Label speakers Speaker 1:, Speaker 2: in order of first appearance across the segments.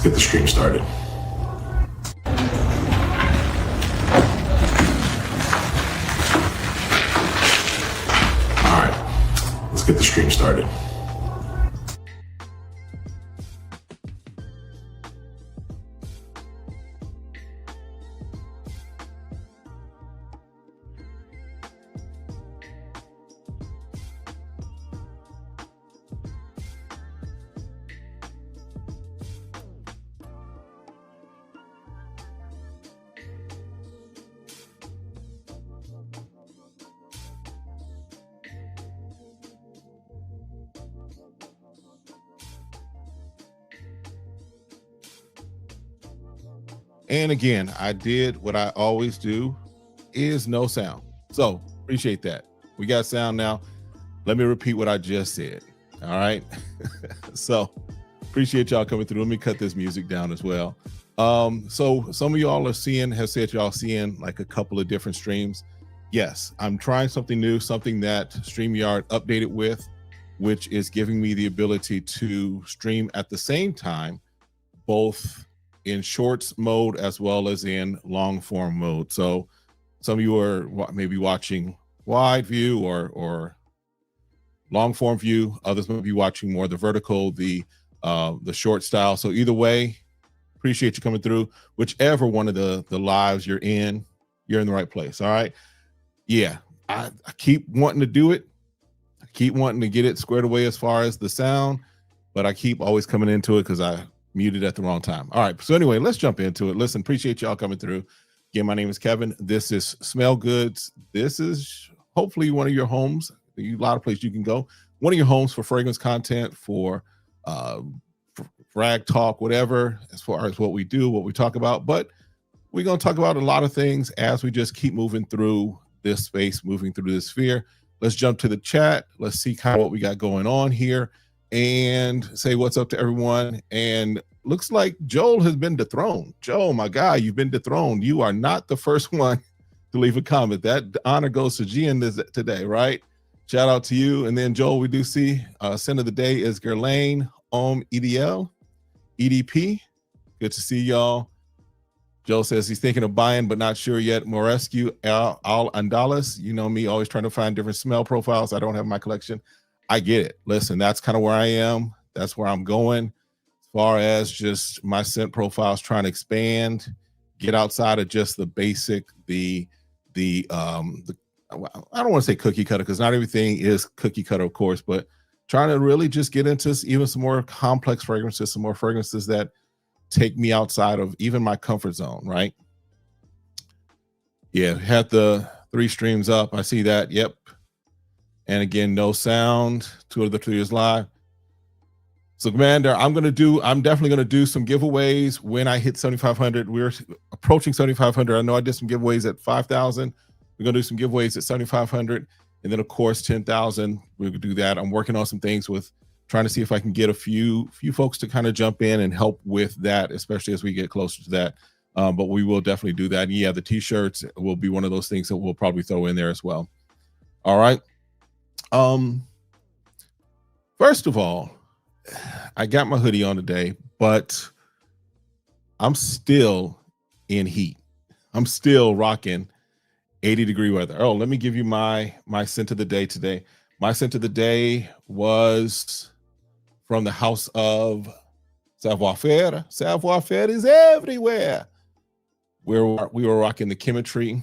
Speaker 1: let's get the stream started. All right, let's get the stream started. And again, I did what I always do, is no sound. So appreciate that. We got sound now. Let me repeat what I just said. All right. So appreciate y'all coming through. Let me cut this music down as well. So some of y'all have said y'all seeing like a couple of different streams. Yes, I'm trying something new, something that StreamYard updated with, which is giving me the ability to stream at the same time, both in shorts mode as well as in long form mode. So some of you are maybe watching wide view or long form view. Others may be watching more the vertical, the short style. So either way, appreciate you coming through. Whichever one of the lives you're in the right place. All right. Yeah, I keep wanting to do it. I keep wanting to get it squared away as far as the sound, but I keep always coming into it because I muted at the wrong time. All right, so anyway, let's jump into it. Listen, appreciate y'all coming through. Again, my name is Kevin. This is Smell Goods. This is hopefully one of your homes. A lot of places you can go. One of your homes for fragrance content, for rag talk, whatever, as far as what we do, what we talk about. But we're going to talk about a lot of things as we just keep moving through this space, moving through this sphere. Let's jump to the chat. Let's see kind of what we got going on here and say what's up to everyone. And looks like Joel has been dethroned. Joel, my guy, you've been dethroned. You are not the first one to leave a comment. That honor goes to Gian today, right? Shout out to you. And then Joel, we do see scent of the day is Gerlaine EDP. Good to see y'all. Joe says he's thinking of buying, but not sure yet. Morescu Al Andalas. You know me, always trying to find different smell profiles. I don't have my collection. I get it. Listen, that's kind of where I am. That's where I'm going. As far as just my scent profiles, trying to expand, get outside of just the basic, I don't want to say cookie cutter because not everything is cookie cutter, of course, but trying to really just get into even some more complex fragrances, some more fragrances that take me outside of even my comfort zone, right? Yeah, had the 3 streams up. I see that. Yep. And again, no sound. 2 of the 3 is live. So Commander, I'm definitely going to do some giveaways when I hit 7,500. We're approaching 7,500. I know I did some giveaways at 5,000. We're going to do some giveaways at 7,500. And then of course, 10,000, we'll do that. I'm working on some things with trying to see if I can get a few folks to kind of jump in and help with that, especially as we get closer to that. But we will definitely do that. And yeah, the t-shirts will be one of those things that we'll probably throw in there as well. All right. First of all, I got my hoodie on today, but I'm still in heat. I'm still rocking 80-degree weather. Oh, let me give you my scent of the day today. My scent of the day was from the house of Savoir Faire. Savoir Faire is everywhere. We were rocking the chemistry.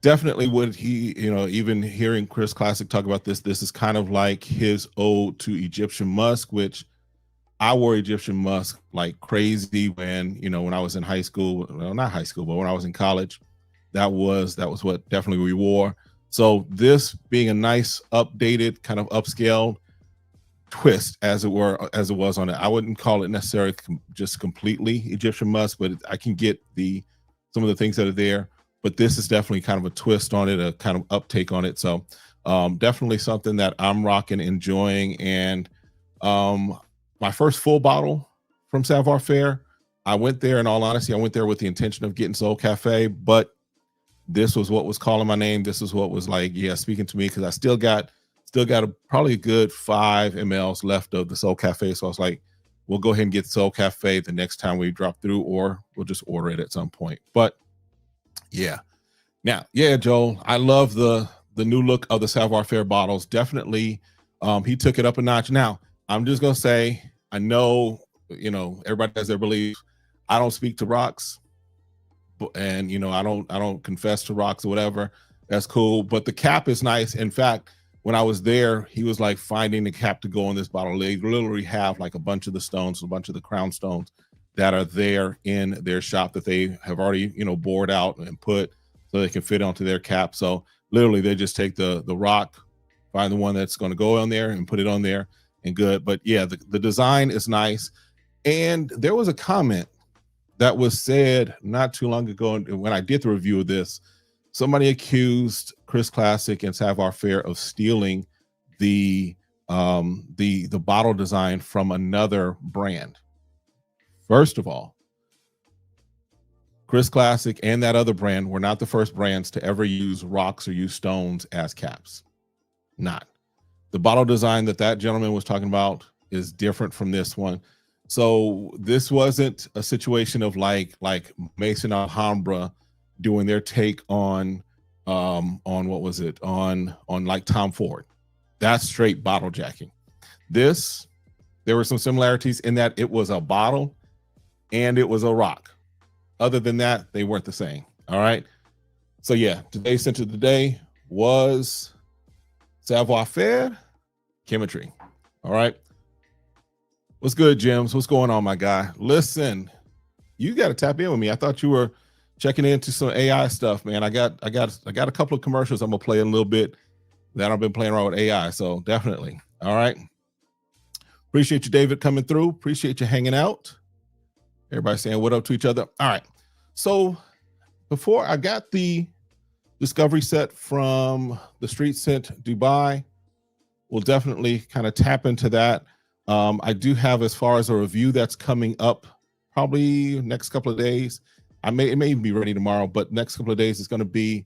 Speaker 1: Definitely would even hearing Chris Classic talk about this is kind of like his ode to Egyptian musk, which I wore Egyptian musk like crazy when I was in high school. Well, not high school, but when I was in college, that was what definitely we wore. So this being a nice updated kind of upscaled twist as it was on it. I wouldn't call it necessarily just completely Egyptian musk, but I can get some of the things that are there. But this is definitely kind of a twist on it, a kind of uptake on it. So definitely something that I'm rocking, enjoying. And my first full bottle from Savoir Faire, I went there, in all honesty, I went there with the intention of getting Soul Cafe, but this was what was calling my name. This is what was like, yeah, speaking to me, because I still got probably a good 5 mLs left of the Soul Cafe. So I was like, we'll go ahead and get Soul Cafe the next time we drop through, or we'll just order it at some point. But yeah. Now, yeah, Joel, I love the new look of the Savoir Faire bottles. Definitely, he took it up a notch. Now, I'm just gonna say, I know, everybody has their beliefs. I don't speak to rocks, and I don't confess to rocks or whatever. That's cool. But the cap is nice. In fact, when I was there, he was like finding the cap to go on this bottle. They literally have like a bunch of the stones, a bunch of the crown stones that are there in their shop that they have already, bored out and put so they can fit onto their cap. So literally they just take the rock, find the one that's going to go on there and put it on there, and good. But yeah, the design is nice. And there was a comment that was said not too long ago when I did the review of this. Somebody accused Chris Classic and Savoir Faire of stealing the bottle design from another brand. First of all, Chris Classic and that other brand were not the first brands to ever use rocks or use stones as caps. Not. The bottle design that gentleman was talking about is different from this one. So this wasn't a situation of like Mason Alhambra doing their take on what was it, on like Tom Ford. That's straight bottle jacking. There were some similarities in that it was a bottle and it was a rock. Other than that, they weren't the same. All right. So yeah, today's scent of the day was Savoir Faire Chemistry. All right. What's good, Jims? What's going on, my guy? Listen, you got to tap in with me. I thought you were checking into some AI stuff, man. I got a couple of commercials I'm gonna play in a little bit that I've been playing around with AI. So definitely. All right. Appreciate you, David, coming through. Appreciate you hanging out. Everybody saying what up to each other. All right. So before I got the discovery set from the Street Scent Dubai, we'll definitely kind of tap into that. I do have, as far as a review that's coming up, probably next couple of days. It may even be ready tomorrow, but next couple of days is going to be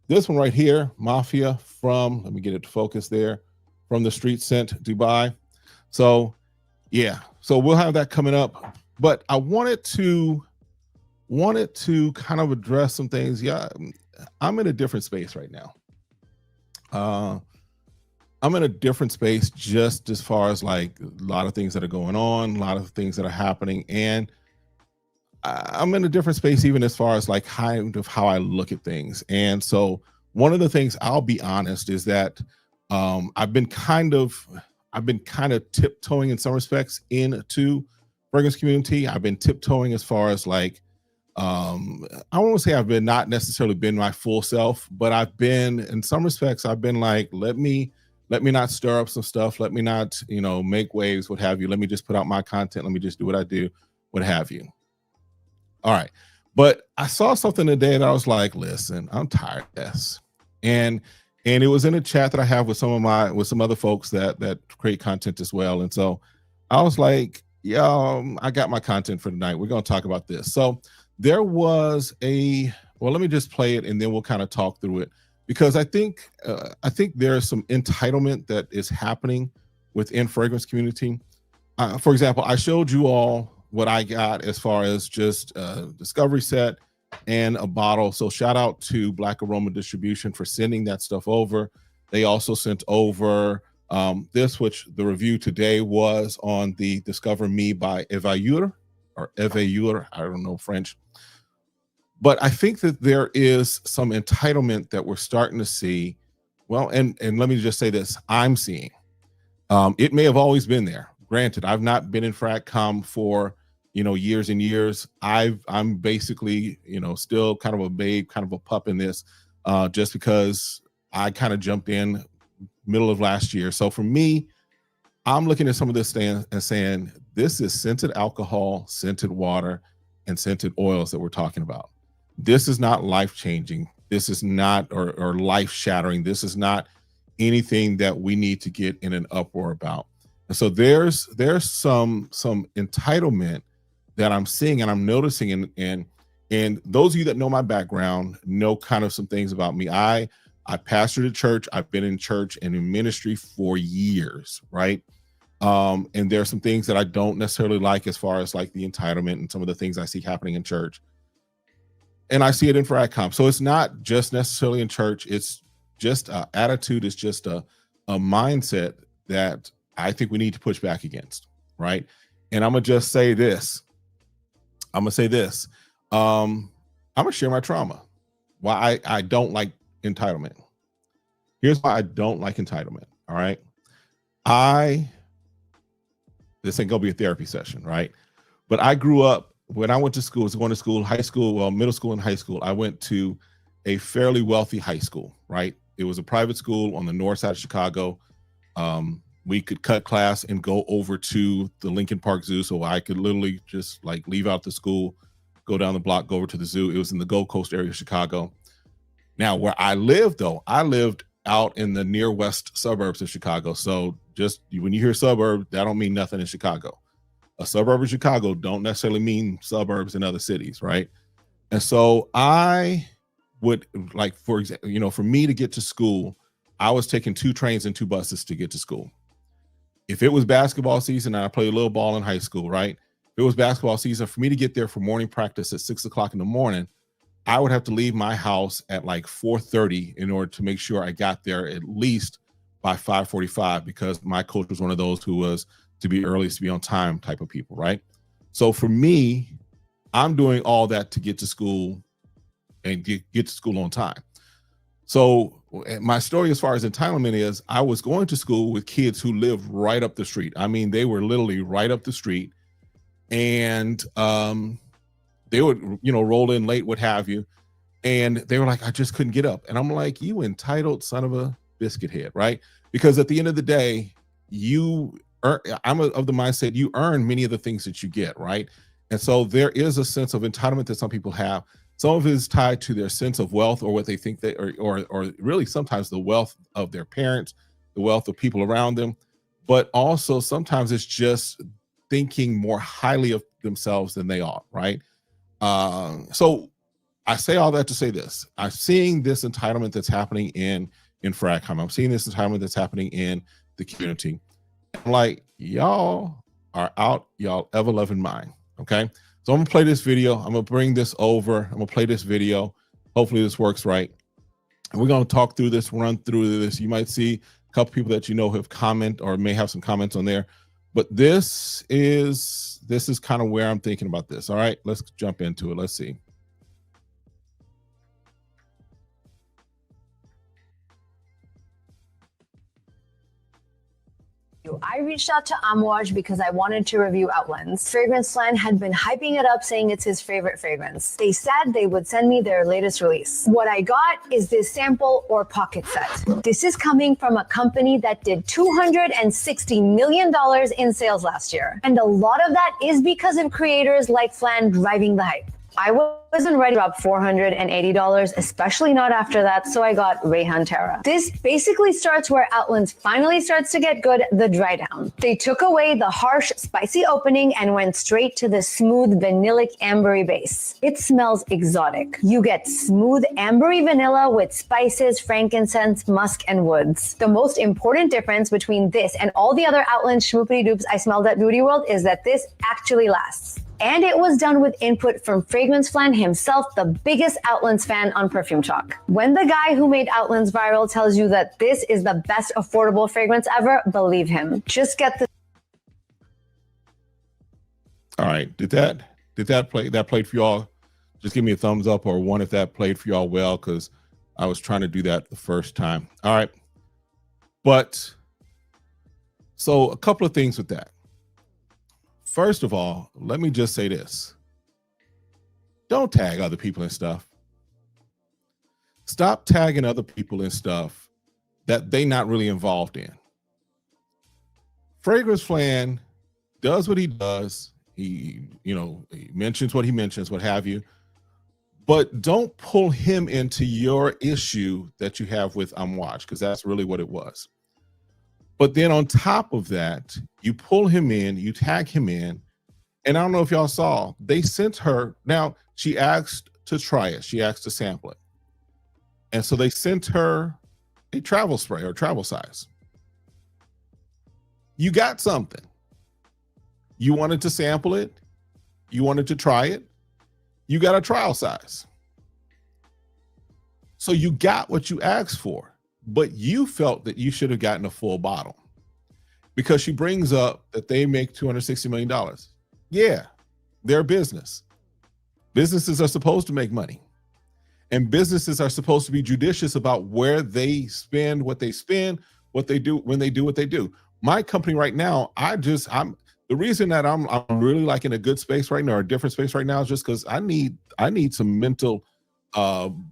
Speaker 1: this one right here, Mafia let me get it to focus there, from the Street Scent Dubai. So yeah, so we'll have that coming up. But I wanted to kind of address some things. Yeah, I'm in a different space right now. I'm in a different space just as far as like a lot of things that are going on, a lot of things that are happening. And I'm in a different space even as far as like kind of how I look at things. And so one of the things, I'll be honest, is that I've been kind of tiptoeing in some respects into fragrance community. I've been tiptoeing as far as like, I won't say I've been not necessarily been my full self, but I've been, in some respects, I've been like, let me not stir up some stuff. Let me not, make waves, what have you. Let me just put out my content. Let me just do what I do, what have you. All right. But I saw something today that I was like, listen, I'm tired of this. And it was in a chat that I have with some other folks that create content as well. And so I was like, yeah, I got my content for tonight. We're going to talk about this. So there was let me just play it and then we'll kind of talk through it, because I think there's some entitlement that is happening within fragrance community. For example, I showed you all what I got as far as just a discovery set and a bottle. So shout out to Black Aroma Distribution for sending that stuff over. They also sent over this, which the review today was on the Discover Me by Evailleur, I don't know French. But I think that there is some entitlement that we're starting to see. Well, and let me just say this, I'm seeing. It may have always been there. Granted, I've not been in FragCom for years and years. I'm basically still kind of a babe, kind of a pup in this, just because I kind of jumped in middle of last year. So for me, I'm looking at some of this and saying, this is scented alcohol, scented water, and scented oils that we're talking about. This is not life-changing. This is not, or life-shattering. This is not anything that we need to get in an uproar about. And so there's some entitlement that I'm seeing and I'm noticing. And those of you that know my background know kind of some things about me. I pastored a church. I've been in church and in ministry for years, right? And there are some things that I don't necessarily like as far as like the entitlement and some of the things I see happening in church. And I see it in FragCom. So it's not just necessarily in church. It's just an attitude. It's just a mindset that I think we need to push back against, right? And I'm going to just say this. I'm going to say this. I'm going to share my trauma. Why I don't like entitlement. Here's why I don't like entitlement, all right? This ain't going to be a therapy session, right? But I grew up, when I went to school, going to school, high school, well, middle school and high school, I went to a fairly wealthy high school, right? It was a private school on the north side of Chicago. We could cut class and go over to the Lincoln Park Zoo. So I could literally just like leave out the school, go down the block, go over to the zoo. It was in the Gold Coast area of Chicago. Now, where I lived, though, I lived out in the near west suburbs of Chicago. So just when you hear suburb, that don't mean nothing in Chicago. A suburb of Chicago don't necessarily mean suburbs in other cities, right? And so I would, like, for example, for me to get to school, I was taking 2 trains and 2 buses to get to school. If it was basketball season, and I played a little ball in high school, right? If it was basketball season, for me to get there for morning practice at 6 o'clock in the morning, I would have to leave my house at like 4:30 in order to make sure I got there at least by 5:45, because my coach was one of those who was to be earliest to be on time type of people, right? So for me, I'm doing all that to get to school and get to school on time. So my story as far as entitlement is, I was going to school with kids who lived right up the street. I mean, they were literally right up the street, and they would, roll in late, what have you. And they were like, I just couldn't get up. And I'm like, you entitled son of a biscuit head, right? Because at the end of the day, I'm of the mindset you earn many of the things that you get, right? And so there is a sense of entitlement that some people have. Some of it is tied to their sense of wealth, or what they think they, or really sometimes the wealth of their parents, the wealth of people around them. But also sometimes it's just thinking more highly of themselves than they are, right? So I say all that to say this. I'm seeing this entitlement that's happening in FragCom. I'm seeing this entitlement that's happening in the community. I'm like, y'all are out y'all ever-loving mind, okay? So I'm gonna play this video. I'm gonna bring this over. I'm gonna play this video. Hopefully this works right. And we're gonna talk through this, run through this. You might see a couple people that have comment or may have some comments on there. But this is kind of where I'm thinking about this. All right, let's jump into it. Let's see.
Speaker 2: I reached out to Amouage because I wanted to review Outlands. Fragrance Flan had been hyping it up, saying it's his favorite fragrance. They said they would send me their latest release. What I got is this sample or pocket set. This is coming from a company that did $260 million in sales last year. And a lot of that is because of creators like Flan driving the hype. I wasn't ready to drop $480, especially not after that, so I got Rayhan Terra. This basically starts where Outlands finally starts to get good, the dry down. They took away the harsh, spicy opening and went straight to the smooth, vanillic, ambery base. It smells exotic. You get smooth, ambery vanilla with spices, frankincense, musk, and woods. The most important difference between this and all the other Outlands schmoopity dupes I smelled at Beauty World is that this actually lasts. And it was done with input from Fragrance Flan himself, the biggest Outlands fan on Perfume Talk. When the guy who made Outlands viral tells you that this is the best affordable fragrance ever, believe him. Just get the...
Speaker 1: All right, did that play? That played for y'all? Just give me a thumbs up or one if that played for y'all well, because I was trying to do that the first time. All right, but so a couple of things with that. First of all, let me just say this. Don't tag other people in stuff. Stop tagging other people in stuff that they're not really involved in. Fragrance Flan does what he does. He mentions what he mentions, what have you. But don't pull him into your issue that you have with Amouage, because that's really what it was. But then on top of that, you pull him in, you tag him in, and I don't know if y'all saw, they sent her, now she asked to try it, she asked to sample it. And so they sent her a travel spray or travel size. You got something. You wanted to sample it. You wanted to try it. You got a trial size. So you got what you asked for, but you felt that you should have gotten a full bottle, because she brings up that they make $260 million. Yeah, they're a business. Businesses are supposed to make money, and businesses are supposed to be judicious about where they spend, what they spend, what they do, when they do what they do. My company right now, I'm the reason that I'm really like in a good space right now, or a different space right now, is just because I need some mental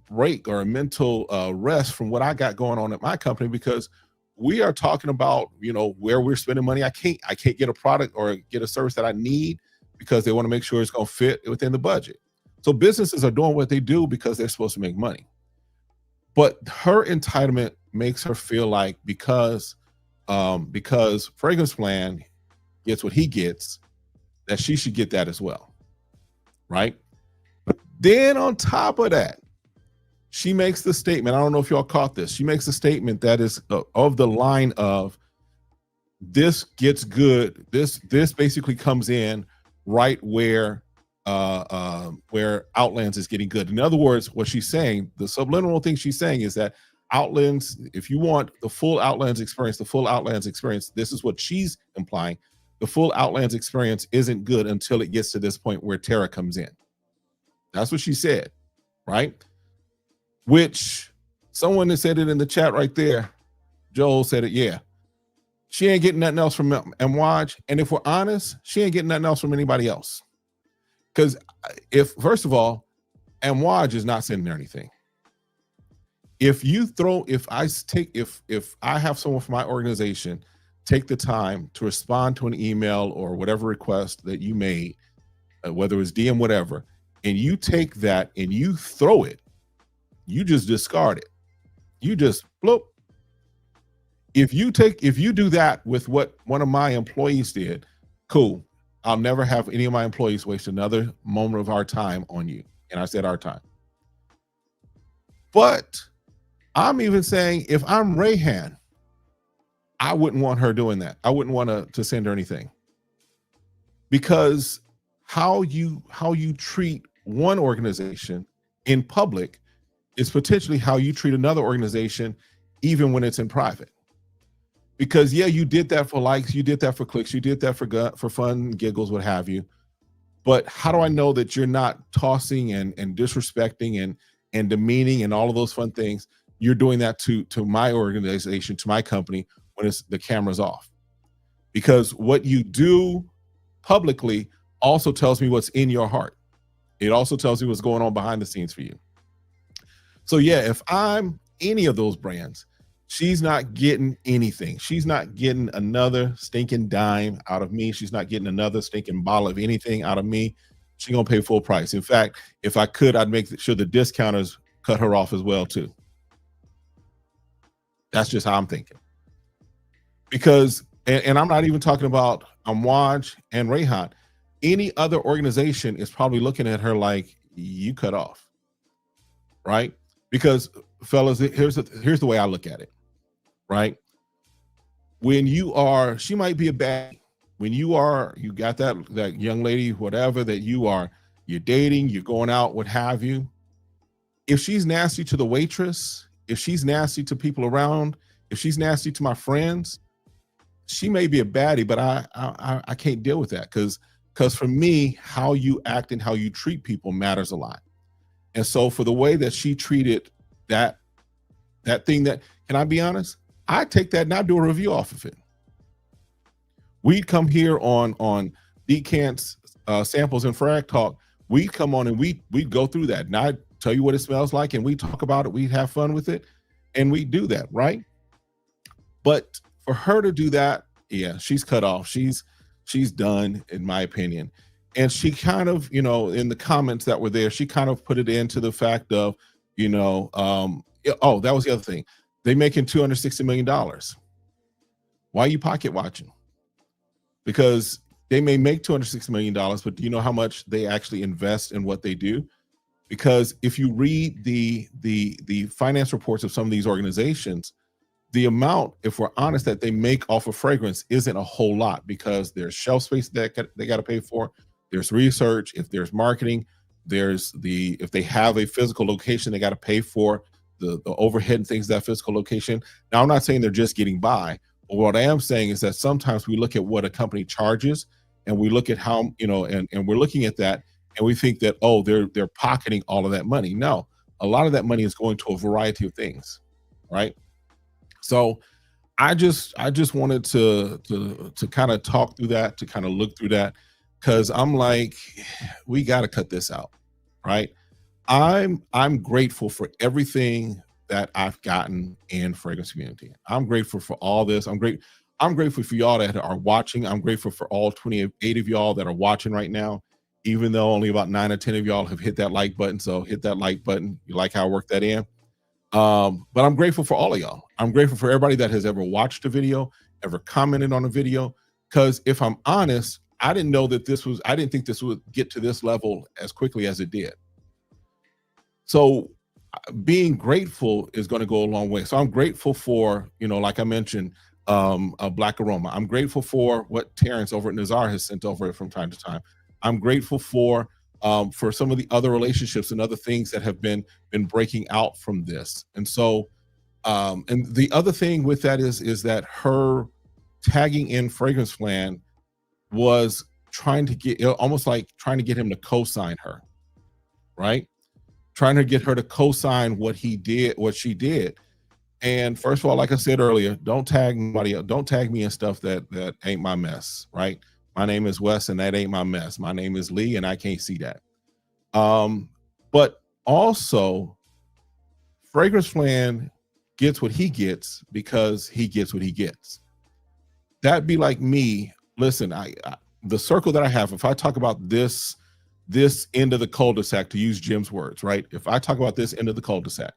Speaker 1: break or a mental rest from what I got going on at my company, because we are talking about, where we're spending money. I can't get a product or get a service that I need because they want to make sure it's going to fit within the budget. So businesses are doing what they do because they're supposed to make money. But her entitlement makes her feel like because Fragrance Plan gets what he gets, that she should get that as well, right? Then on top of that, she makes the statement, I don't know if y'all caught this, she makes a statement that is of the line of, this gets good, this basically comes in right where Outlands is getting good. In other words, what she's saying, the subliminal thing she's saying is that Outlands, if you want the full Outlands experience, this is what she's implying. The full Outlands experience isn't good until it gets to this point where Tara comes in. That's what she said, right? Which someone that said it in the chat right there, Joel said it, yeah. She ain't getting nothing else from Amouage. And if we're honest, she ain't getting nothing else from anybody else. Because first of all, Amouage is not sending her anything. If I have someone from my organization take the time to respond to an email or whatever request that you made, whether it's DM, whatever, and you take that and you throw it, you just discard it. You just bloop. If you do that with what one of my employees did, cool. I'll never have any of my employees waste another moment of our time on you. And I said our time. But I'm even saying, if I'm Rayhan, I wouldn't want her doing that. I wouldn't want to send her anything. Because how you treat one organization in public is potentially how you treat another organization, even when it's in private. Because yeah, you did that for likes, you did that for clicks, you did that for fun, giggles, what have you. But how do I know that you're not tossing and disrespecting and demeaning and all of those fun things? You're doing that to my organization, to my company, when the camera's off. Because what you do publicly also tells me what's in your heart. It also tells me what's going on behind the scenes for you. So yeah, if I'm any of those brands, she's not getting anything. She's not getting another stinking dime out of me. She's not getting another stinking bottle of anything out of me. She's gonna pay full price. In fact, if I could, I'd make sure the discounters cut her off as well too. That's just how I'm thinking. Because, and I'm not even talking about Amouage and Rayhan. Any other organization is probably looking at her like, you cut off, right? Because fellas, here's the way I look at it, right? When she might be a bad, when you got that young lady, whatever, that you're dating, you're going out, what have you. If she's nasty to the waitress, if she's nasty to people around, if she's nasty to my friends, she may be a baddie, but I can't deal with that, because for me, how you act and how you treat people matters a lot. And so for the way that she treated that thing, that, can I be honest? I take that and I do a review off of it. We'd come here on Decants, Samples and Frag Talk. We'd come on and we'd go through that. And I'd tell you what it smells like and we talk about it. We'd have fun with it. And we do that, right? But for her to do that, yeah, she's cut off. She's done, in my opinion. And she kind of, in the comments that were there, she kind of put it into the fact of, oh, that was the other thing. They making $260 million. Why are you pocket watching? Because they may make $260 million, but do you know how much they actually invest in what they do? Because if you read the finance reports of some of these organizations, the amount, if we're honest, that they make off of fragrance isn't a whole lot, because there's shelf space that they got to pay for. There's research. If there's marketing, if they have a physical location, they got to pay for the overhead and things, that physical location. Now, I'm not saying they're just getting by, but what I am saying is that sometimes we look at what a company charges, and we look at how, and we're looking at that, and we think that, oh, they're pocketing all of that money. No, a lot of that money is going to a variety of things, right? So I just wanted to kind of talk through that, to kind of look through that, because I'm like, we got to cut this out, right? I'm grateful for everything that I've gotten in fragrance community. I'm grateful for all this. I'm grateful for y'all that are watching. I'm grateful for all 28 of y'all that are watching right now, even though only about 9 or 10 of y'all have hit that like button. So hit that like button. You like how I work that in? But I'm grateful for all of y'all. I'm grateful for everybody that has ever watched a video, ever commented on a video. Because if I'm honest, I didn't think this would get to this level as quickly as it did. So being grateful is going to go a long way. So I'm grateful for, like I mentioned, a Black Aroma. I'm grateful for what Terrence over at Nazar has sent over from time to time. I'm grateful for some of the other relationships and other things that have been breaking out from this. And so, and the other thing with that is that her tagging in Fragrance Plan was trying to get him to co-sign her, right? Trying to get her to co-sign what she did. And first of all, like I said earlier, don't tag me in stuff that ain't my mess, right? My name is Wes, and that ain't my mess. My name is Lee, and I can't see that. But also, Fragrance Plan gets what he gets because he gets what he gets. That'd be like me. Listen, the circle that I have, if I talk about this end of the cul-de-sac, to use Jim's words, right? If I talk about this end of the cul-de-sac,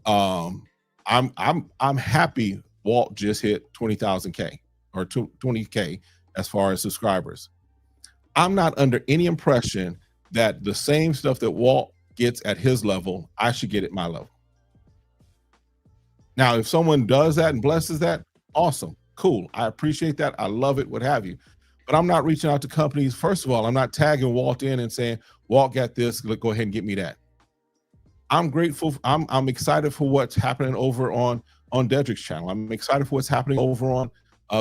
Speaker 1: I'm happy Walt just hit 20,000K or 20K as far as subscribers. I'm not under any impression that the same stuff that Walt gets at his level, I should get at my level. Now, if someone does that and blesses that, awesome, cool. I appreciate that. I love it, what have you. But I'm not reaching out to companies. First of all, I'm not tagging Walt in and saying, Walt got this, go ahead and get me that. I'm grateful. I'm excited for what's happening over on Dedrick's channel. I'm excited for what's happening over on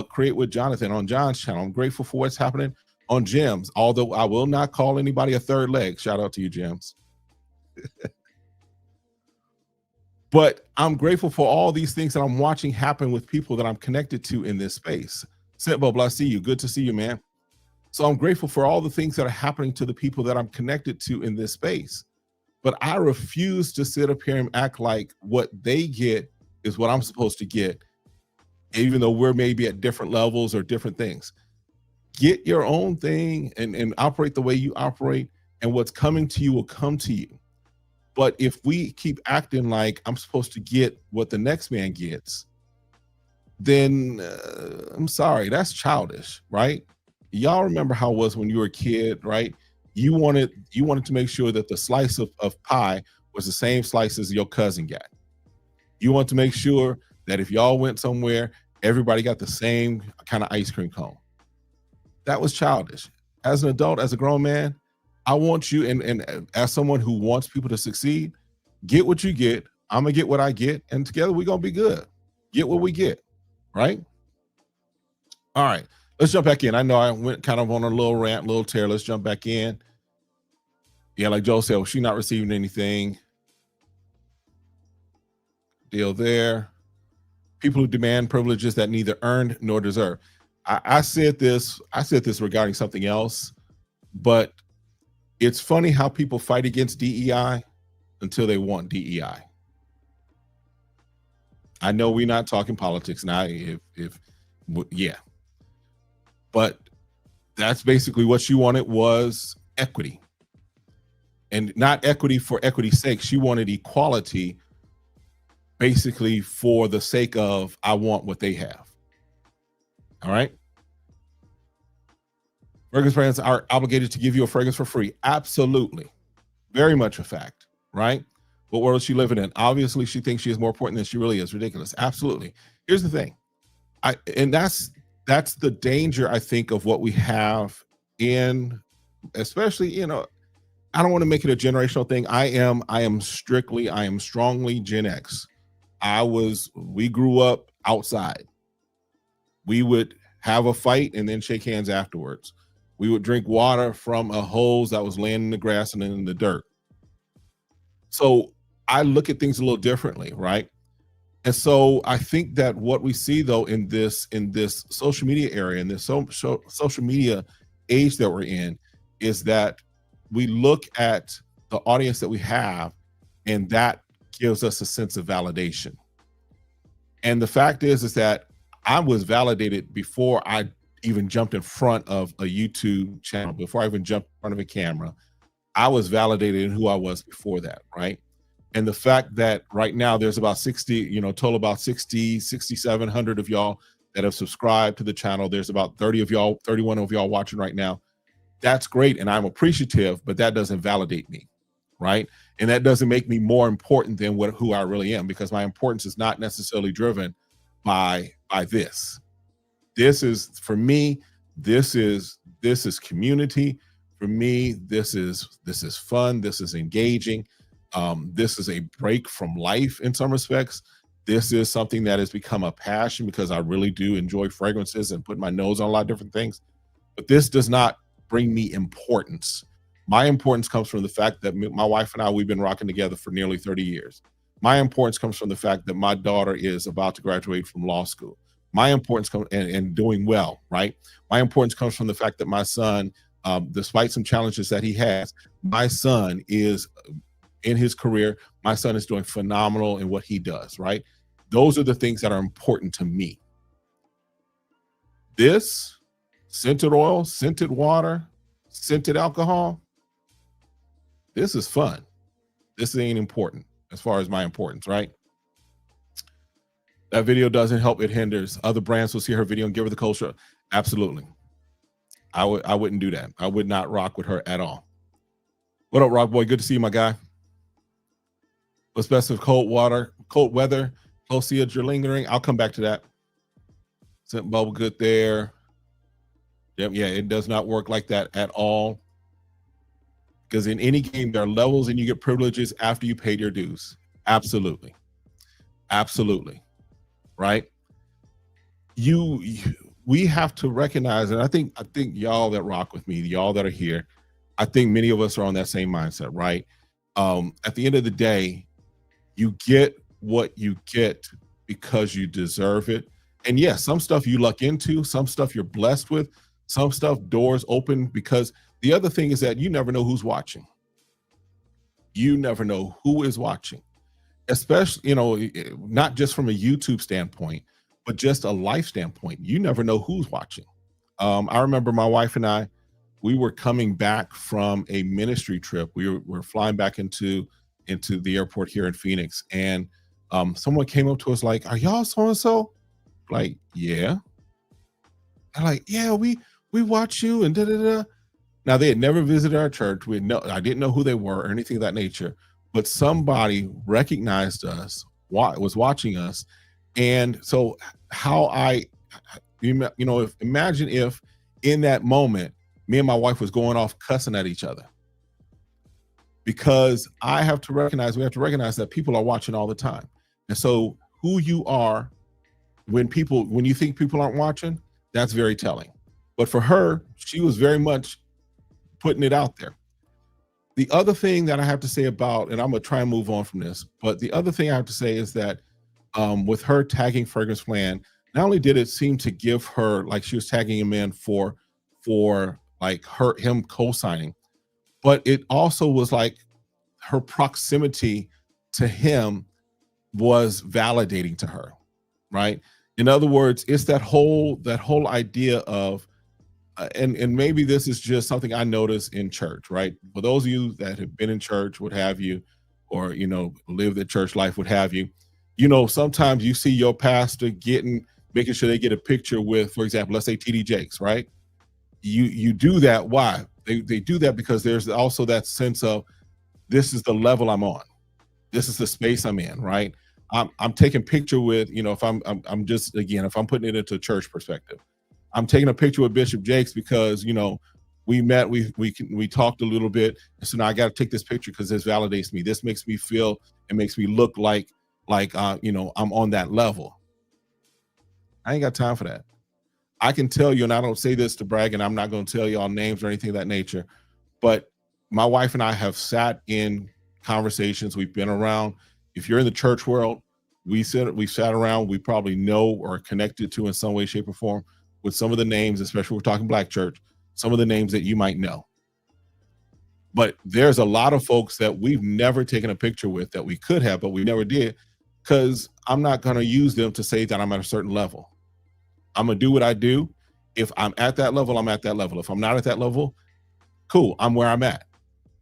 Speaker 1: Create with Jonathan on John's channel. I'm grateful for what's happening on Jim's, although I will not call anybody a third leg. Shout out to you, Jim's. But I'm grateful for all these things that I'm watching happen with people that I'm connected to in this space. Sitbubble, I see you. Good to see you, man. So I'm grateful for all the things that are happening to the people that I'm connected to in this space. But I refuse to sit up here and act like what they get is what I'm supposed to get, even though we're maybe at different levels or different things. Get your own thing and operate the way you operate, and what's coming to you will come to you. But if we keep acting like I'm supposed to get what the next man gets, then I'm sorry, that's childish, right? Y'all remember how it was when you were a kid, right? You wanted to make sure that the slice of pie was the same slice as your cousin got. You want to make sure that if y'all went somewhere, everybody got the same kind of ice cream cone. That was childish. As an adult, as a grown man, I want you, and as someone who wants people to succeed, get what you get. I'm gonna get what I get, and together we're gonna be good. Get what we get, right? All right, let's jump back in. I know I went kind of on a little rant, little tear. Let's jump back in. Yeah, like Joe said, well, she's not receiving anything. Deal there. People who demand privileges that neither earned nor deserve. I said this regarding something else, but it's funny how people fight against DEI until they want DEI. I know we're not talking politics now, yeah, but that's basically what she wanted, was equity, and not equity for equity's sake. She wanted equality, basically for the sake of, I want what they have. All right. Fragrance brands are obligated to give you a fragrance for free. Absolutely. Very much a fact, right? What world is she living in? Obviously, she thinks she is more important than she really is. Ridiculous. Absolutely. Here's the thing. And that's the danger, I think, of what we have in, especially, I don't want to make it a generational thing. I am strongly Gen X. We grew up outside. We would have a fight and then shake hands afterwards. We would drink water from a hose that was laying in the grass and in the dirt. So I look at things a little differently, right? And so I think that what we see though in this social media area, in this social media age that we're in, is that we look at the audience that we have, and that gives us a sense of validation. And the fact is that I was validated before I even jumped in front of a YouTube channel, before I even jumped in front of a camera. I was validated in who I was before that, right? And the fact that right now there's about 60, total about 6,700 of y'all that have subscribed to the channel. There's about 31 of y'all watching right now. That's great, and I'm appreciative, but that doesn't validate me, right? And that doesn't make me more important than who I really am, because my importance is not necessarily driven by this. This is, for me, this is community. For me, this is fun. This is engaging. This is a break from life in some respects. This is something that has become a passion because I really do enjoy fragrances and put my nose on a lot of different things. But this does not bring me importance. My importance comes from the fact that my wife and I, we've been rocking together for nearly 30 years. My importance comes from the fact that my daughter is about to graduate from law school. My importance comes and doing well, right? My importance comes from the fact that my son, despite some challenges that he has, my son is in his career. My son is doing phenomenal in what he does, right? Those are the things that are important to me. This scented oil, scented water, scented alcohol, this is fun. This ain't important as far as my importance, right? That video doesn't help, it hinders. Other brands will see her video and give her the cold shoulder. Absolutely. I wouldn't do that. I would not rock with her at all. What up, Rock Boy? Good to see you, my guy. What's best with cold weather, close seeds you're lingering? I'll come back to that. Scent bubble good there. Yeah, it does not work like that at all. Because in any game, there are levels and you get privileges after you paid your dues. Absolutely. Absolutely. Right? We have to recognize, and I think y'all that rock with me, y'all that are here, I think many of us are on that same mindset, right? At the end of the day, you get what you get because you deserve it. And yes, some stuff you luck into, some stuff you're blessed with, some stuff doors open, because the other thing is that you never know who's watching. You never know who is watching, especially, not just from a YouTube standpoint, but just a life standpoint. You never know who's watching. I remember my wife and I, we were coming back from a ministry trip. We were flying back into the airport here in Phoenix, and someone came up to us like, "Are y'all so-and-so?" Like, yeah. I'm like, "Yeah, we watch you," and da-da-da. Now, they had never visited our church. I didn't know who they were or anything of that nature, but somebody recognized us, was watching us. And so imagine if in that moment, me and my wife was going off cussing at each other. Because we have to recognize that people are watching all the time. And so who you are when you think people aren't watching, that's very telling. But for her, she was very much putting it out there. The other thing that I have to say about, and I'm gonna try and move on from this, but the other thing I have to say is that with her tagging Fragrance Plan, not only did it seem to give her, like, she was tagging him in for like him co-signing, but it also was like her proximity to him was validating to her, right? In other words, it's that whole idea of, and maybe this is just something I noticed in church, right? For those of you that have been in church, what have you, or, live the church life, what have you, sometimes you see your pastor making sure they get a picture with, for example, let's say TD Jakes, right? You do that. Why? They do that because there's also that sense of, this is the level I'm on. This is the space I'm in, right? I'm taking picture with, if I'm just, again, if I'm putting it into a church perspective, I'm taking a picture with Bishop Jakes because, we met, we talked a little bit. So now I got to take this picture because this validates me. This makes me feel, it makes me look like I'm on that level. I ain't got time for that. I can tell you, and I don't say this to brag, and I'm not going to tell you all names or anything of that nature, but my wife and I have sat in conversations. We've been around. If you're in the church world, we've sat around. We probably know or are connected to in some way, shape, or form with some of the names, especially we're talking Black church, some of the names that you might know. But there's a lot of folks that we've never taken a picture with that we could have, but we never did, because I'm not going to use them to say that I'm at a certain level. I'm going to do what I do. If I'm at that level, I'm at that level. If I'm not at that level, cool, I'm where I'm at.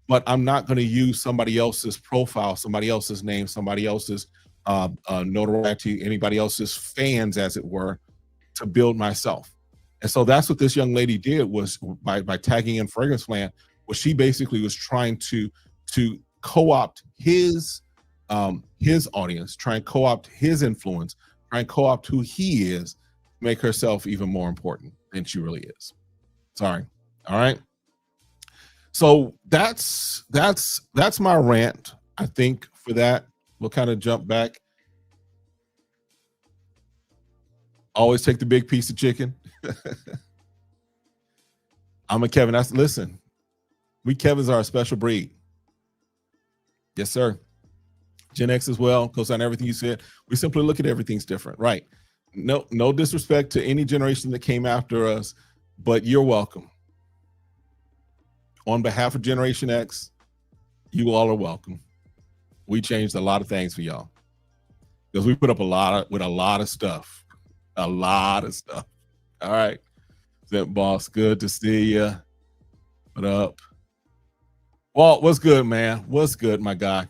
Speaker 1: But I'm not going to use somebody else's profile, somebody else's name, somebody else's notoriety, anybody else's fans, as it were, to build myself. And so that's what this young lady did, was by tagging in Fragrance Land, was she basically was trying to co-opt his audience, try and co-opt his influence, try and co-opt who he is, make herself even more important than she really is. Sorry. All right. So that's my rant, I think, for that. We'll kind of jump back. Always take the big piece of chicken. I'm a Kevin. Listen, we Kevins are a special breed. Yes, sir. Gen X as well, goes on everything you said. We simply look at everything's different, right? No disrespect to any generation that came after us, but you're welcome. On behalf of Generation X, you all are welcome. We changed a lot of things for y'all because we put up a lot of stuff. A lot of stuff. All right. Zip Boss, good to see you. What up? Walt, what's good, man? What's good, my guy?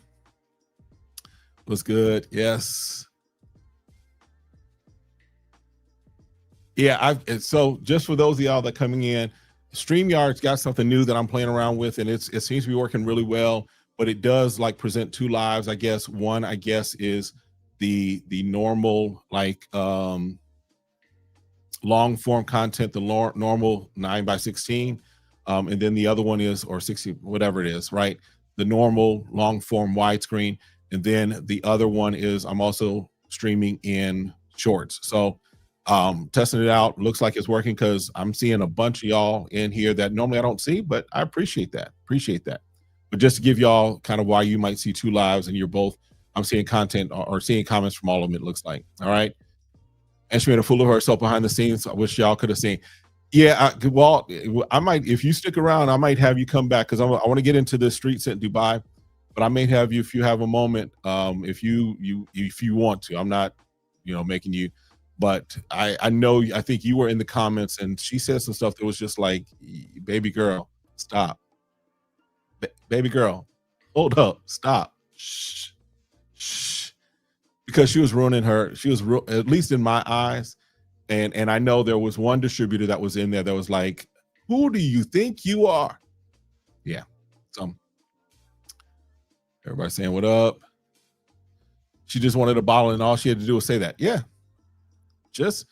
Speaker 1: What's good? Yes. Yeah, so just for those of y'all that coming in, StreamYard's got something new that I'm playing around with, and it seems to be working really well, but it does like present two lives, I guess. One, I guess, is the normal, like long form content, the normal 9:16, and then the other one is, or 60, whatever it is, right? The normal long form widescreen, and then the other one is I'm also streaming in shorts. So testing it out, looks like it's working, because I'm seeing a bunch of y'all in here that normally I don't see, but I appreciate that. But just to give y'all kind of why you might see two lives, and you're both, I'm seeing content or seeing comments from all of them, it looks like. All right. And she made a fool of herself behind the scenes. I wish y'all could have seen. Yeah, Walt, I might, if you stick around, I might have you come back, because I want to get into the streets in Dubai, but I may have you, if you have a moment, if you want to. I'm not, making you. But I know, I think you were in the comments, and she said some stuff that was just like, baby girl, stop. Baby girl, hold up, stop. Shh. Because she was ruining her. She was, at least in my eyes. And I know there was one distributor that was in there that was like, who do you think you are? Yeah. So everybody saying what up. She just wanted a bottle, and all she had to do was say that. Yeah. Just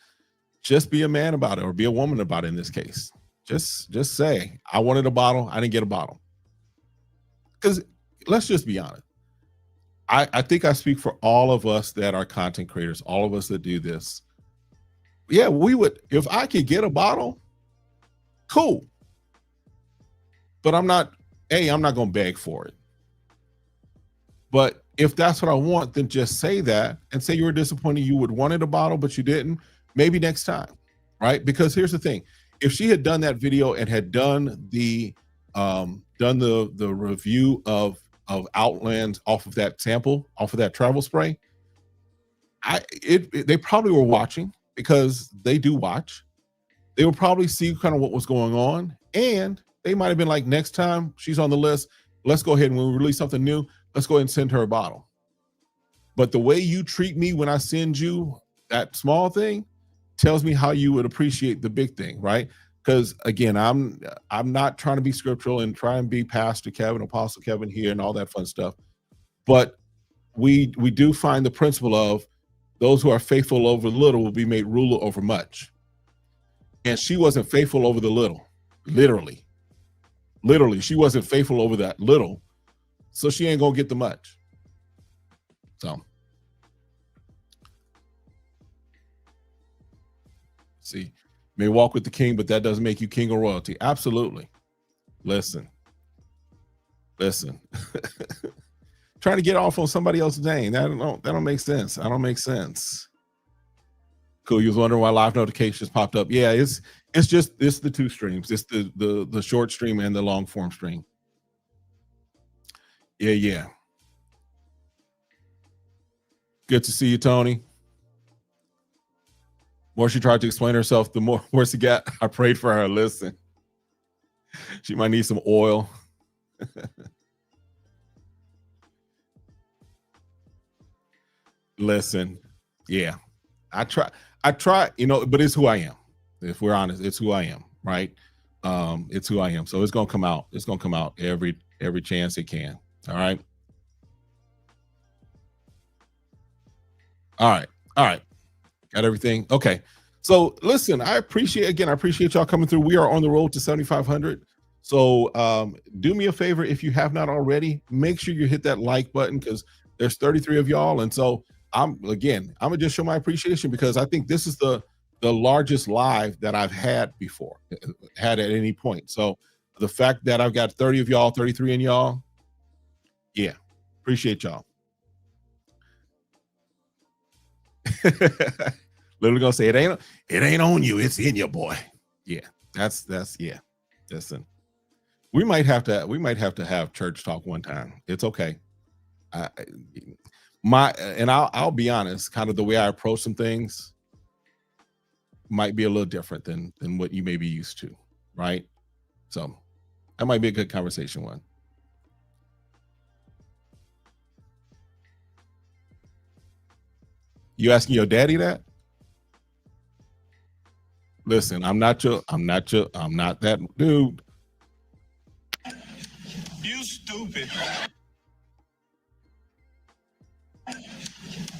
Speaker 1: be a man about it, or be a woman about it in this case. Just say, I wanted a bottle, I didn't get a bottle. Because let's just be honest. I think I speak for all of us that are content creators, all of us that do this. Yeah, we would, if I could get a bottle, cool. But I'm not going to beg for it. But if that's what I want, then just say that, and say you were disappointed you would wanted a bottle, but you didn't. Maybe next time, right? Because here's the thing. If she had done that video and had done the review of Outland off of that sample, off of that travel spray, they probably were watching, because they do watch. They would probably see kind of what was going on, and they might have been like, next time she's on the list, let's go ahead and when we release something new, let's go ahead and send her a bottle. But the way you treat me when I send you that small thing tells me how you would appreciate the big thing, right? Because again, I'm not trying to be scriptural and try and be Pastor Kevin, Apostle Kevin here, and all that fun stuff. But we do find the principle of those who are faithful over little will be made ruler over much. And she wasn't faithful over the little, literally. Literally, she wasn't faithful over that little, so she ain't gonna get the much. So, see, may walk with the king, but that doesn't make you king or royalty. Absolutely. Listen. Trying to get off on somebody else's name. That don't make sense. That don't make sense. Cool. You was wondering why live notifications popped up. Yeah, it's the two streams. It's the short stream and the long form stream. Yeah. Good to see you, Tony. The more she tried to explain herself, the more worse it got. I prayed for her. Listen, she might need some oil. Listen, yeah, I try, but it's who I am. If we're honest, it's who I am, right? It's who I am. So it's gonna come out. It's gonna come out every chance it can. All right. All right. Got everything. Okay. So listen, I appreciate y'all coming through. We are on the road to 7,500. So do me a favor, if you have not already, make sure you hit that like button, because there's 33 of y'all. And so I'm gonna just show my appreciation, because I think this is the largest live that I've had before, had at any point. So the fact that I've got 30 of y'all, 33 in y'all, yeah, appreciate y'all. Literally gonna say it ain't on you, it's in your boy. Yeah, that's yeah. Listen, we might have to have church talk one time. It's okay. I'll be honest, kind of the way I approach some things might be a little different than what you may be used to, right? So that might be a good conversation one. You asking your daddy that? Listen, I'm not that dude.
Speaker 3: You stupid.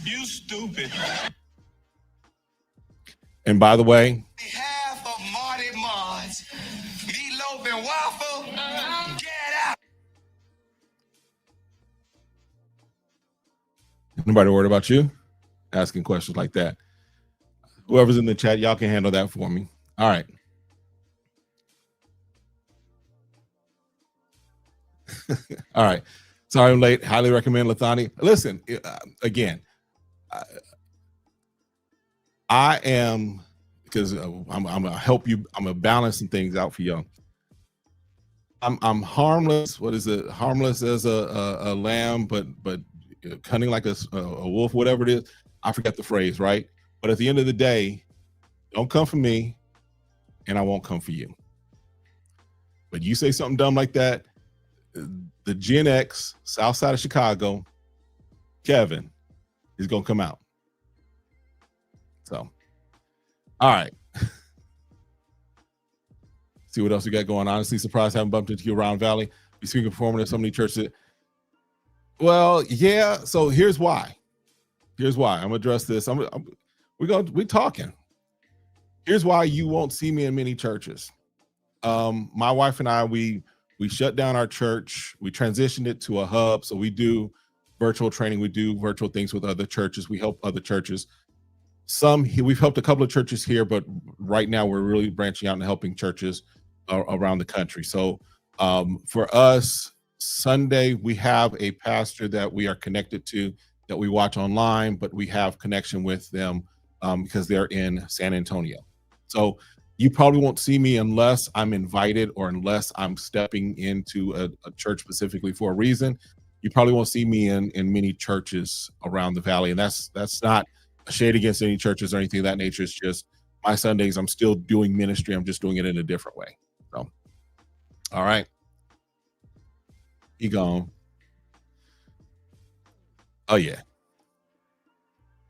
Speaker 3: You stupid.
Speaker 1: And by the way,
Speaker 3: Half of Marty Mods, Meatloaf and Waffle, get out.
Speaker 1: nobody worried about you asking questions like that. Whoever's in the chat, y'all can handle that for me. All right. All right. Sorry I'm late. Highly recommend Lathani. Listen, again, I am, because I'm gonna help you. I'm gonna balance some things out for y'all. I'm harmless. What is it? Harmless as a lamb, but cunning like a wolf, whatever it is. I forget the phrase, right? But at the end of the day, don't come for me, and I won't come for you. But you say something dumb like that, the Gen X, South Side of Chicago, Kevin, is gonna come out. So, all right. See what else we got going on. Honestly surprised I haven't bumped into you around Valley. You speaking performing at so many churches. Well, yeah. So here's why. I'm gonna address this. We're talking. Here's why you won't see me in many churches. My wife and I, we shut down our church. We transitioned it to a hub. So we do virtual training. We do virtual things with other churches. We help other churches. We've helped a couple of churches here, but right now we're really branching out and helping churches around the country. So for us, Sunday, we have a pastor that we are connected to that we watch online, but we have connection with them because they're in San Antonio. So you probably won't see me unless I'm invited or unless I'm stepping into a church specifically for a reason. You probably won't see me in many churches around the Valley. And that's not a shade against any churches or anything of that nature. It's just my Sundays, I'm still doing ministry. I'm just doing it in a different way. So, all right. He gone. Oh, yeah.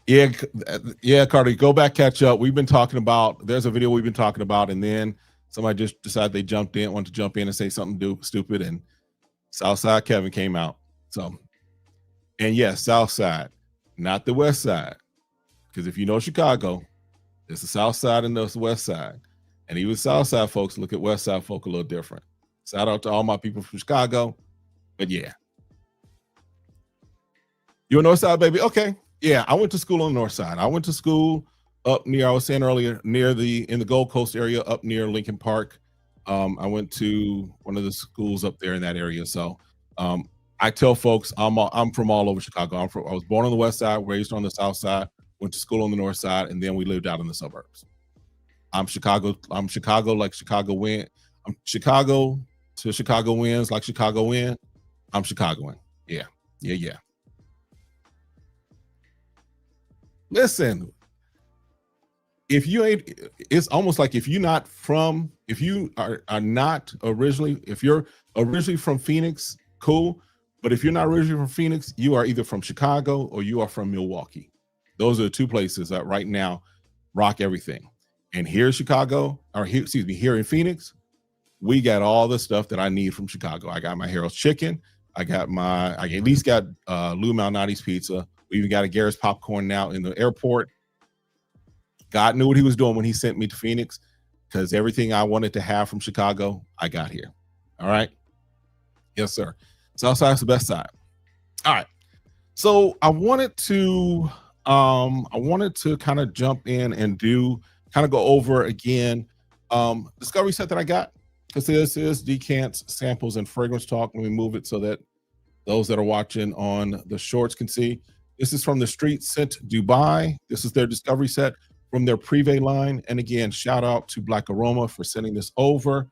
Speaker 1: Yeah, Carter, go back, catch up. We've been talking about, there's a video we've been talking about, and then somebody just decided they wanted to jump in and say something stupid, and Southside Kevin came out. So And yes, South Side, not the West Side. Because if you know Chicago, it's the South Side and the West Side. And even South Side folks look at West Side folk a little different. Shout out to all my people from Chicago. But yeah. You're North Side, baby? Okay. Yeah, I went to school on the North Side. I went to school up near, I was saying earlier, in the Gold Coast area, up near Lincoln Park. I went to one of the schools up there in that area. So I tell folks I'm from all over Chicago. I was born on the West Side, raised on the South Side, went to school on the North Side, and then we lived out in the suburbs. I'm Chicago like Chicago win. I'm Chicago to Chicago wins like Chicago win. I'm Chicagoan. Yeah. Listen, if you ain't, it's almost like if you are not originally, if you're originally from Phoenix, cool. But if you're not originally from Phoenix, you are either from Chicago or you are from Milwaukee. Those are the two places that right now rock everything. And here in Chicago, here in Phoenix, we got all the stuff that I need from Chicago. I got my Harold's Chicken. I at least got Lou Malnati's Pizza. We even got a Garrett's Popcorn now in the airport. God knew what he was doing when he sent me to Phoenix, because everything I wanted to have from Chicago, I got here. All right. Yes, sir. Southside's the best side. All right. So I wanted to kind of jump in and kind of go over again discovery set that I got, because this is Decants, Samples, and Fragrance Talk. Let me move it so that those that are watching on the shorts can see. This is from the Street Scent Dubai. This is their discovery set from their Privé line. And again, shout out to Black Aroma for sending this over.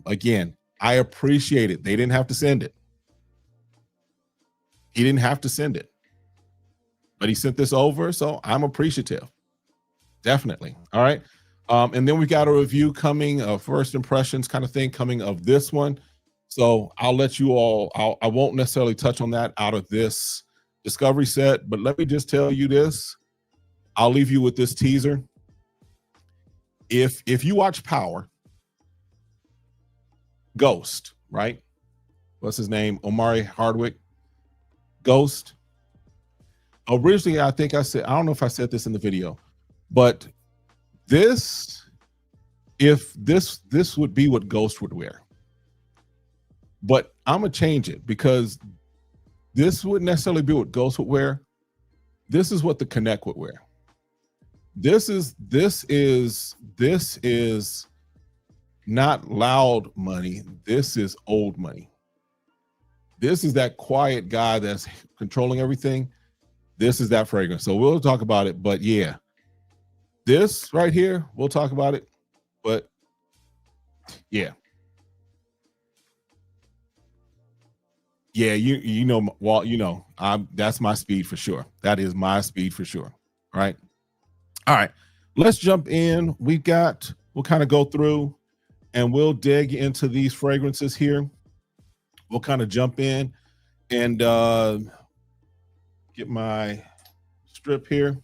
Speaker 1: Again, I appreciate it. They didn't have to send it. He didn't have to send it, but he sent this over, so I'm appreciative. Definitely. All right. And then we got a review coming, first impressions kind of thing coming of this one. So I'll let you all, I won't necessarily touch on that out of this discovery set, but let me just tell you this. I'll leave you with this teaser. If you watch Power, Ghost, right? What's his name? Omari Hardwick. Ghost. Originally, I think I said, I don't know if I said this in the video, but this would be what Ghost would wear. But I'm gonna change it, because this wouldn't necessarily be what Ghost would wear. This is what the Connect would wear. This is not loud money. This is old money. This is that quiet guy that's controlling everything. This is that fragrance. So we'll talk about it. But yeah, this right here, we'll talk about it. But yeah. Yeah, you know, Walt, you know, that's my speed for sure. That is my speed for sure. Right. All right. Let's jump in. We'll kind of go through and we'll dig into these fragrances here. We'll kind of jump in and get my strip here.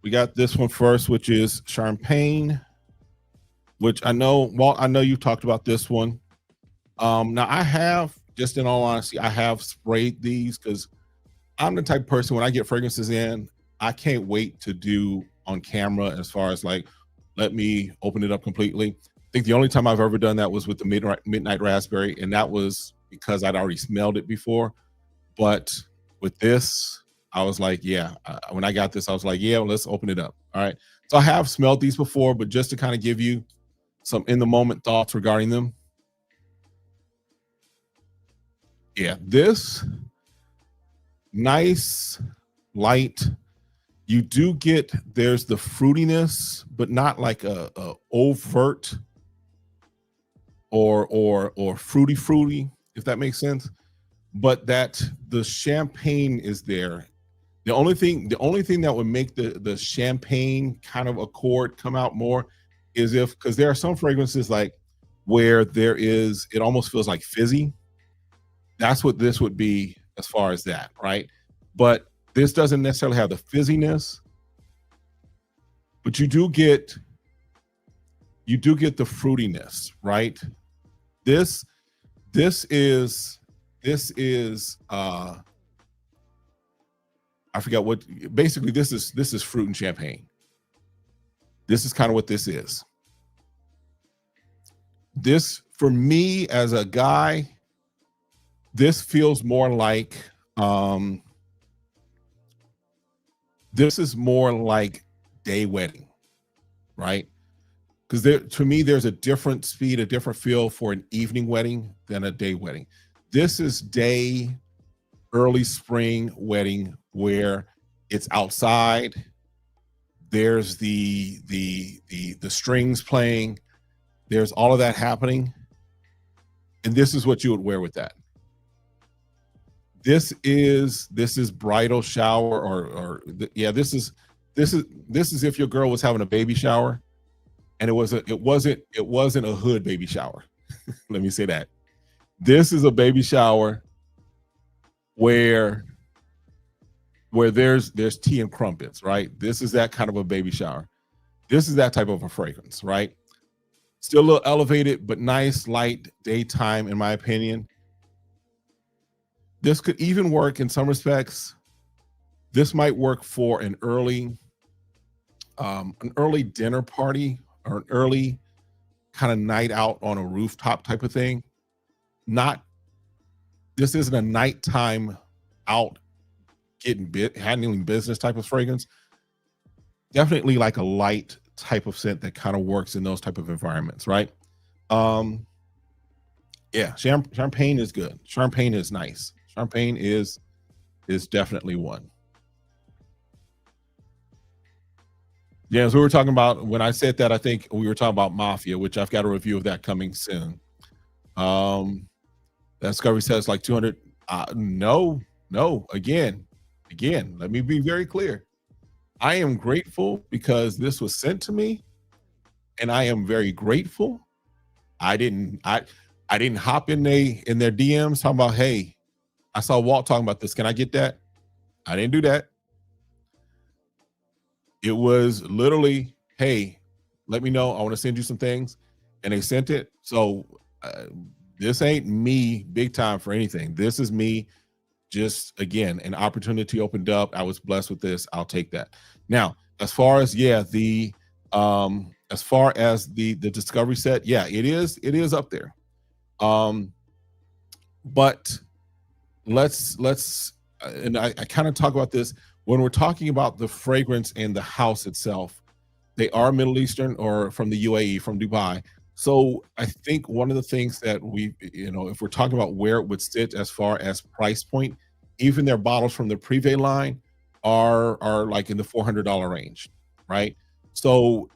Speaker 1: We got this one first, which is Champagne, which I know, Walt, I know you talked about this one. Now I have, just in all honesty, I have sprayed these because I'm the type of person, when I get fragrances in, I can't wait to do on camera, as far as like, let me open it up completely. I think the only time I've ever done that was with the Midnight Raspberry, and that was because I'd already smelled it before. But with this, I was like, yeah, when I got this, I was like, yeah, well, let's open it up. All right. So I have smelled these before, but just to kind of give you some in the moment thoughts regarding them. Yeah, this nice, light. You do get, there's the fruitiness, but not like a overt or fruity, if that makes sense. But that the champagne is there. The only thing that would make the champagne kind of accord come out more is because there are some fragrances like where it almost feels like fizzy. That's what this would be as far as that, right? But this doesn't necessarily have the fizziness, but you do get the fruitiness, right? This is this is I forgot what, basically this is fruit and champagne. This is kind of what this is. This, for me as a guy, this feels more like this is more like day wedding, right? Because there, to me, there's a different speed, a different feel for an evening wedding than a day wedding. This is day, early spring wedding where it's outside. There's the strings playing. There's all of that happening, and this is what you would wear with that. This is bridal shower, or yeah, this is if your girl was having a baby shower, and it wasn't a hood baby shower. Let me say that. This is a baby shower where there's tea and crumpets, right? This is that kind of a baby shower. This is that type of a fragrance, right? Still a little elevated, but nice, light daytime, in my opinion. This could even work in some respects. This might work for an early dinner party, or an early kind of night out on a rooftop type of thing. This isn't a nighttime out handling business type of fragrance. Definitely like a light type of scent that kind of works in those type of environments, right? Yeah, champagne is good. Champagne is nice. Champagne is definitely one. Yeah, as we were talking about, when I said that, I think we were talking about Mafia, which I've got a review of that coming soon. That Discovery says like 200. No, again, let me be very clear. I am grateful because this was sent to me, and I am very grateful. I didn't hop in their DMs talking about, hey, I saw Walt talking about this. Can I get that? I didn't do that. It was literally, hey, let me know. I want to send you some things. And they sent it. So this ain't me big time for anything. This is me just, again, an opportunity opened up. I was blessed with this. I'll take that. Now, as far as, the Discovery set, yeah, it is up there. But let's and I kind of talk about this when we're talking about the fragrance and the house itself. They are Middle Eastern, or from the UAE, from Dubai. So I think one of the things that we, if we're talking about where it would sit as far as price point, even their bottles from the Privé line are like in the $400 range, right? So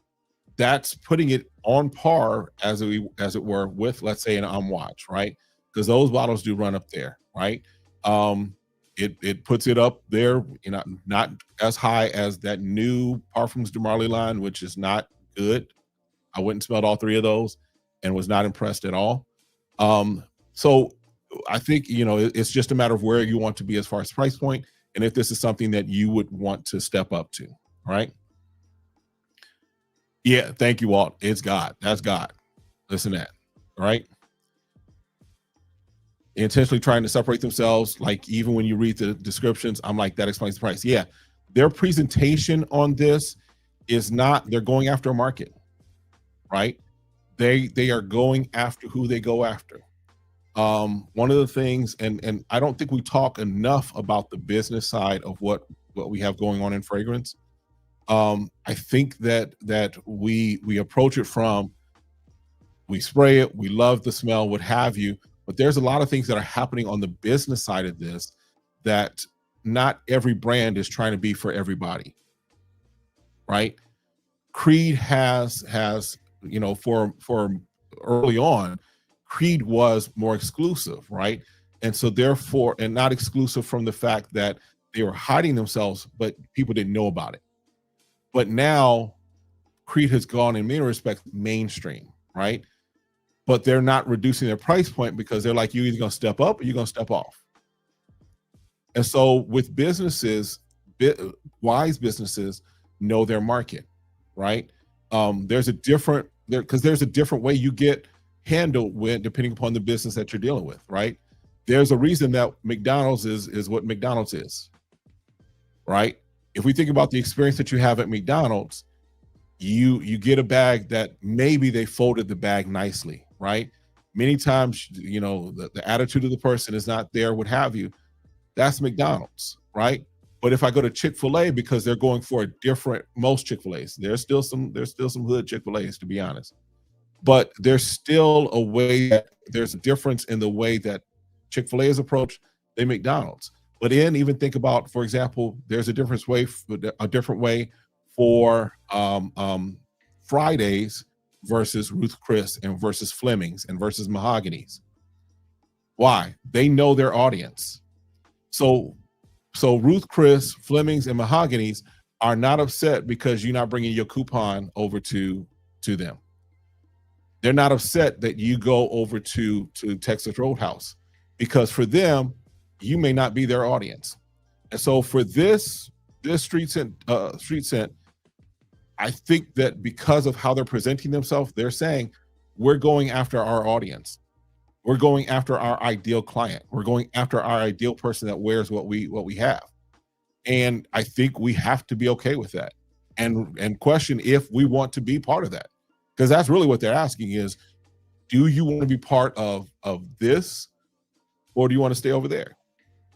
Speaker 1: that's putting it on par, as it were, with, let's say, an Amouage, right? Because those bottles do run up there, right? It puts it up there, not as high as that new Parfums de Marly line, which is not good. I went and smelled all three of those and was not impressed at all. So I think, it's just a matter of where you want to be as far as price point, and if this is something that you would want to step up to, right? Yeah, thank you, Walt. It's God. That's God. Listen to that, all right? Intentionally trying to separate themselves. Like, even when you read the descriptions, I'm like, that explains the price. Yeah, their presentation on this is not, they're going after a market, right? They are going after who they go after. One of the things, and I don't think we talk enough about the business side of what we have going on in fragrance. I think that we approach it from, we spray it, we love the smell, what have you, but there's a lot of things that are happening on the business side of this that not every brand is trying to be for everybody, right? Creed has for early on, Creed was more exclusive, right? And so therefore, and not exclusive from the fact that they were hiding themselves, but people didn't know about it. But now Creed has gone, in many respects, mainstream, right? But they're not reducing their price point because they're like, you're either going to step up or you're going to step off. And so with businesses, wise businesses know their market, right? There's a different way you get handled depending upon the business that you're dealing with, right? there's a reason that McDonald's is what McDonald's is, right? If we think about the experience that you have at McDonald's, you get a bag that maybe they folded the bag nicely, right? Many times, the attitude of the person is not there, what have you. That's McDonald's, right? But if I go to Chick-fil-A, because they're going for a different, most Chick-fil-A's, there's still some hood Chick-fil-A's, to be honest. But there's still there's a difference in the way that Chick-fil-A is approached than McDonald's. But even think about, for example, there's a different way for Fridays versus Ruth Chris and versus Fleming's and versus Mahogany's. Why? They know their audience. So Ruth Chris, Fleming's, and Mahogany's are not upset because you're not bringing your coupon over to them. They're not upset that you go over to Texas Roadhouse, because for them, you may not be their audience. And so for this street scent, I think that because of how they're presenting themselves, they're saying, we're going after our audience. We're going after our ideal client. We're going after our ideal person that wears what we have. And I think we have to be okay with that and question if we want to be part of that. Because that's really what they're asking is, do you want to be part of this, or do you want to stay over there?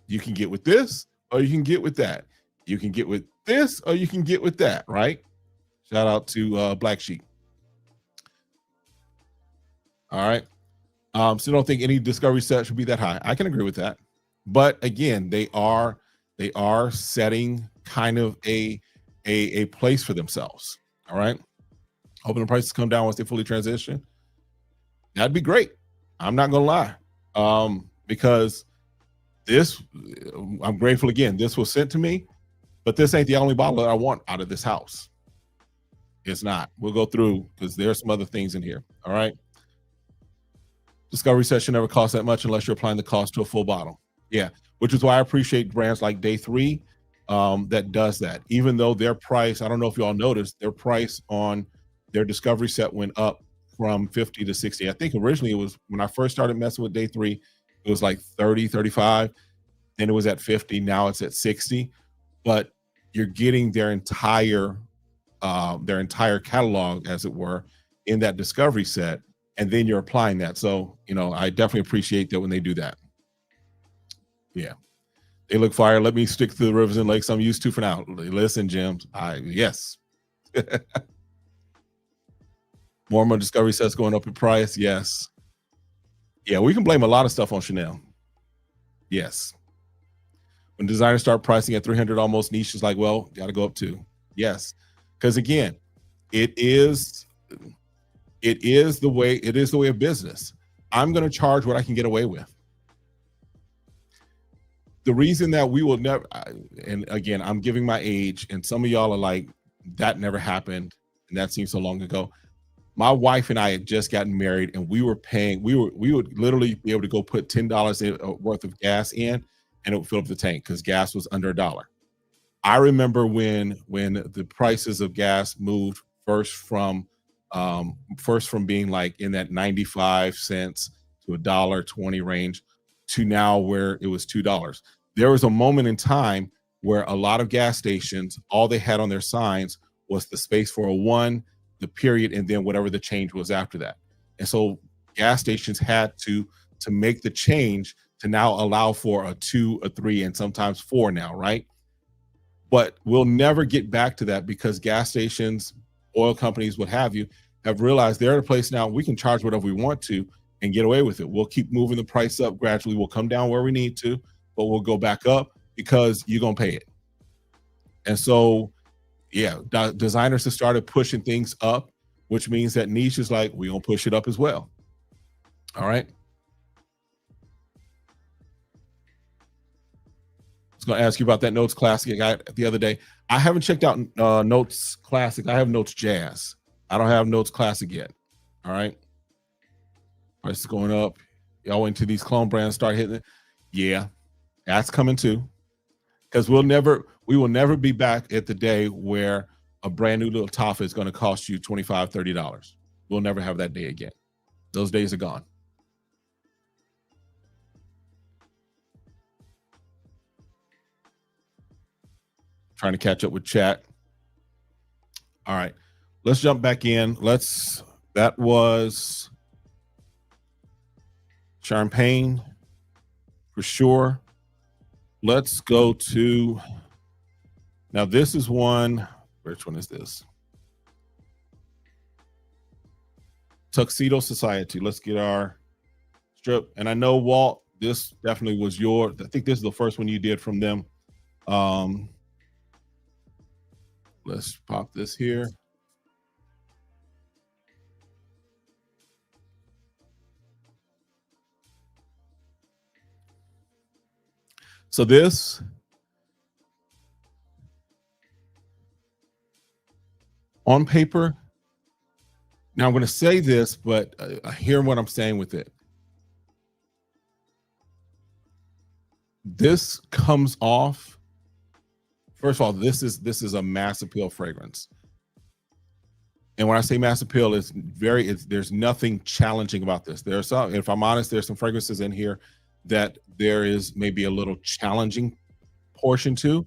Speaker 1: You can get with this, or you can get with that. You can get with this, or you can get with that, right? Shout out to Black Sheep. All right. So don't think any discovery set should be that high. I can agree with that. But again, they are setting kind of a place for themselves. All right. Hoping the prices come down once they fully transition. That'd be great. I'm not gonna lie. Because this, I'm grateful again. This was sent to me, but this ain't the only bottle that I want out of this house. It's not. We'll go through because there's some other things in here. All right. Discovery set should never cost that much unless you're applying the cost to a full bottle. Yeah, which is why I appreciate brands like Day 3 that does that. Even though their price, I don't know if you all noticed, their price on their discovery set went up from 50 to 60. I think originally it was, when I first started messing with Day 3, it was like 30, 35. Then it was at 50. Now it's at 60. But you're getting their entire catalog, as it were, in that discovery set. And then you're applying that. So, I definitely appreciate that when they do that. Yeah. They look fire. Let me stick to the rivers and lakes I'm used to for now. Listen, Jim. Yes. More and more discovery sets going up in price. Yes. Yeah, we can blame a lot of stuff on Chanel. Yes. When designers start pricing at 300 almost, niche is like, well, got to go up too. Yes. Because again, it is the way of business. I'm going to charge what I can get away with. The reason that we will never, and again, I'm giving my age, and some of y'all are like, that never happened, and that seems so long ago. My wife and I had just gotten married, and we would literally be able to go put $10 worth of gas in, and it would fill up the tank because gas was under $1. I remember when the prices of gas moved first from being like in that 95 cents to $1.20 range to now where it was $2. There was a moment in time where a lot of gas stations, all they had on their signs was the space for a 1, the period, and then whatever the change was after that. And so gas stations had to make the change to now allow for a 2, a 3, and sometimes 4 now, right? But we'll never get back to that because gas stations, oil companies, what have you, have realized they're at a place now we can charge whatever we want to and get away with it. We'll keep moving the price up gradually. We'll come down where we need to, but we'll go back up because you're going to pay it. And so, yeah, designers have started pushing things up, which means that niche is like, we're going to push it up as well. All right. I was going to ask you about that Notes Classic I got the other day. I haven't checked out Notes Classic. I have Notes Jazz. I don't have Notes Classic yet. All right. Price is going up. Y'all went to these clone brands, start hitting it. Yeah, that's coming too. Because we will never be back at the day where a brand new little Toffa is going to cost you $25, $30. We'll never have that day again. Those days are gone. trying to catch up with chat. All right, let's jump back in. That was champagne for sure. Let's go to, now this is one, which one is this? Tuxedo Society. Let's get our strip. And I know, Walt, this definitely was I think this is the first one you did from them. Let's pop this here. So this on paper, now I'm going to say this, but hear what I'm saying with it. This comes off, first of all, this is a mass appeal fragrance. And when I say mass appeal, there's nothing challenging about this. There's some, if I'm honest, there's some fragrances in here that there is maybe a little challenging portion to.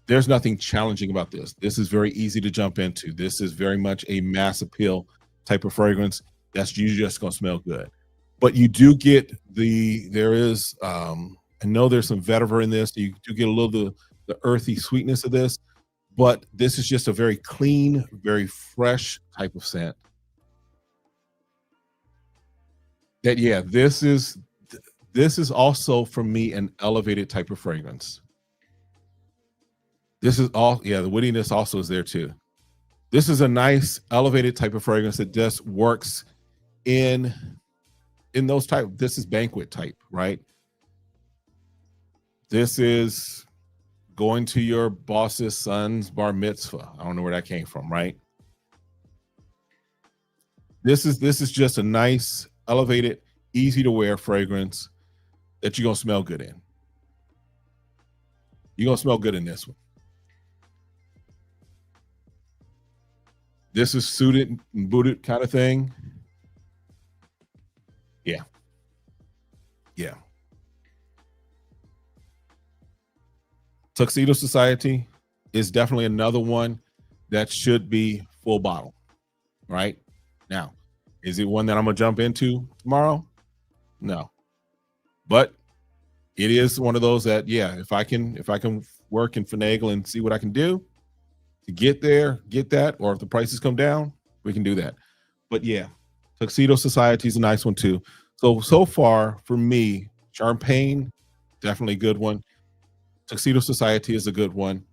Speaker 1: There's nothing challenging about this. This is very easy to jump into. This is very much a mass appeal type of fragrance that's usually just going to smell good. But you do get I know there's some vetiver in this. You do get a little of the earthy sweetness of this, but this is just a very clean, very fresh type of scent. That, yeah, this is also for me an elevated type of fragrance. This is all, yeah, the wittiness also is there too. This is a nice elevated type of fragrance that just works in those type. This is banquet type, right? This is going to your boss's son's bar mitzvah. I don't know where that came from, right? This is just a nice, elevated, easy to wear fragrance that you're gonna smell good in. You're gonna smell good in this one. This is suited and booted kind of thing. Yeah. Yeah. Tuxedo Society is definitely another one that should be full bottle, right? Now, is it one that I'm gonna jump into tomorrow? No. But it is one of those that, yeah, if I can work and finagle and see what I can do to get there, get that, or if the prices come down, we can do that. But yeah, Tuxedo Society is a nice one too. So far for me, Champagne, definitely a good one. Tuxedo Society is a good one.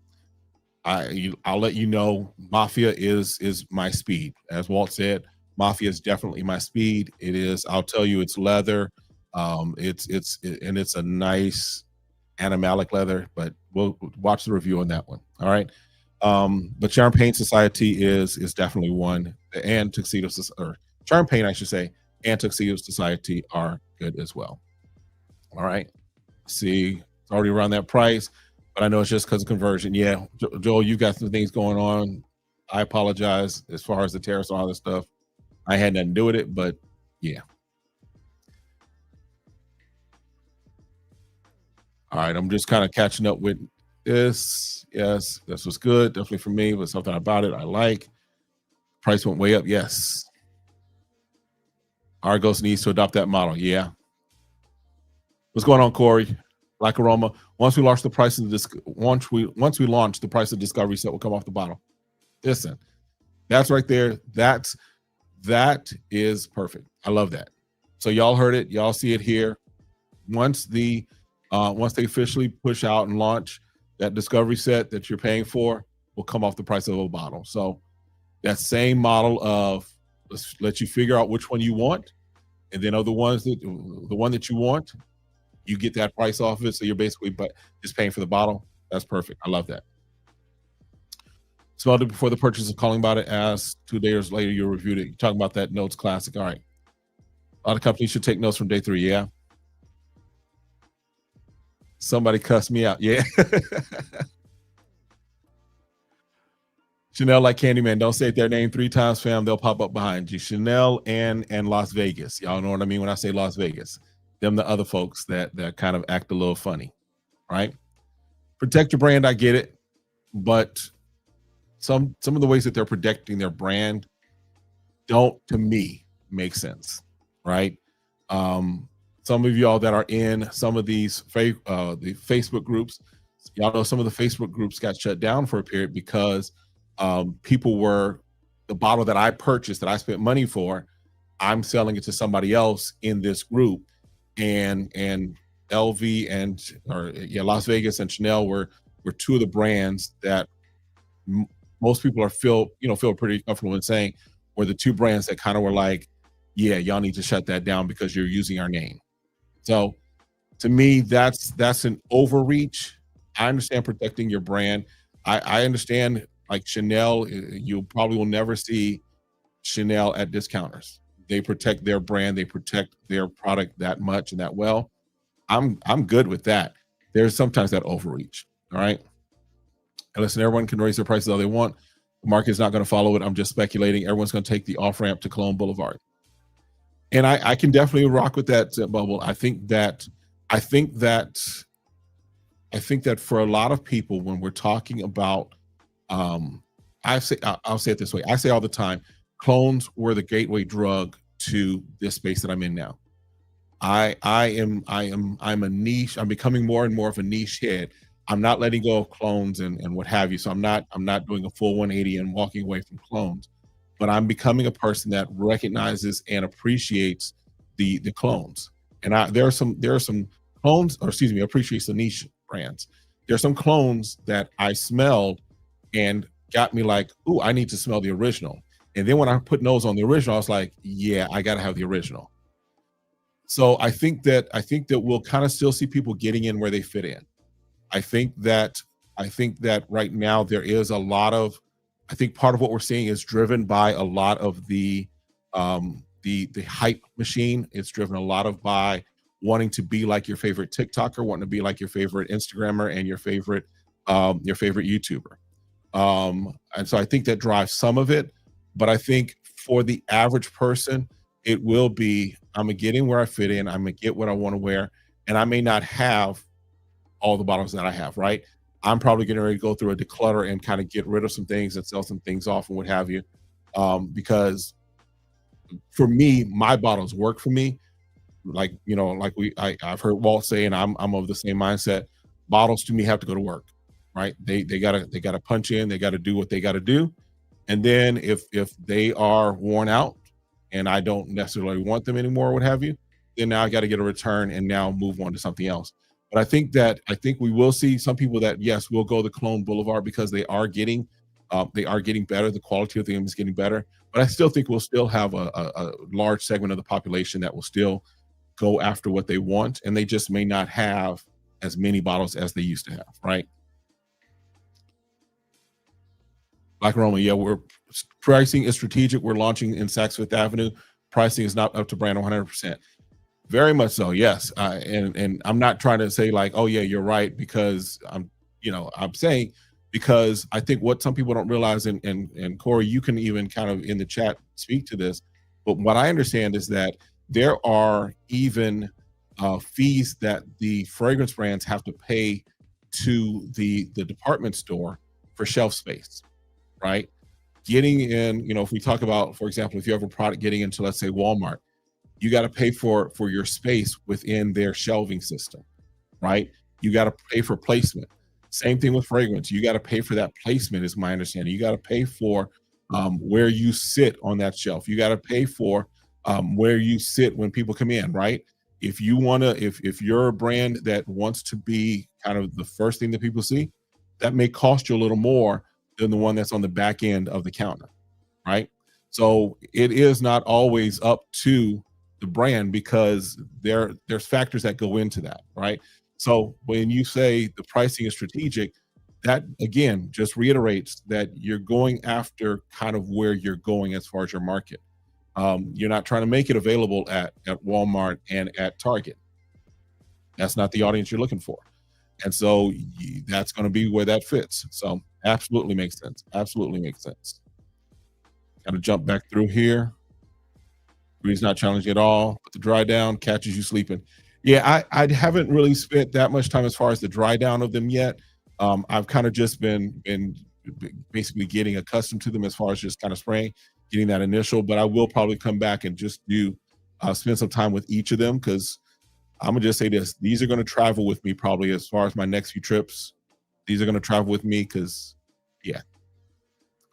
Speaker 1: I'll let you know, Mafia is my speed. As Walt said, Mafia is definitely my speed. It is, I'll tell you, it's leather. It's a nice animalic leather, but we'll watch the review on that one. All right. But Champagne Society is definitely one, and Tuxedo, or Champagne, I should say, and Tuxedo Society are good as well. All right. See, it's already around that price, but I know it's just because of conversion. Yeah, Joel, you got some things going on. I apologize as far as the tariffs and all this stuff. I had nothing to do with it, but yeah. All right, I'm just kind of catching up with this. Yes, this was good. Definitely for me, but something about it I like. Price went way up. Yes. Argos needs to adopt that model. Yeah. What's going on, Corey? Black Aroma. Once we launch the price of this, once we launch, the price of Discovery set will come off the bottle. Listen, that's right there. That is perfect. I love that. So y'all heard it. Y'all see it here. Once they officially push out and launch, that Discovery set that you're paying for will come off the price of a bottle. So that same model of let's let you figure out which one you want, and then the one that you want, you get that price off of it. So you're basically just paying for the bottle. That's perfect. I love that. Smelled it before the purchase of calling about it. As 2 days later, you reviewed it. You're talking about that Notes Classic. All right. A lot of companies should take notes from day 3. Yeah. Somebody cussed me out. Yeah. Chanel like Candyman. Don't say their name 3 times, fam. They'll pop up behind you. Chanel and Las Vegas. Y'all know what I mean when I say Las Vegas. Them the other folks that kind of act a little funny, right? Protect your brand. I get it. but some of the ways that they're protecting their brand don't, to me, make sense, right? Some of y'all that are in some of these the Facebook groups, y'all know some of the Facebook groups got shut down for a period because people were, the bottle that I purchased that I spent money for, I'm selling it to somebody else in this group, and LV and Las Vegas and Chanel were two of the brands that most people feel pretty comfortable in saying were the two brands that kind of were like, yeah, y'all need to shut that down because you're using our name. So to me, that's an overreach. I understand protecting your brand. I understand, like Chanel, you probably will never see Chanel at discounters. They protect their brand, they protect their product that much and that well. I'm good with that. There's sometimes that overreach. All right. And listen, everyone can raise their prices all they want. The market is not going to follow it. I'm just speculating. Everyone's going to take the off ramp to Cologne Boulevard. And I can definitely rock with that, Bubble. I think that for a lot of people, when we're talking about, I'll say it this way. I say all the time, clones were the gateway drug to this space that I'm in now. I'm a niche. I'm becoming more and more of a niche head. I'm not letting go of clones and what have you. So I'm not doing a full 180 and walking away from clones, but I'm becoming a person that recognizes and appreciates the clones. And there are some clones, or excuse me, appreciates the niche brands. There's some clones that I smelled and got me like, ooh, I need to smell the original. And then when I put nose on the original, I was like, yeah, I got to have the original. So I think that we'll kind of still see people getting in where they fit in. I think that right now there is a lot of, I think part of what we're seeing is driven by a lot of the hype machine. It's driven a lot of by wanting to be like your favorite TikToker, wanting to be like your favorite Instagrammer and your favorite YouTuber. And so I think that drives some of it. But I think for the average person, it will be, I'm gonna get in where I fit in, I'm gonna get what I want to wear, and I may not have all the bottles that I have, right? I'm probably getting ready to go through a declutter and kind of get rid of some things and sell some things off and what have you. Because for me, my bottles work for me. Like, I've heard Walt say, and I'm of the same mindset, bottles to me have to go to work, right? They gotta punch in, they gotta do what they gotta do. And then if they are worn out and I don't necessarily want them anymore or what have you, then now I got to get a return and now move on to something else. But I think we will see some people that, yes, will go the Cologne Boulevard because they are getting better. The quality of them is getting better. But I still think we'll still have a large segment of the population that will still go after what they want, and they just may not have as many bottles as they used to have, right? Black Roma, yeah, pricing is strategic. We're launching in Saks Fifth Avenue. Pricing is not up to brand 100%. Very much so, yes. And I'm not trying to say like, oh yeah, you're right, because I'm saying, because I think what some people don't realize, and Corey, you can even kind of in the chat speak to this, but what I understand is that there are even fees that the fragrance brands have to pay to the department store for shelf space. Right? Getting in, if we talk about, for example, if you have a product getting into, let's say, Walmart, you got to pay for your space within their shelving system, right? You got to pay for placement. Same thing with fragrance. You got to pay for that placement, is my understanding. You got to pay for where you sit on that shelf. You got to pay for where you sit when people come in, right? If you're a brand that wants to be kind of the first thing that people see, that may cost you a little more than the one that's on the back end of the counter, right? So it is not always up to the brand, because there's factors that go into that, right? So when you say the pricing is strategic, that again just reiterates that you're going after kind of where you're going as far as your market. You're not trying to make it available at Walmart and at Target. That's not the audience you're looking for. And so that's going to be where that fits. So absolutely makes sense. Absolutely makes sense. Got to jump back through here. Bree's not challenging at all. But the dry down catches you sleeping. Yeah, I haven't really spent that much time as far as the dry down of them yet. I've kind of just been basically getting accustomed to them as far as just kind of spraying, getting that initial. But I will probably come back and just do spend some time with each of them, because I'm gonna just say this: these are going to travel with me probably as far as my next few trips. These are going to travel with me because, yeah.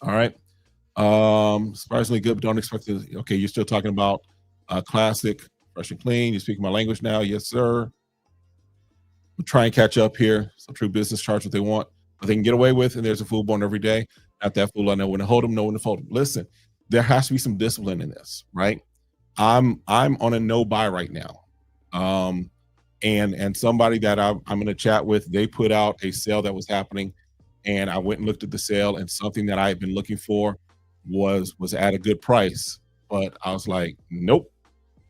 Speaker 1: All right. Surprisingly good, but don't expect to. Okay, you're still talking about classic, fresh and clean. You're speaking my language now, yes, sir. We'll try and catch up here. So true business charge what they want, what they can get away with, and there's a fool born every day. Not that fool. I know when to hold them, know when to fold them. Listen, there has to be some discipline in this, right? I'm on a no buy right now. And somebody that I'm going to chat with, they put out a sale that was happening, and I went and looked at the sale, and something that I had been looking for was at a good price, but I was like, nope.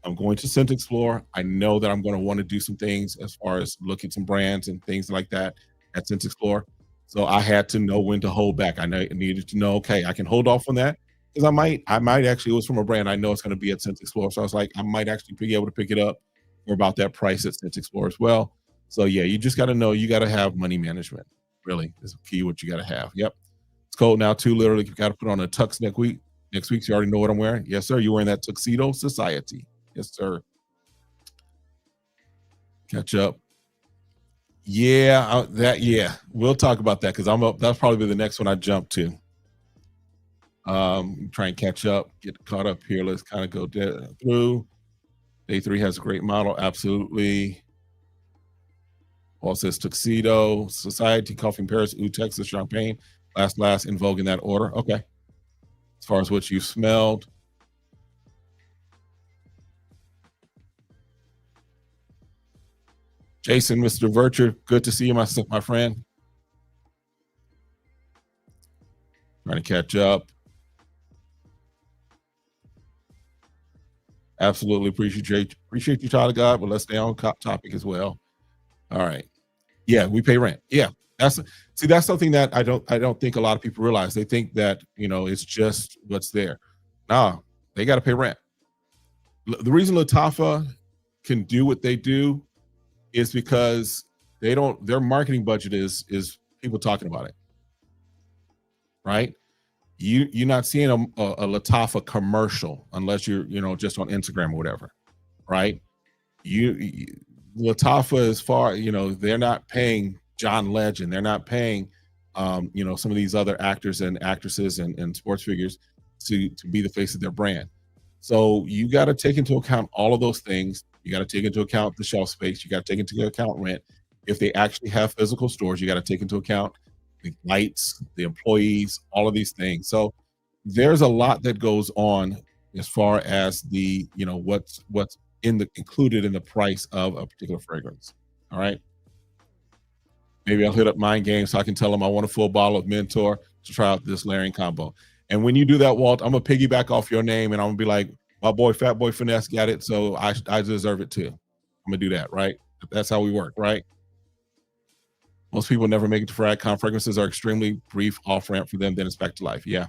Speaker 1: I'm going to Scent Explore. I know that I'm going to want to do some things as far as look at some brands and things like that at Scent Explore. So I had to know when to hold back. I needed to know, okay, I can hold off on that, because I might actually, it was from a brand I know it's going to be at Scent Explore. So I was like, I might actually be able to pick it up for about that price at Scent Explore as well. So yeah, you just got to know, you got to have money management. Really is key what you got to have. Yep. It's cold now too. Literally, you got to put on a tux next week. Next week, so you already know what I'm wearing. Yes, sir. You wearing that tuxedo society. Yes, sir. Catch up. Yeah, yeah. We'll talk about that, because I'm up. That'll probably be the next one I jump to. Try and catch up, get caught up here. Let's kind of go through. Day 3 has a great model, absolutely. Paul says tuxedo, society, coffee in Paris, Ooh, Texas, champagne. Last in vogue in that order. Okay. As far as what you smelled. Jason, Mr. Virtue, good to see you, my friend. Trying to catch up. Absolutely appreciate you, child of God, but let's stay on topic as well. All right. Yeah, we pay rent. Yeah. That's something that I don't think a lot of people realize. They think that, it's just what's there. Nah, they got to pay rent. The reason Latafa can do what they do is because their marketing budget is people talking about it, right? You're not seeing a Latafa commercial unless you're just on Instagram or whatever, right? Latafa is far, they're not paying John Legend, they're not paying some of these other actors and actresses and sports figures to be the face of their brand. So you got to take into account all of those things. You got to take into account the shelf space. You got to take into account rent. If they actually have physical stores, you got to take into account the lights, the employees, all of these things. So there's a lot that goes on as far as the, what's included in the price of a particular fragrance. All right. Maybe I'll hit up Mind Games so I can tell them I want a full bottle of Mentor to try out this layering combo. And when you do that, Walt, I'm gonna piggyback off your name, and I'm gonna be like, my boy, Fat Boy Finesse got it, so I deserve it too. I'm gonna do that, right? That's how we work, right? Most people never make it to FragCon. Fragrances are extremely brief off ramp for them, then it's back to life. Yeah.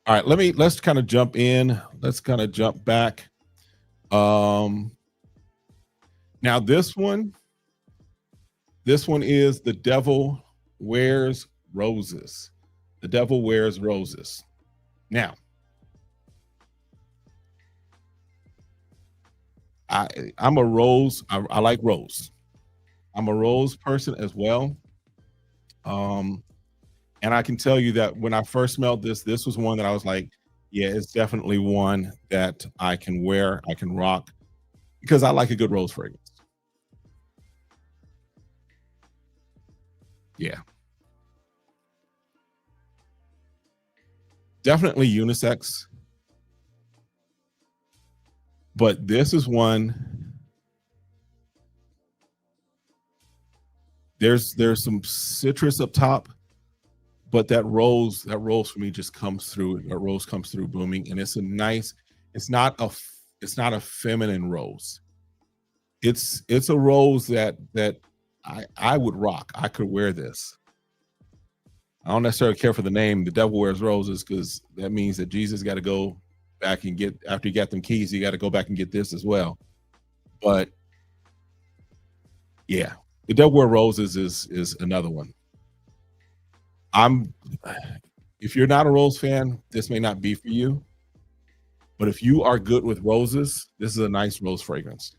Speaker 1: All right, let's kind of jump in. Let's kind of jump back. Now this one is The Devil Wears Roses. The Devil Wears Roses. Now, I'm a rose. I like rose. I'm a rose person as well. And I can tell you that when I first smelled this was one that I was like, yeah, it's definitely one that I can wear, I can rock, because I like a good rose fragrance. Yeah. Definitely unisex. But this is one, there's some citrus up top, but that rose for me just comes through. That rose comes through booming, and it's a nice, it's not a feminine rose. It's a rose that I would rock. I could wear this. I don't necessarily care for the name, The Devil Wears Roses, because that means that Jesus got to go back and get, after he got them keys, you got to go back and get this as well. But yeah, The Delaware Roses is another one. If you're not a rose fan, this may not be for you. But if you are good with roses, this is a nice rose fragrance.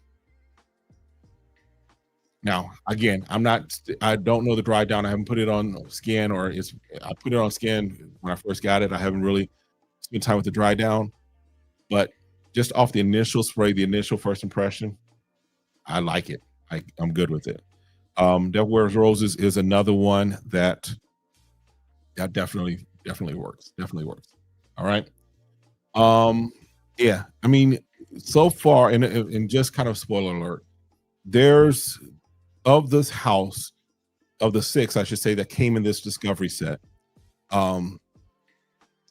Speaker 1: Now, again, I don't know the dry down. I haven't put it on skin, I put it on skin when I first got it. I haven't really spent time with the dry down, but just off the initial spray, the initial first impression, I like it. I'm good with it. Delaware Roses is another one that definitely works. Definitely works. All right. Yeah, I mean, so far, and just kind of spoiler alert, there's of this house, of the 6, I should say, that came in this discovery set.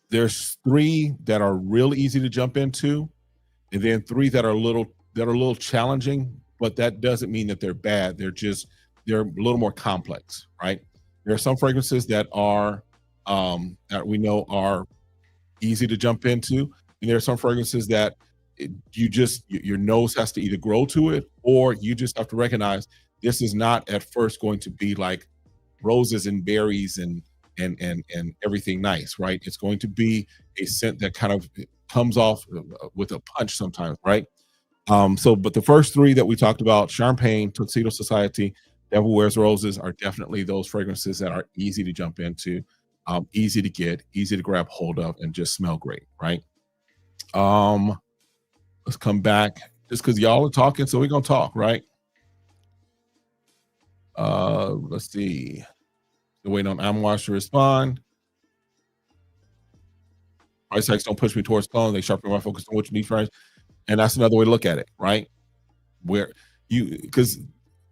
Speaker 1: There's 3 that are real easy to jump into, and then 3 that are a little challenging, but that doesn't mean that they're bad. They're a little more complex, right? There are some fragrances that are that we know are easy to jump into, and there are some fragrances that your nose has to either grow to it, or you just have to recognize this is not at first going to be like roses and berries and everything nice, right? It's going to be a scent that kind of comes off with a punch sometimes, right? But the first 3 that we talked about, Champagne, Tuxedo Society, Devil Wears Roses, are definitely those fragrances that are easy to jump into, easy to get, easy to grab hold of, and just smell great, right? Let's come back just because y'all are talking, so we're gonna talk, right? Let's see. Still waiting on Amwash to respond. Price hikes don't push me towards clones. They sharpen my focus on what you need, friends. And that's another way to look at it, right? Because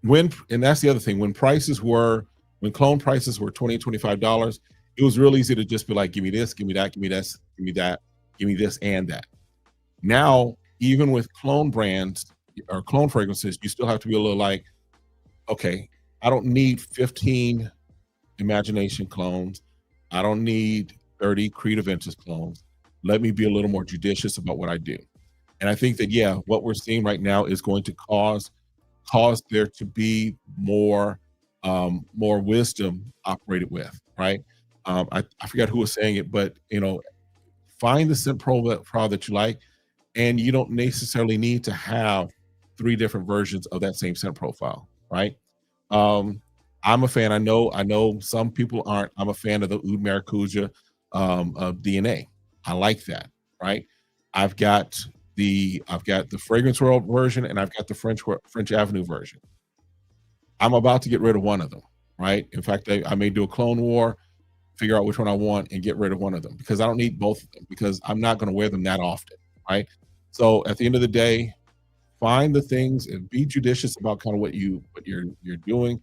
Speaker 1: that's the other thing. When clone prices were $20, $25, it was real easy to just be like, give me this, give me that, give me this, give me that, give me this and that. Now, even with clone brands or clone fragrances, you still have to be a little like, okay, I don't need 15 Imagination clones. I don't need 30 Creed Aventus clones. Let me be a little more judicious about what I do. And I think that, yeah, what we're seeing right now is going to cause there to be more wisdom operated with, right? I forgot who was saying it, but find the scent profile that you like, and you don't necessarily need to have 3 different versions of that same scent profile, right? I'm a fan. I know some people aren't. I'm a fan of the Oud Maracuja of DNA. I like that, right? I've got the Fragrance World version, and I've got the French Avenue version. I'm about to get rid of one of them, right? In fact, I may do a clone war, figure out which one I want, and get rid of one of them, because I don't need both of them, because I'm not going to wear them that often, right? So at the end of the day, find the things and be judicious about kind of what you're doing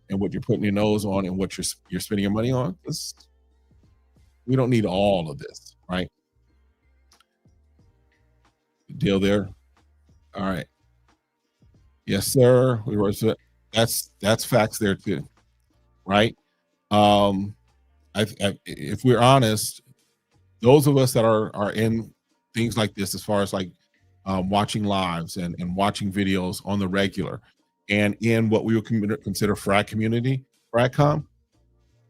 Speaker 1: and what you're putting your nose on and what you're spending your money on. We don't need all of this, right? Deal there. All right. Yes, sir. That's facts there too, right? If we're honest, those of us that are in things like this, as far as like watching lives and watching videos on the regular, and in what we would consider fragcom,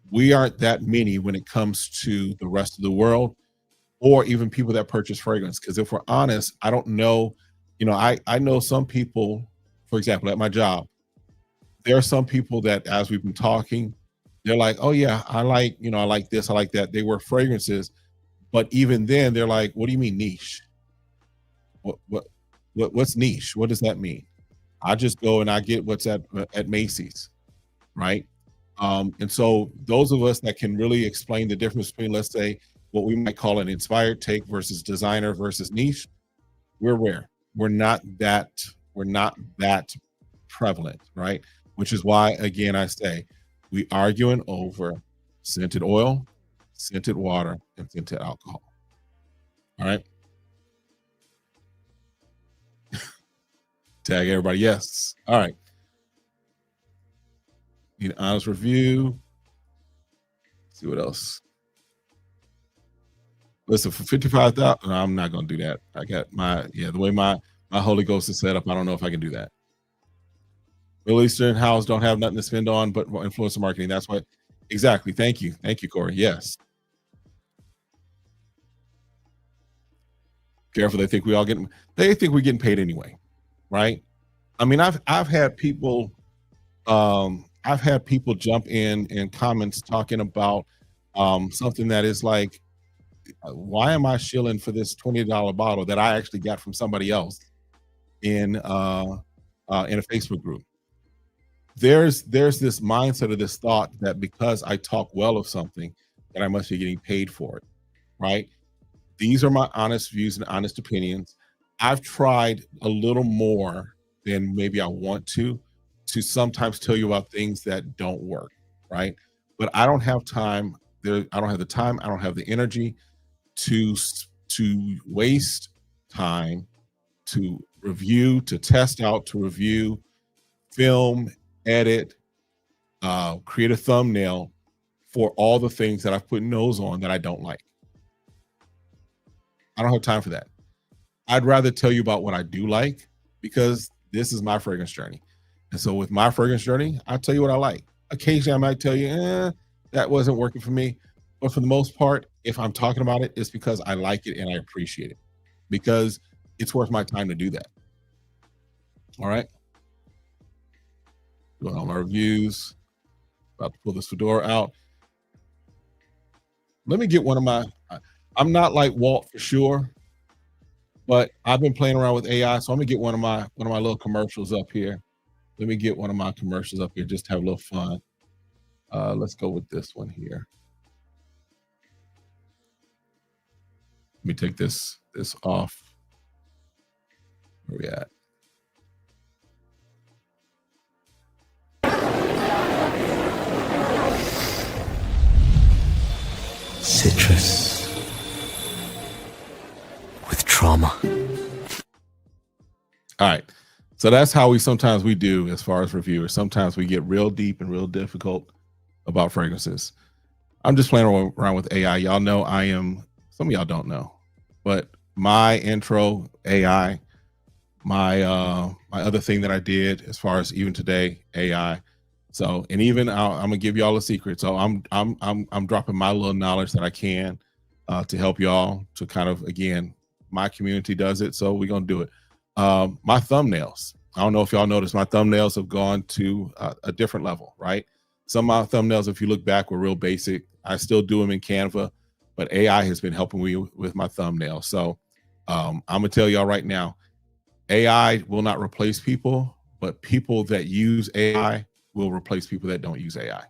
Speaker 1: we aren't that many when it comes to the rest of the world, or even people that purchase fragrance. Because if we're honest, I don't know, I know some people, for example, at my job, there are some people that, as we've been talking, they're like, oh yeah, I like this, I like that. They wear fragrances, but even then they're like, what do you mean niche? What's niche? What does that mean? I just go and I get what's at Macy's, right? And so those of us that can really explain the difference between, let's say, what we might call an inspired take versus designer versus niche, we're not that prevalent, right? Which is why, again, I say we arguing over scented oil, scented water, and scented alcohol. All right. Tag everybody. Yes. All right. Need an honest review. Let's see what else. Listen, for 55,000, I'm not gonna do that. I got the way my Holy Ghost is set up. I don't know if I can do that. Middle Eastern house don't have nothing to spend on but influencer marketing. That's what exactly. Thank you, Corey. Yes. Careful, they think we're getting paid anyway, right? I mean, I've had people jump in comments talking about something that is like, why am I shilling for this $20 bottle that I actually got from somebody else in a Facebook group? There's this mindset of this thought that because I talk well of something, that I must be getting paid for it, right? These are my honest views and honest opinions. I've tried a little more than maybe I want to sometimes tell you about things that don't work, right? But I don't have time. I don't have the time. I don't have the energy to waste time to review, to test out, to review, film, edit, create a thumbnail for all the things that I've put nose on that I don't like. I don't have time for that. I'd rather tell you about what I do like, because this is my fragrance journey. And so with my fragrance journey, I'll tell you what I like. Occasionally I might tell you, that wasn't working for me. But for the most part, if I'm talking about it, it's because I like it and I appreciate it, because it's worth my time to do that. All right. Doing all my reviews. About to pull this fedora out. Let me get one of my, I'm not like Walt for sure, but I've been playing around with AI. So I'm gonna get one of my little commercials up here. Let me get one of my commercials up here just to have a little fun. Let's go with this one here. Let me take this off. Where we at?
Speaker 4: Citrus with trauma.
Speaker 1: All right. So that's how sometimes we do as far as reviewers. Sometimes we get real deep and real difficult about fragrances. I'm just playing around with AI. Y'all know some of y'all don't know, but my intro AI, my other thing that I did as far as even today, AI. So, and even I'm gonna give y'all a secret. So I'm dropping my little knowledge that I can to help y'all to kind of, again, my community does it, so we're gonna do it. My thumbnails. I don't know if y'all noticed, my thumbnails have gone to a different level, right? Some of my thumbnails, if you look back, were real basic. I still do them in Canva, but AI has been helping me with my thumbnails. So I'm gonna tell y'all right now, AI will not replace people, but people that use AI will replace people that don't use AI,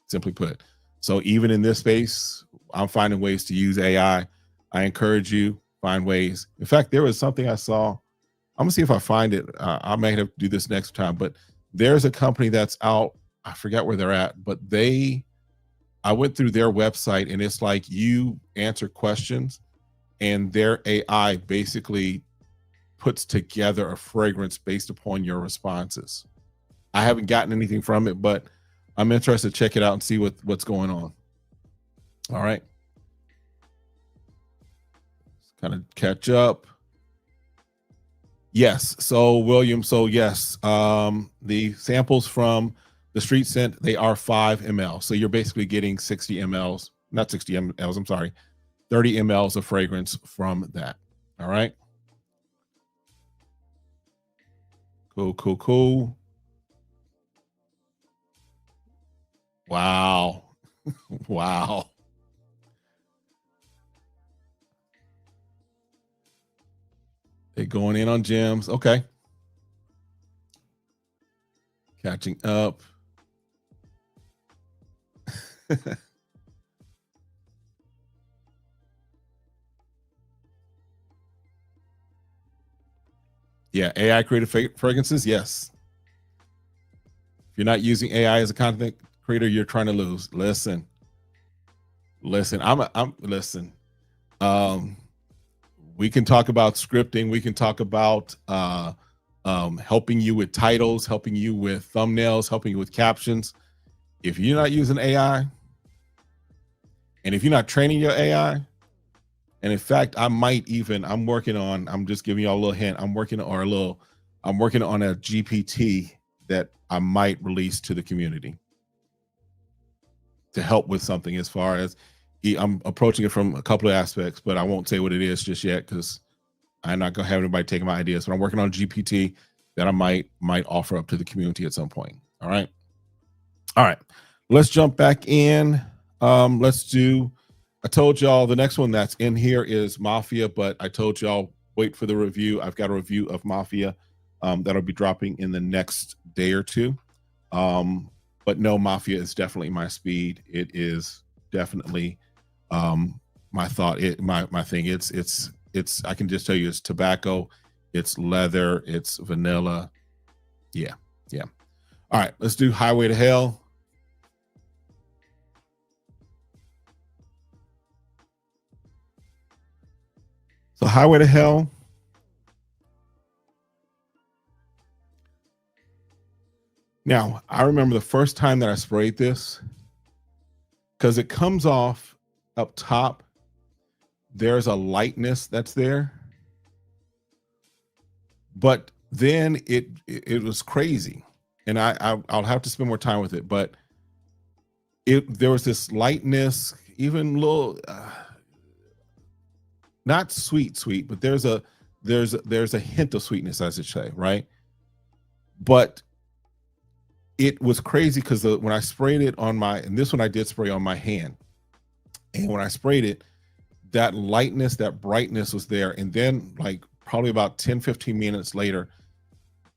Speaker 1: simply put. So even in this space, I'm finding ways to use AI. I encourage you, find ways. In fact, there was something I saw. I'm gonna see if I find it. I may have to do this next time, but there's a company that's out. I forget where they're at, but I went through their website, and it's like you answer questions and their AI basically puts together a fragrance based upon your responses. I haven't gotten anything from it, but I'm interested to check it out and see what's going on. All right. Let's kind of catch up. Yes. So William, yes, the samples from the street scent, they are 5 ml. So you're basically getting 60 mLs, not 60 mLs, I'm sorry, 30 mLs of fragrance from that. All right. Cool. Wow. Wow. They're going in on gems. Okay. Catching up. Yeah, AI created fragrances. Yes. If you're not using AI as a content creator, you're trying to lose. Listen. Listen. We can talk about scripting. We can talk about helping you with titles, helping you with thumbnails, helping you with captions. If you're not using AI, and if you're not training your AI, and in fact, I'm just giving y'all a little hint. I'm working on a GPT that I might release to the community to help with something. As far as I'm approaching it from a couple of aspects, but I won't say what it is just yet because I'm not gonna have anybody take my ideas. But I'm working on a GPT that I might offer up to the community at some point. All right. Let's jump back in. Let's do. I told y'all the next one that's in here is Mafia, but I told y'all wait for the review. I've got a review of Mafia that'll be dropping in the next day or two. But no, Mafia is definitely my speed. It is definitely my thought. My thing. It's I can just tell you it's tobacco, it's leather, it's vanilla. Yeah. All right, let's do Highway to Hell. So Highway to Hell. Now, I remember the first time that I sprayed this, because it comes off up top. There's a lightness that's there. But then it was crazy. And I'll have to spend more time with it. But there was this lightness, even a little not sweet, but there's a hint of sweetness, I should say, right? But it was crazy because when I sprayed it on and this one I did spray on my hand, and when I sprayed it, that lightness, that brightness was there. And then like probably about 10-15 minutes later,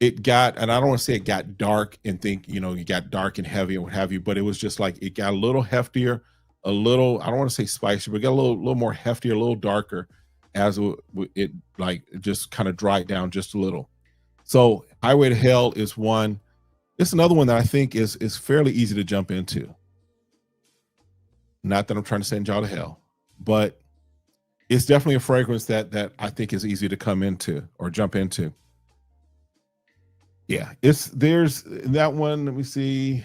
Speaker 1: it got, and I don't want to say it got dark and think, you got dark and heavy and what have you, but it was just like it got a little heftier, a little, I don't want to say spicy, but it got a little more heftier, a little darker as it like just kind of dried down just a little. So Highway to Hell is one. It's another one that I think is fairly easy to jump into. Not that I'm trying to send y'all to hell, but it's definitely a fragrance that I think is easy to come into or jump into. Yeah, there's that one. Let me see.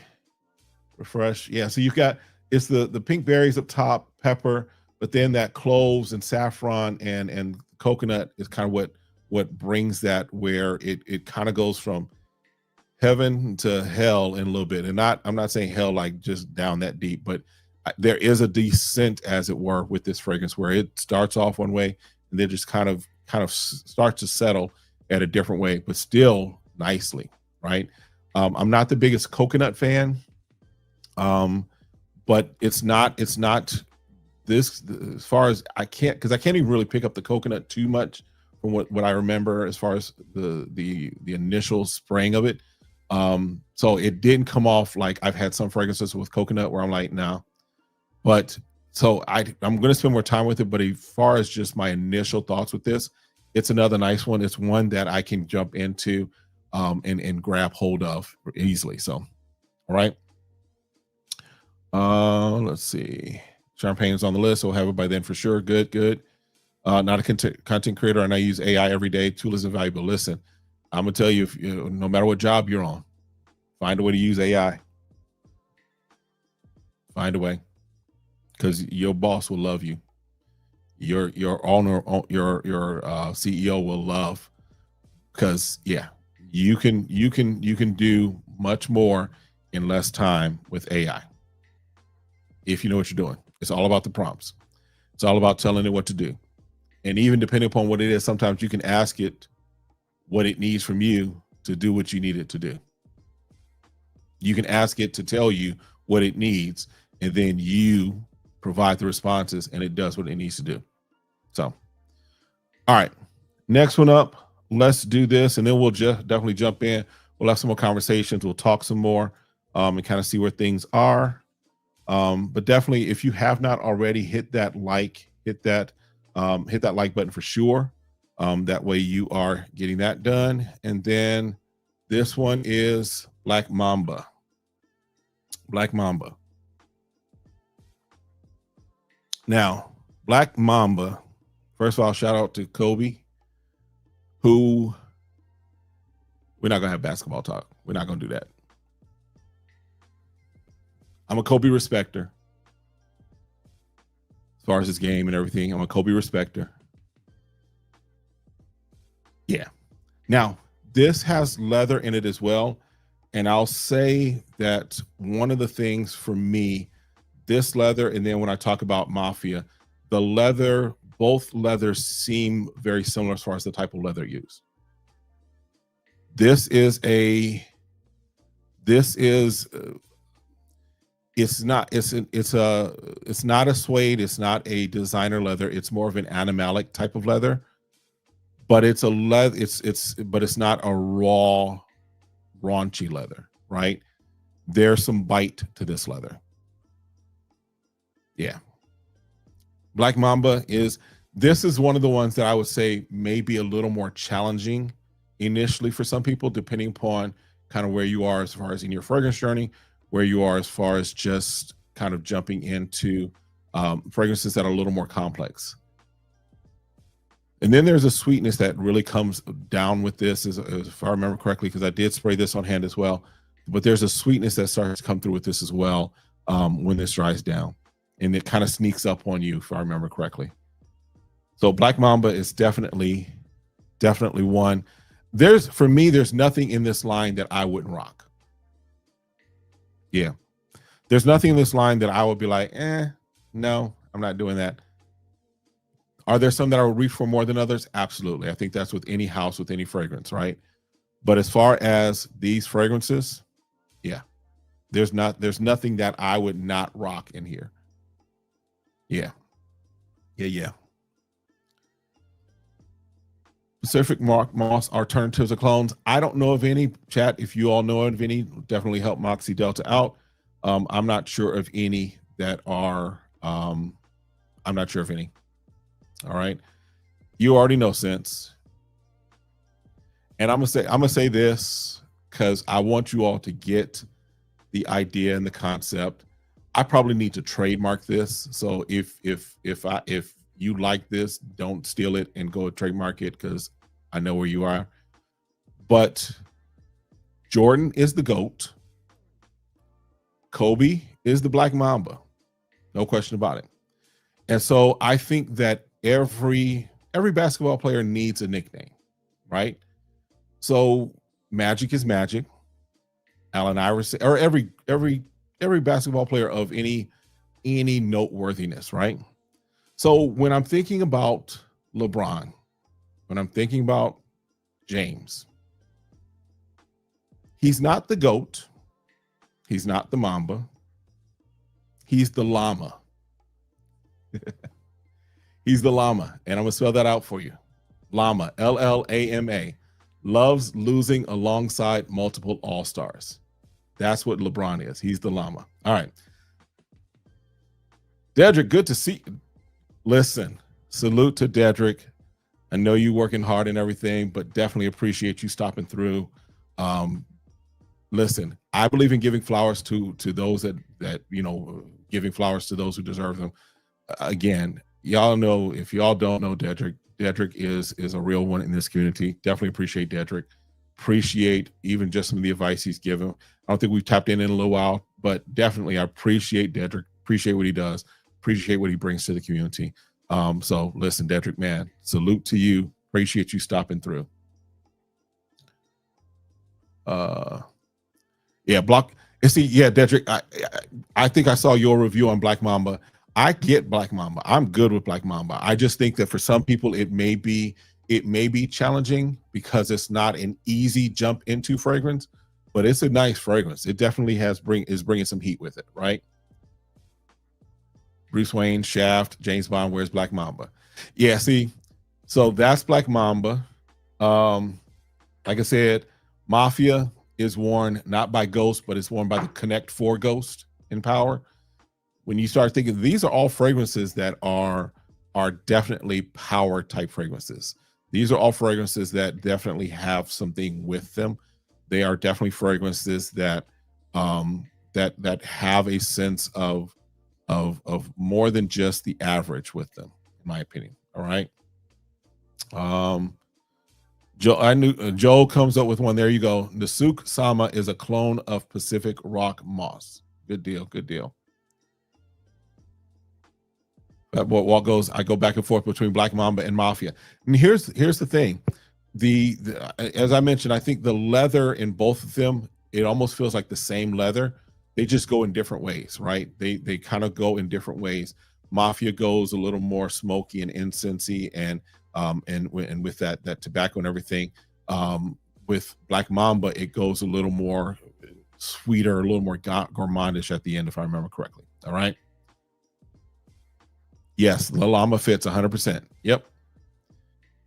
Speaker 1: Refresh. Yeah, so you've got it's the pink berries up top, pepper, but then that cloves and saffron and coconut is kind of what brings that, where it kind of goes from heaven to hell in a little bit. And I'm not saying hell like just down that deep, but there is a descent, as it were, with this fragrance where it starts off one way and then just kind of starts to settle at a different way, but still nicely, right? I'm not the biggest coconut fan, but it's not this, as far as I can't even really pick up the coconut too much from what I remember as far as the initial spraying of it. So it didn't come off like I've had some fragrances with coconut where I'm like, no. But so I'm going to spend more time with it. But as far as just my initial thoughts with this, it's another nice one. It's one that I can jump into and grab hold of easily. So, all right. Let's see. Champagne is on the list. So we'll have it by then for sure. Good. Not a content creator, and I use AI every day. Tool is invaluable. Listen, I'm going to tell you, no matter what job you're on, find a way to use AI. Find a way. Because your boss will love you. Your owner, your CEO will love. Because you can do much more in less time with AI. If you know what you're doing, it's all about the prompts. It's all about telling it what to do. And even depending upon what it is, sometimes you can ask it what it needs from you to do what you need it to do. You can ask it to tell you what it needs, and then you provide the responses and it does what it needs to do. So, all right, next one up, let's do this. And then we'll definitely jump in. We'll have some more conversations. We'll talk some more and kind of see where things are. But definitely, if you have not already, hit that like button for sure. That way you are getting that done. And then this one is Black Mamba. Now, Black Mamba, first of all, shout out to Kobe, who, we're not going to have basketball talk. We're not going to do that. I'm a Kobe respecter. As far as his game and everything, I'm a Kobe respecter. Yeah. Now, this has leather in it as well. And I'll say that one of the things for me, this leather, and then when I talk about Mafia, the leather, both leathers seem very similar as far as the type of leather used. This is it's not a suede, it's not a designer leather, it's more of an animalic type of leather, but it's a leather, but it's not a raw, raunchy leather, right? There's some bite to this leather. Yeah. Black Mamba this is one of the ones that I would say may be a little more challenging initially for some people, depending upon kind of where you are as far as in your fragrance journey, where you are as far as just kind of jumping into fragrances that are a little more complex. And then there's a sweetness that really comes down with this, if I remember correctly, because I did spray this on hand as well. But there's a sweetness that starts to come through with this as well when this dries down. And it kind of sneaks up on you, if I remember correctly. So Black Mamba is definitely one. For me, there's nothing in this line that I wouldn't rock. Yeah. There's nothing in this line that I would be like, no, I'm not doing that. Are there some that I would reach for more than others? Absolutely. I think that's with any house, with any fragrance, right? But as far as these fragrances, yeah, there's nothing that I would not rock in here. Yeah. Pacific Moss alternatives or clones. I don't know of any. Chat, if you all know of any, definitely help Moxie Delta out. I'm not sure of any that are, I'm not sure of any. All right. You already know Sense. And I'm gonna say this because I want you all to get the idea and the concept. I probably need to trademark this. So if you like this, don't steal it and go trademark it, because I know where you are. But Jordan is the GOAT. Kobe is the Black Mamba. No question about it. And so I think that every basketball player needs a nickname, right? So Magic is Magic. Allen Iverson, or every basketball player of any noteworthiness, right? So when I'm thinking about LeBron, when I'm thinking about James, he's not the GOAT. He's not the Mamba. He's the llama. He's the llama. And I'm going to spell that out for you. Llama, L-L-A-M-A, loves losing alongside multiple all-stars. That's what LeBron is. He's the llama. All right. Dedrick, good to see you. Listen, salute to Dedrick. I know you working hard and everything, but definitely appreciate you stopping through. Listen, I believe in giving flowers to those that giving flowers to those who deserve them. Again, y'all know, if y'all don't know Dedrick is a real one in this community. Definitely appreciate Dedrick. Appreciate even just some of the advice he's given. I don't think we've tapped in a little while, but definitely I appreciate Dedrick. Appreciate what he does. Appreciate what he brings to the community. So listen, Dedrick, man, salute to you. Appreciate you stopping through. Yeah, Dedrick, I think I saw your review on Black Mamba. I get Black Mamba. I'm good with Black Mamba. I just think that for some people it may be challenging because it's not an easy jump into fragrance, but it's a nice fragrance. It definitely is bringing some heat with it, right? Bruce Wayne, Shaft, James Bond wears Black Mamba. Yeah, see, so that's Black Mamba. Like I said, Mafia is worn not by Ghost, but it's worn by the Connect 4 Ghost in Power. When you start thinking, these are all fragrances that are definitely power type fragrances. These are all fragrances that definitely have something with them. They are definitely fragrances that that have a sense of more than just the average with them, in my opinion. All right. Joe comes up with one. There you go. Nasuk Sama is a clone of Pacific Rock Moss. Good deal. Good deal. What goes? I go back and forth between Black Mamba and Mafia. And here's the thing. As I mentioned, I think the leather in both of them it almost feels like the same leather. They just go in different ways, right? They kind of go in different ways. Mafia goes a little more smoky and incensey, and with that tobacco and everything. With Black Mamba, it goes a little more sweeter, a little more gourmandish at the end, if I remember correctly. All right. Yes, the llama fits 100%. Yep.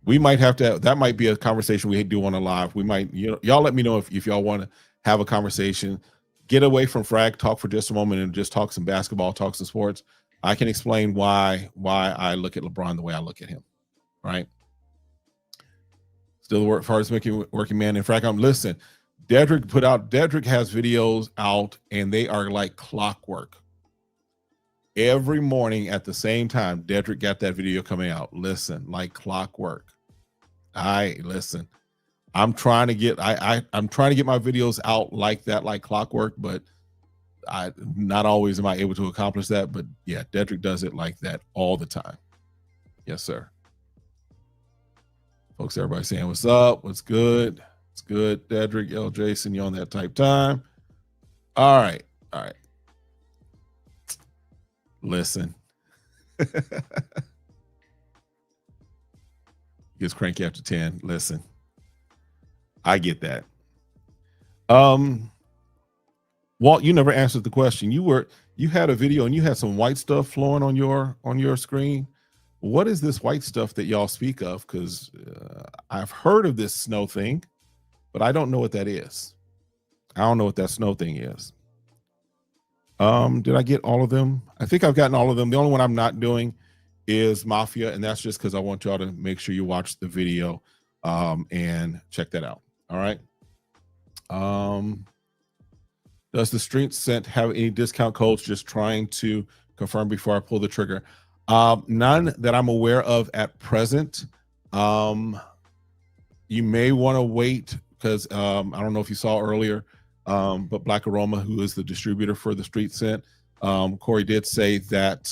Speaker 1: We might have to. That might be a conversation we do on a live. We might, y'all let me know if y'all want to have a conversation. Get away from frag talk for just a moment and just talk some basketball, talk some sports. I can explain why I look at LeBron the way I look at him. Right. Still the hardest working man in frag. Listen, Dedrick has videos out, and they are like clockwork. Every morning at the same time, Dedrick got that video coming out. Listen, like clockwork. Listen. I'm trying to get I'm trying to get my videos out like that, like clockwork, but not always am I able to accomplish that. But yeah, Dedrick does it like that all the time. Yes, sir. Folks, everybody saying what's up, what's good. It's good. Dedrick, L. Jason, you on that type time. All right. Listen. Gets cranky after 10. Listen. I get that. Walt, you never answered the question. You had a video and you had some white stuff flowing on your screen. What is this white stuff that y'all speak of? Because I've heard of this snow thing, but I don't know what that is. I don't know what that snow thing is. Did I get all of them? I think I've gotten all of them. The only one I'm not doing is Mafia, and that's just because I want y'all to make sure you watch the video and check that out. All right. Does the Street Scent have any discount codes? Just trying to confirm before I pull the trigger. None that I'm aware of at present. You may want to wait because I don't know if you saw earlier, but Black Aroma, who is the distributor for the Street Scent, Corey did say that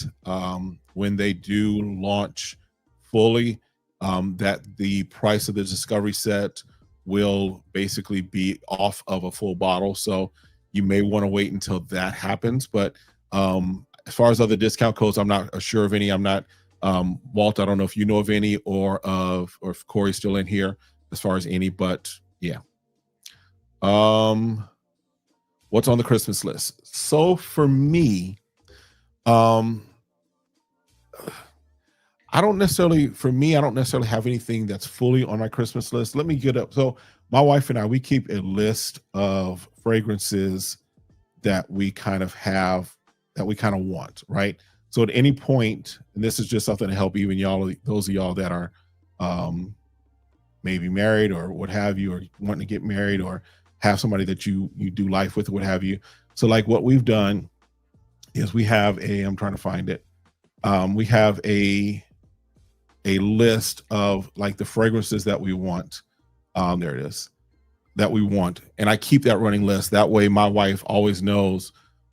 Speaker 1: when they do launch fully, that the price of the Discovery set will basically be off of a full bottle. So you may want to wait until that happens. But as far as other discount codes, I'm not sure of any. I'm not, Walt, I don't know if you know of any or if Corey's still in here as far as any, but yeah. What's on the Christmas list? So for me, I don't necessarily have anything that's fully on my Christmas list. Let me get up. So my wife and I, we keep a list of fragrances that we kind of have, that we kind of want, right? So at any point, and this is just something to help even y'all, those of y'all that are maybe married or what have you, or wanting to get married or have somebody that you do life with, or what have you. So like what we've done is we have I'm trying to find it. We have a list of like the fragrances that we want. There it is, that we want. And I keep that running list. That way my wife always knows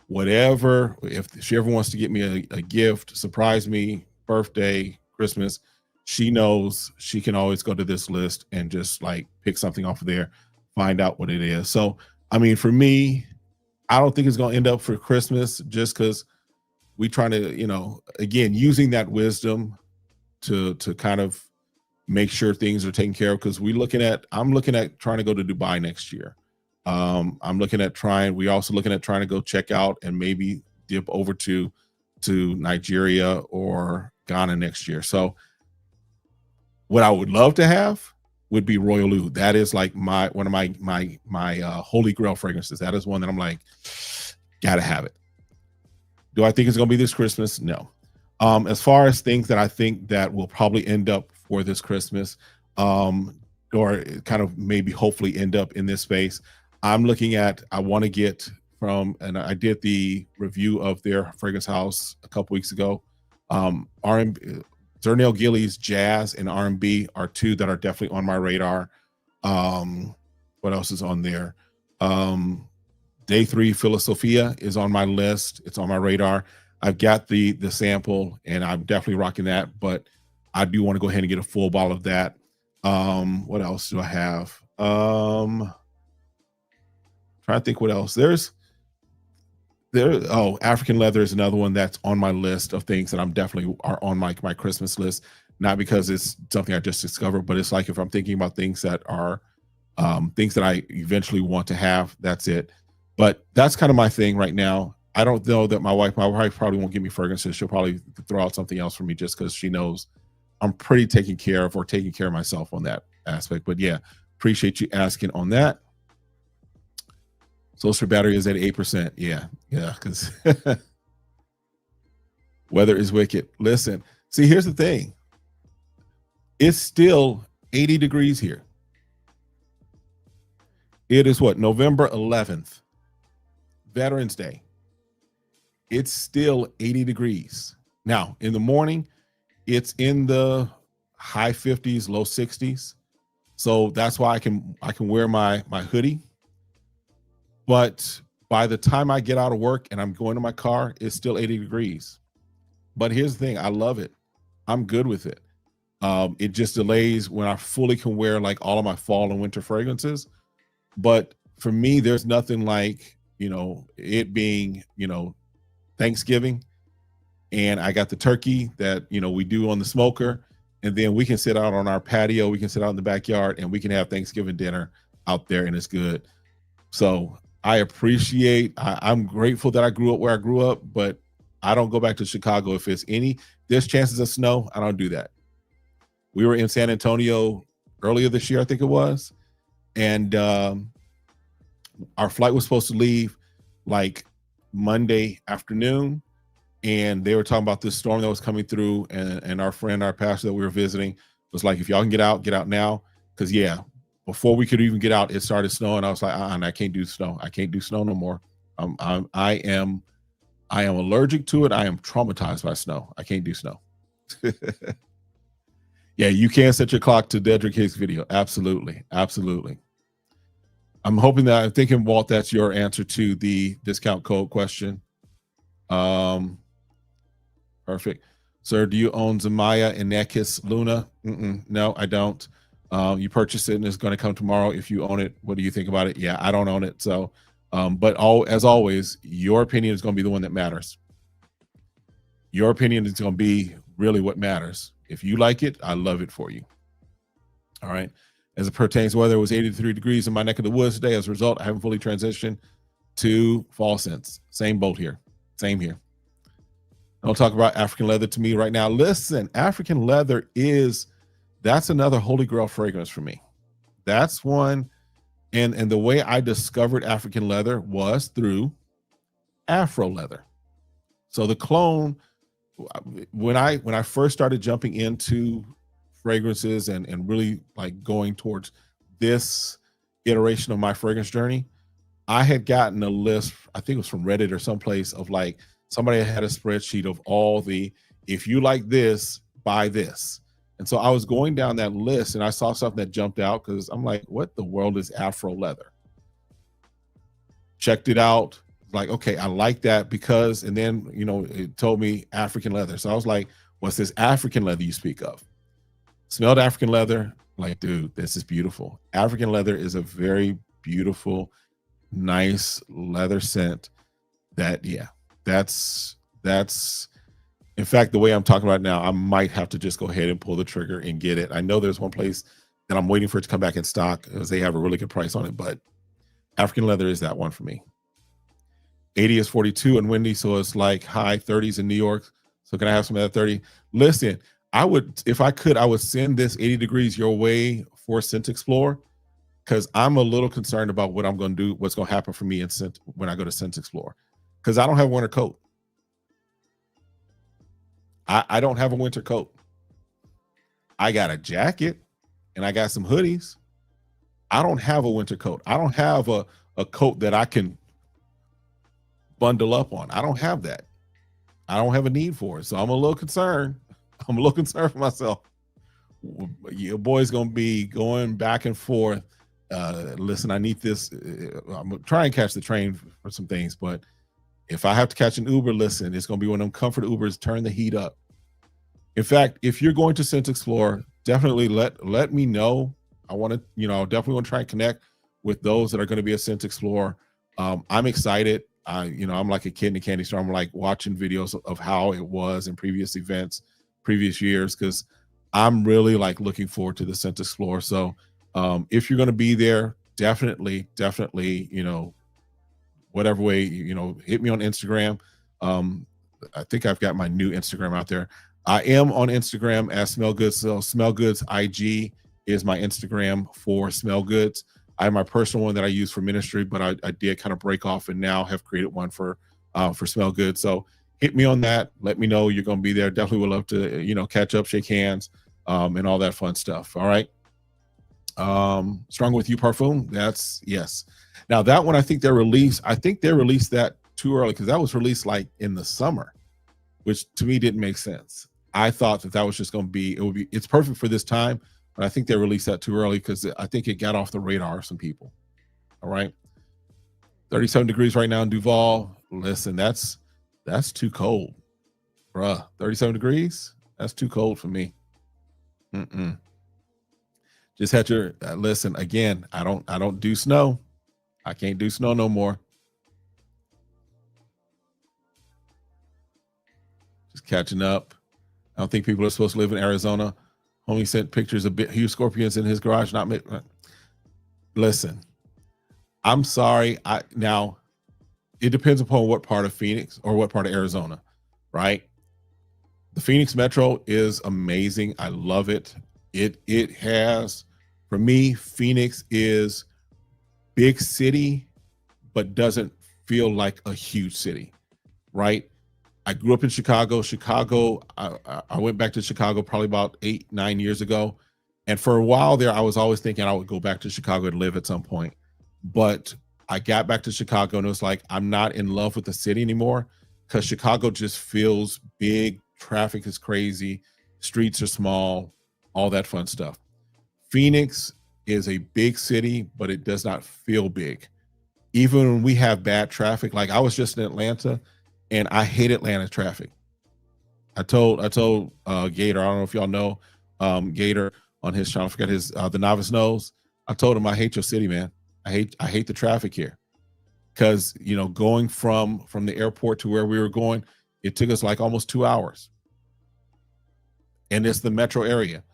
Speaker 1: whatever, if she ever wants to get me a gift, surprise me, birthday, Christmas, she knows she can always go to this list and just like pick something off of there, find out what it is. So, I mean, for me, I don't think it's going to end up for Christmas just because we trying to, again, using that wisdom to kind of make sure things are taken care of. Because I'm looking at trying to go to Dubai next year. We're also looking at trying to go check out and maybe dip over to Nigeria or Ghana next year. So what I would love to have would be Royal Oud. That is like one of my holy grail fragrances. That is one that I'm like, gotta have it. Do I think it's gonna be this Christmas? No. As far as things that I think that will probably end up for this Christmas, or kind of maybe hopefully end up in this space, I'm looking at, I want to get from, and I did the review of their fragrance house a couple weeks ago. R&B, Zernell Gillies Jazz and R&B are two that are definitely on my radar. What else is on there? Day 3 Philosophia is on my list. It's on my radar. I've got the sample and I'm definitely rocking that, but I do want to go ahead and get a full bottle of that. What else do I have? Trying to think what else. Oh, African leather is another one that's on my list of things that I'm definitely are on my Christmas list. Not because it's something I just discovered, but it's like if I'm thinking about things that are things that I eventually want to have, that's it. But that's kind of my thing right now. I don't know that my wife probably won't give me fragrances. She'll probably throw out something else for me just because she knows I'm pretty taking care of myself on that aspect. But yeah, appreciate you asking on that. Social battery is at 8%. Yeah, because weather is wicked. Listen, see, here's the thing. It's still 80 degrees here. It is what, November 11th, Veterans Day. It's still 80 degrees. Now, in the morning, it's in the high 50s, low 60s. So that's why I can wear my hoodie. But by the time I get out of work and I'm going to my car, it's still 80 degrees. But here's the thing, I love it. I'm good with it. It just delays when I fully can wear like all of my fall and winter fragrances. But for me, there's nothing like, it being, Thanksgiving, and I got the turkey that, we do on the smoker, and then we can sit out on our patio, we can sit out in the backyard, and we can have Thanksgiving dinner out there, and it's good. So I'm grateful that I grew up where I grew up, but I don't go back to Chicago if there's chances of snow. I don't do that. We were in San Antonio earlier this year, I think it was, and our flight was supposed to leave like Monday afternoon, and they were talking about this storm that was coming through, and our pastor that we were visiting was like, if y'all can get out now, because before we could even get out, it started snowing. I was like, I can't do snow. I can't do snow no more. I am allergic to it. I am traumatized by snow. I can't do snow. Yeah, you can set your clock to Dedrick Hicks video. Absolutely. I'm thinking, Walt, that's your answer to the discount code question. Perfect. Sir, do you own Zamaya and Nekis Luna? No, I don't. You purchased it and it's going to come tomorrow. If you own it, what do you think about it? Yeah, I don't own it. So, but as always, your opinion is going to be the one that matters. Your opinion is going to be really what matters. If you like it, I love it for you. All right. As it pertains to weather, it was 83 degrees in my neck of the woods today. As a result, I haven't fully transitioned to fall scents. Same boat here. Same here. Don't talk about African leather to me right now. Listen, African leather that's another holy grail fragrance for me. That's one. And the way I discovered African leather was through Afro leather. So the clone, when I first started jumping into fragrances and really like going towards this iteration of my fragrance journey, I had gotten a list, I think it was from Reddit or someplace, of like somebody had a spreadsheet of all if you like this, buy this. And so I was going down that list and I saw something that jumped out because I'm like, what the world is Afro leather? Checked it out. Like, okay, I like that and then, it told me African leather. So I was like, what's this African leather you speak of? Smelled African leather. Like, dude, this is beautiful. African leather is a very beautiful, nice leather scent that's in fact, the way I'm talking about it now, I might have to just go ahead and pull the trigger and get it. I know there's one place that I'm waiting for it to come back in stock because they have a really good price on it, but African leather is that one for me. 80 is 42 and windy, so it's like high 30s in New York. So can I have some of that 30? Listen, if I could, I would send this 80 degrees your way for Scent Explore, because I'm a little concerned about what I'm going to do, what's going to happen for me when I go to Scent Explore, because I don't have a winter coat. I don't have a winter coat. I got a jacket and I got some hoodies. I don't have a winter coat. I don't have a coat that I can bundle up on. I don't have that. I don't have a need for it. So I'm a little concerned. I'm a little concerned for myself. Your boy's going to be going back and forth. Listen, I need this. I'm going to try and catch the train for some things, but if I have to catch an Uber, listen, it's going to be one of them comfort Ubers, turn the heat up. In fact, if you're going to Scent Explore, definitely let me know. I want to, definitely want to try and connect with those that are going to be at Scent Explore. I'm excited. I'm like a kid in a candy store. I'm like watching videos of how it was in previous events, previous years, because I'm really like looking forward to the Scent Explorer. So if you're going to be there, definitely, whatever way, hit me on Instagram. I think I've got my new Instagram out there. I am on Instagram as Smell Goods. So Smell Goods IG is my Instagram for Smell Goods. I have my personal one that I use for ministry, but I did kind of break off and now have created one for Smell Good. So hit me on that. Let me know you're going to be there. Definitely would love to, catch up, shake hands, and all that fun stuff. All right. Strong With You Parfum. That's yes. Now that one, I think they released that too early because that was released like in the summer, which to me didn't make sense. I thought that was just going to be, it's perfect for this time, but I think they released that too early because I think it got off the radar of some people. All right. 37 degrees right now in Duval. Listen, that's too cold, bruh. 37 degrees. That's too cold for me. Just had your listen again. I don't do snow. I can't do snow no more. Just catching up. I don't think people are supposed to live in Arizona. Homie sent pictures of huge scorpions in his garage. Listen, I'm sorry. Now it depends upon what part of Phoenix or what part of Arizona, right? The Phoenix Metro is amazing. I love it. It has, for me, Phoenix is big city, but doesn't feel like a huge city, right? I grew up in Chicago. I went back to Chicago probably about 8-9 years ago. And for a while there, I was always thinking I would go back to Chicago and live at some point. But I got back to Chicago and it was like, I'm not in love with the city anymore because Chicago just feels big. Traffic is crazy. Streets are small, all that fun stuff. Phoenix is a big city, but it does not feel big. Even when we have bad traffic, like I was just in Atlanta and I hate Atlanta traffic. I told Gator, I don't know if y'all know Gator on his channel, I forgot his the Novice Knows. I told him I hate your city, man. I hate the traffic here. Because going from the airport to where we were going, it took us like almost 2 hours. And it's the metro area.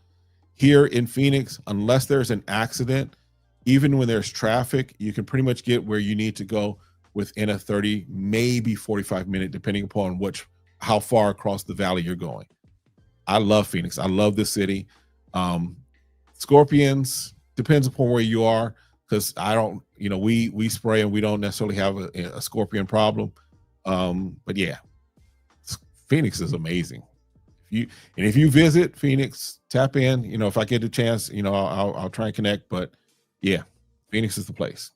Speaker 1: Here in Phoenix, unless there's an accident, even when there's traffic, you can pretty much get where you need to go within a 30, maybe 45-minute, depending upon how far across the valley you're going. I love Phoenix. I love the city. Scorpions, depends upon where you are, because I don't, we spray and we don't necessarily have a scorpion problem. But yeah, Phoenix is amazing. If you visit Phoenix, tap in. If I get a chance, I'll try and connect. But yeah, Phoenix is the place.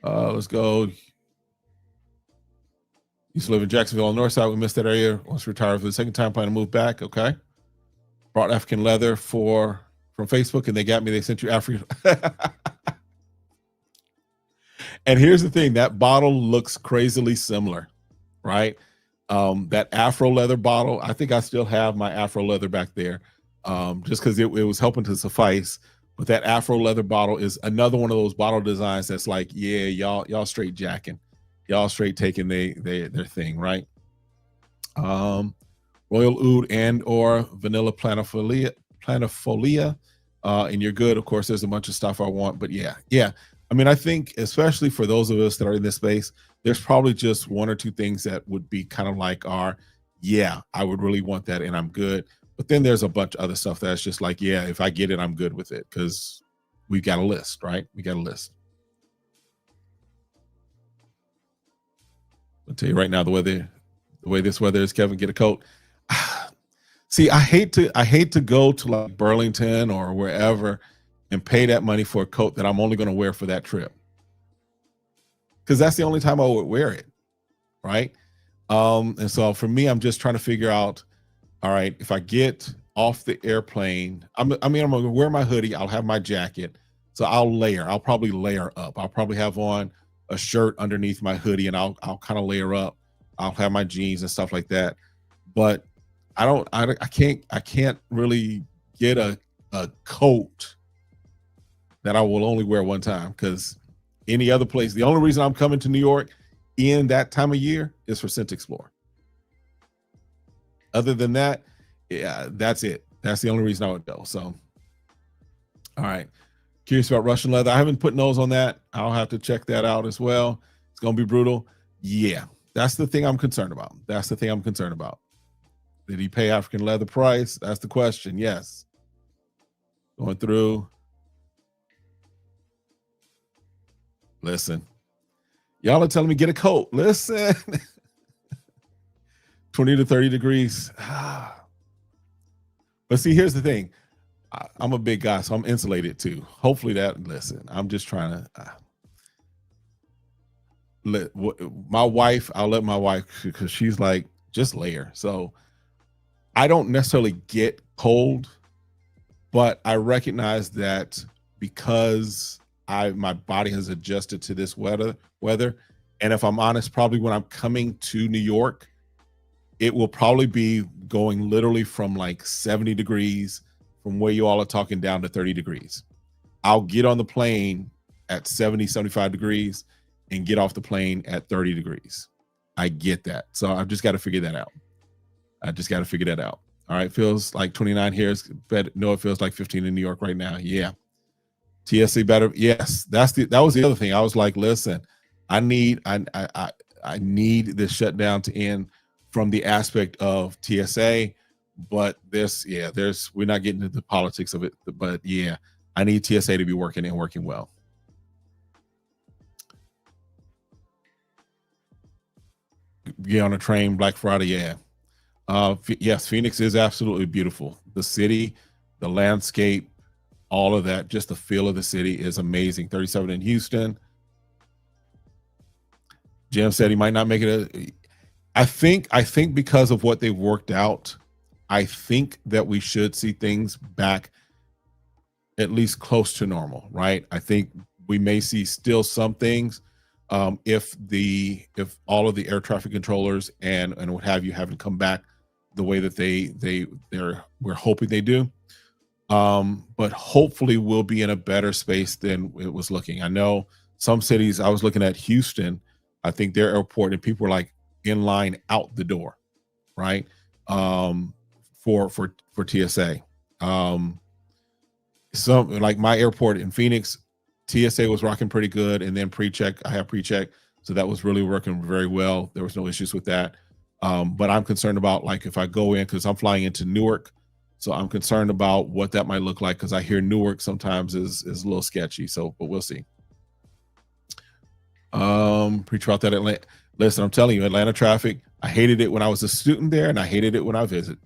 Speaker 1: Let's go. Used to live in Jacksonville on the north side. We missed that area. Once retired for the second time, plan to move back. Okay. Brought African leather from Facebook, and they got me. They sent you African. And here's the thing: that bottle looks crazily similar, right? That Afro leather bottle. I think I still have my Afro leather back there, just because it was helping to suffice. But that Afro leather bottle is another one of those bottle designs that's like, yeah, y'all straight jacking, y'all straight taking their thing, right? Royal Oud and or Vanilla Planifolia, and you're good. Of course, there's a bunch of stuff I want, but yeah. I mean, I think especially for those of us that are in this space, there's probably just one or two things that would be kind of like I would really want that and I'm good. But then there's a bunch of other stuff that's just like, yeah, if I get it, I'm good with it because we've got a list, right? We got a list. I'll tell you right now, the way this weather is, Kevin, get a coat. See, I hate to go to like Burlington or wherever and pay that money for a coat that I'm only going to wear for that trip. Because that's the only time I would wear it, right? And so for me, I'm just trying to figure out, all right, if I get off the airplane, I'm going to wear my hoodie. I'll have my jacket. So I'll probably layer up. I'll probably have on a shirt underneath my hoodie and I'll kind of layer up. I'll have my jeans and stuff like that. But I can't really get a coat that I will only wear one time because Any other place. The only reason I'm coming to New York in that time of year is for Scent Explorer. Other than that, yeah, that's it. That's the only reason I would go. So, all right. Curious about Russian leather. I haven't put nose on that. I'll have to check that out as well. It's going to be brutal. Yeah, that's the thing I'm concerned about. That's the thing I'm concerned about. Did he pay African leather price? That's the question. Yes. Going through. Listen. Y'all are telling me get a coat. Listen. 20 to 30 degrees. But see, here's the thing. I'm a big guy, so I'm insulated too. Hopefully that, listen, I'm just trying to my wife, I'll let my wife, because she's like, just layer. So I don't necessarily get cold, but I recognize that because my body has adjusted to this weather. And if I'm honest, probably when I'm coming to New York, it will probably be going literally from like 70 degrees from where you all are talking down to 30 degrees. I'll get on the plane at 70, 75 degrees and get off the plane at 30 degrees. I get that. So I've just got to figure that out. All right. Feels like 29 here. No, it feels like 15 in New York right now. Yeah. TSA better. Yes. That was the other thing. I was like, listen, I need this shutdown to end from the aspect of TSA. But we're not getting into the politics of it. But yeah, I need TSA to be working and working well. Get on a train Black Friday. Yeah. Yes, Phoenix is absolutely beautiful. The city, the landscape, all of that, just the feel of the city is amazing. 37 in Houston. Jim said he might not make it. I think because of what they've worked out, I think that we should see things back at least close to normal, right? I think we may see still some things if all of the air traffic controllers and what have you haven't come back the way that we're hoping they do. But hopefully we'll be in a better space than it was looking. I know some cities, I was looking at Houston, I think their airport, and people were like in line out the door, right? For TSA. Some like my airport in Phoenix, TSA was rocking pretty good, and then pre-check, I have pre-check, so that was really working very well. There was no issues with that. But I'm concerned about, like, if I go in, because I'm flying into Newark, so I'm concerned about what that might look like, because I hear Newark sometimes is a little sketcy. So, but we'll see. Preach about that Atlanta. Listen, I'm telling you, Atlanta traffic, I hated it when I was a student there, and I hated it when I visit.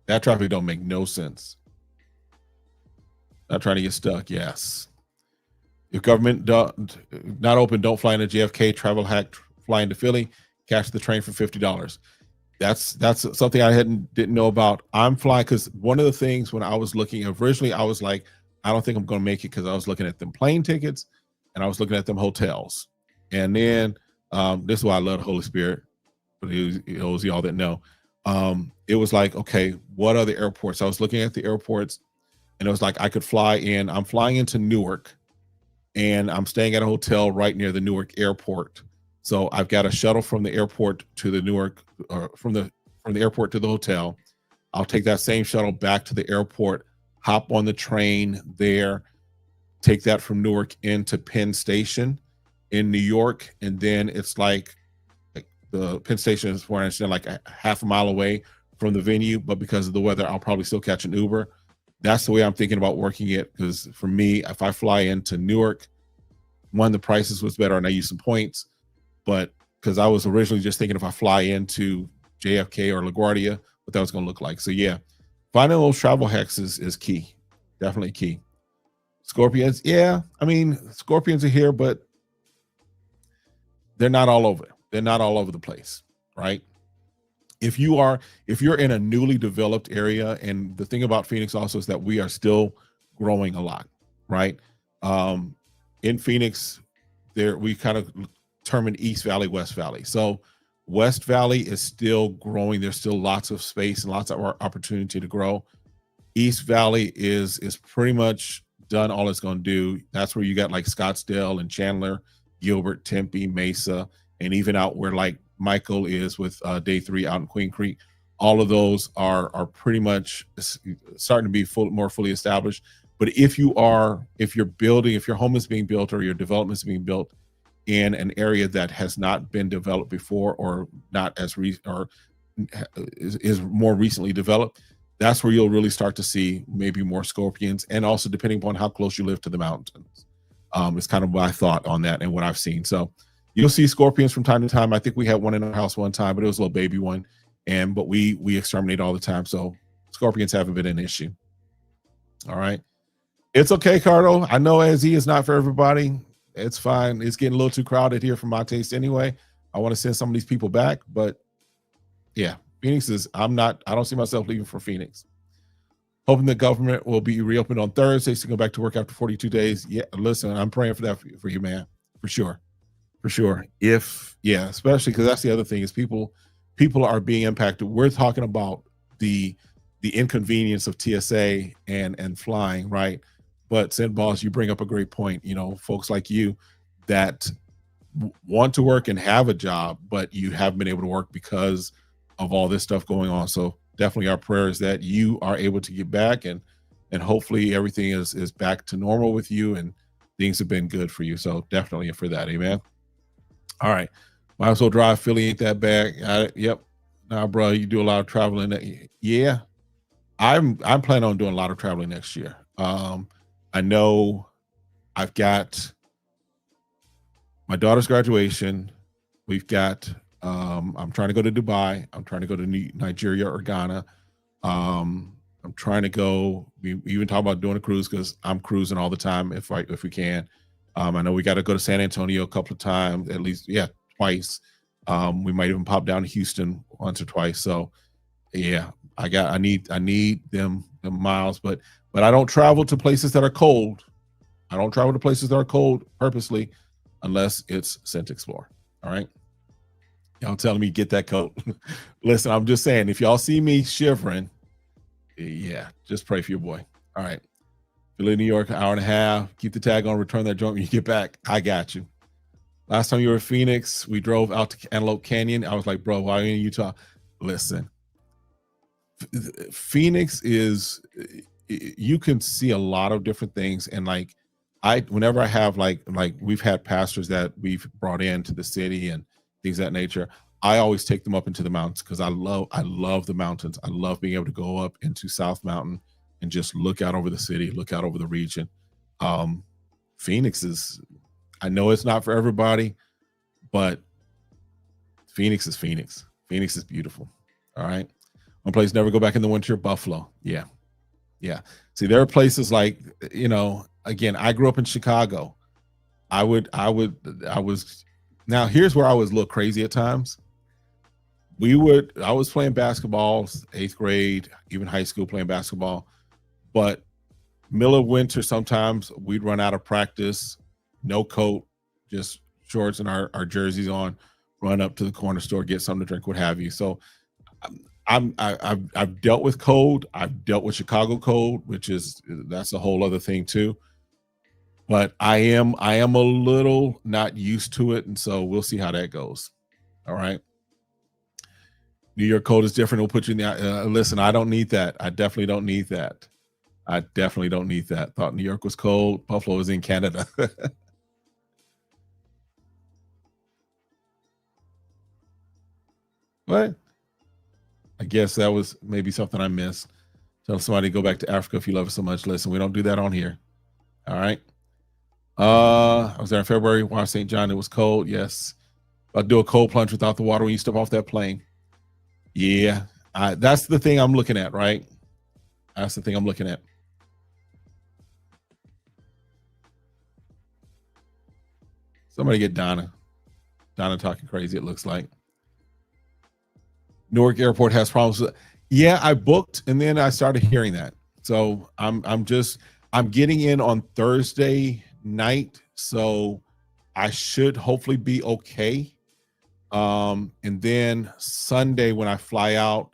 Speaker 1: That traffic don't make no sense. Not trying to get stuck. Yes. If government not open, don't fly into JFK. Travel hack, fly into Philly, catch the train for $50. That's something I didn't know about. I'm flying because one of the things when I was looking originally, I was like, I don't think I'm going to make it, because I was looking at them plane tickets and I was looking at them hotels. And then this is why I love the Holy Spirit. But it was y'all that know. It was like, okay, what are the airports? I was looking at the airports, and it was like I could fly in. I'm flying into Newark, and I'm staying at a hotel right near the Newark airport. So I've got a shuttle from the airport to the Newark, or from the airport to the hotel. I'll take that same shuttle back to the airport, hop on the train there, take that from Newark into Penn Station in New York, and then it's like the Penn Station is, where I understand, like a half a mile away from the venue, but because of the weather, I'll probably still catch an Uber. That's the way I'm thinking about working it, because for me, if I fly into Newark, one, the prices was better and I use some points, but because I was originally just thinking if I fly into JFK or LaGuardia, what that was going to look like. So yeah, finding those travel hacks is key, definitely key. Scorpions, yeah, I mean, scorpions are here, but they're not all over. They're not all over the place, right? If you're in a newly developed area, and the thing about Phoenix also is that we are still growing a lot, right? In Phoenix, we kind of term it East Valley, West Valley. So West Valley is still growing. There's still lots of space and lots of opportunity to grow. East Valley is pretty much done all it's going to do. That's where you got like Scottsdale and Chandler, Gilbert, Tempe, Mesa, and even out where like Michael is with day 3 out in Queen Creek. All of those are pretty much starting to be more fully established. But if your home is being built or your development is being built in an area that has not been developed before, or not as is more recently developed, that's where you'll really start to see maybe more scorpions, and also depending upon how close you live to the mountains. It's kind of my thought on that and what I've seen. So you'll see scorpions from time to time. I think we had one in our house one time, but it was a little baby one, but we exterminate all the time. So scorpions haven't been an issue. All right. It's okay, Cardo. I know AZ is not for everybody. It's fine. It's getting a little too crowded here for my taste anyway. I want to send some of these people back, but yeah, Phoenix is, I don't see myself leaving for Phoenix. Hoping the government will be reopened on Thursday to go back to work after 42 days. Yeah, listen, I'm praying for that for you, man. For sure. Especially because that's the other thing is people are being impacted. We're talking about the inconvenience of TSA and flying, right? But Sid Boss, you bring up a great point. Folks like you that want to work and have a job, but you haven't been able to work because of all this stuff going on. So definitely our prayer is that you are able to get back and hopefully everything is back to normal with you and things have been good for you. So definitely for that. Amen. All right. Might as well drive. Philly ain't that bad. Yep. Nah, bro, you do a lot of traveling. Yeah. I'm planning on doing a lot of traveling next year. I know I've got my daughter's graduation. We've got, I'm trying to go to Dubai. I'm trying to go to Nigeria or Ghana. I'm trying to go, we even talk about doing a cruise because I'm cruising all the time if we can. I know we got to go to San Antonio a couple of times, at least, twice. We might even pop down to Houston once or twice. So yeah, I need them miles, but I don't travel to places that are cold. I don't travel to places that are cold purposely unless it's Scent Explore. All right. Y'all telling me get that coat. Listen, I'm just saying, if y'all see me shivering, just pray for your boy. All right. Philly, New York, hour and a half. Keep the tag on, return that joint when you get back. I got you. Last time you were in Phoenix, we drove out to Antelope Canyon. I was like, bro, why are you in Utah? Listen, Phoenix is, you can see a lot of different things. And like, whenever I have like we've had pastors that we've brought into the city and things of that nature, I always take them up into the mountains because I love the mountains. I love being able to go up into South Mountain and just look out over the city, look out over the region. Phoenix is, I know it's not for everybody, but Phoenix is Phoenix. Phoenix is beautiful. All right. One place never go back in the winter, Buffalo. Yeah. See, there are places like, again, I grew up in Chicago. Now here's where I was a little crazy at times. I was playing basketball, 8th grade, even high school playing basketball, but middle of winter, sometimes we'd run out of practice, no coat, just shorts and our jerseys on, run up to the corner store, get something to drink, what have you. So I've dealt with cold. I've dealt with Chicago cold, that's a whole other thing too. But I am a little not used to it, and so we'll see how that goes. All right. New York cold is different. We'll put you in the. Listen, I don't need that. I definitely don't need that. Thought New York was cold. Buffalo is in Canada. What? I guess that was maybe something I missed. Tell somebody to go back to Africa if you love it so much. Listen, we don't do that on here. All right. I was there in February. Watched St. John. It was cold. Yes. I'll do a cold plunge without the water when you step off that plane. Yeah. That's the thing I'm looking at, right? That's the thing I'm looking at. Somebody get Donna. Donna talking crazy, it looks like. Newark Airport has problems. Yeah, I booked and then I started hearing that. So I'm getting in on Thursday night, so I should hopefully be okay. And then Sunday when I fly out,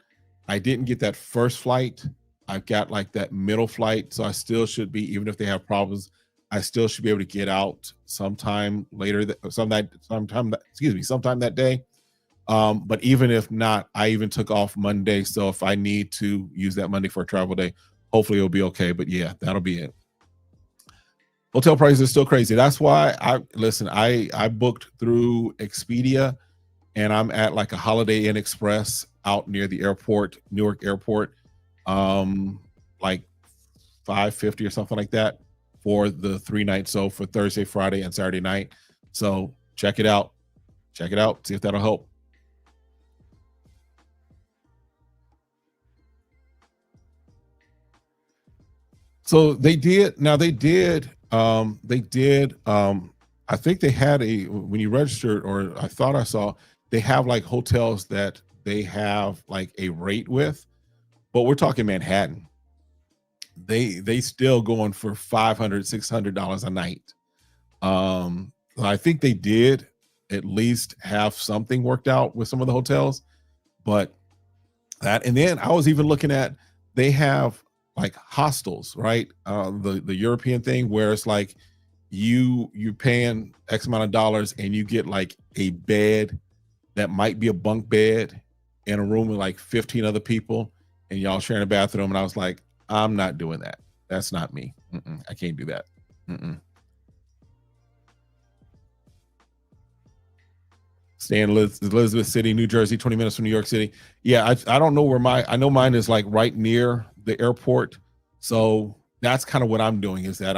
Speaker 1: I didn't get that first flight. I've got like that middle flight, so I still should be, even if they have problems, I still should be able to get out sometime later, sometime that day. But even if not, I even took off Monday, so if I need to use that Monday for a travel day, hopefully it'll be okay. But yeah, that'll be it. Hotel prices are still crazy. That's why I booked through Expedia, and I'm at like a Holiday Inn Express out near the airport, Newark Airport, like 550 or something like that for the 3 nights. So for Thursday, Friday, and Saturday night. So check it out. Check it out. See if that'll help. So they did. Now they did. I think they had when you registered, or I thought I saw, they have like hotels that they have like a rate with, but we're talking Manhattan. They still going for $500-$600 a night. I think they did at least have something worked out with some of the hotels, but that, and then I was even looking at, they have like hostels, right? The European thing where it's like you're paying X amount of dollars and you get like a bed that might be a bunk bed in a room with like 15 other people and y'all sharing a bathroom. And I was like, I'm not doing that. That's not me. I can't do that. Stay in Elizabeth City, New Jersey, 20 minutes from New York City. Yeah, I don't know where I know mine is like right near the airport. So that's kind of what I'm doing, is that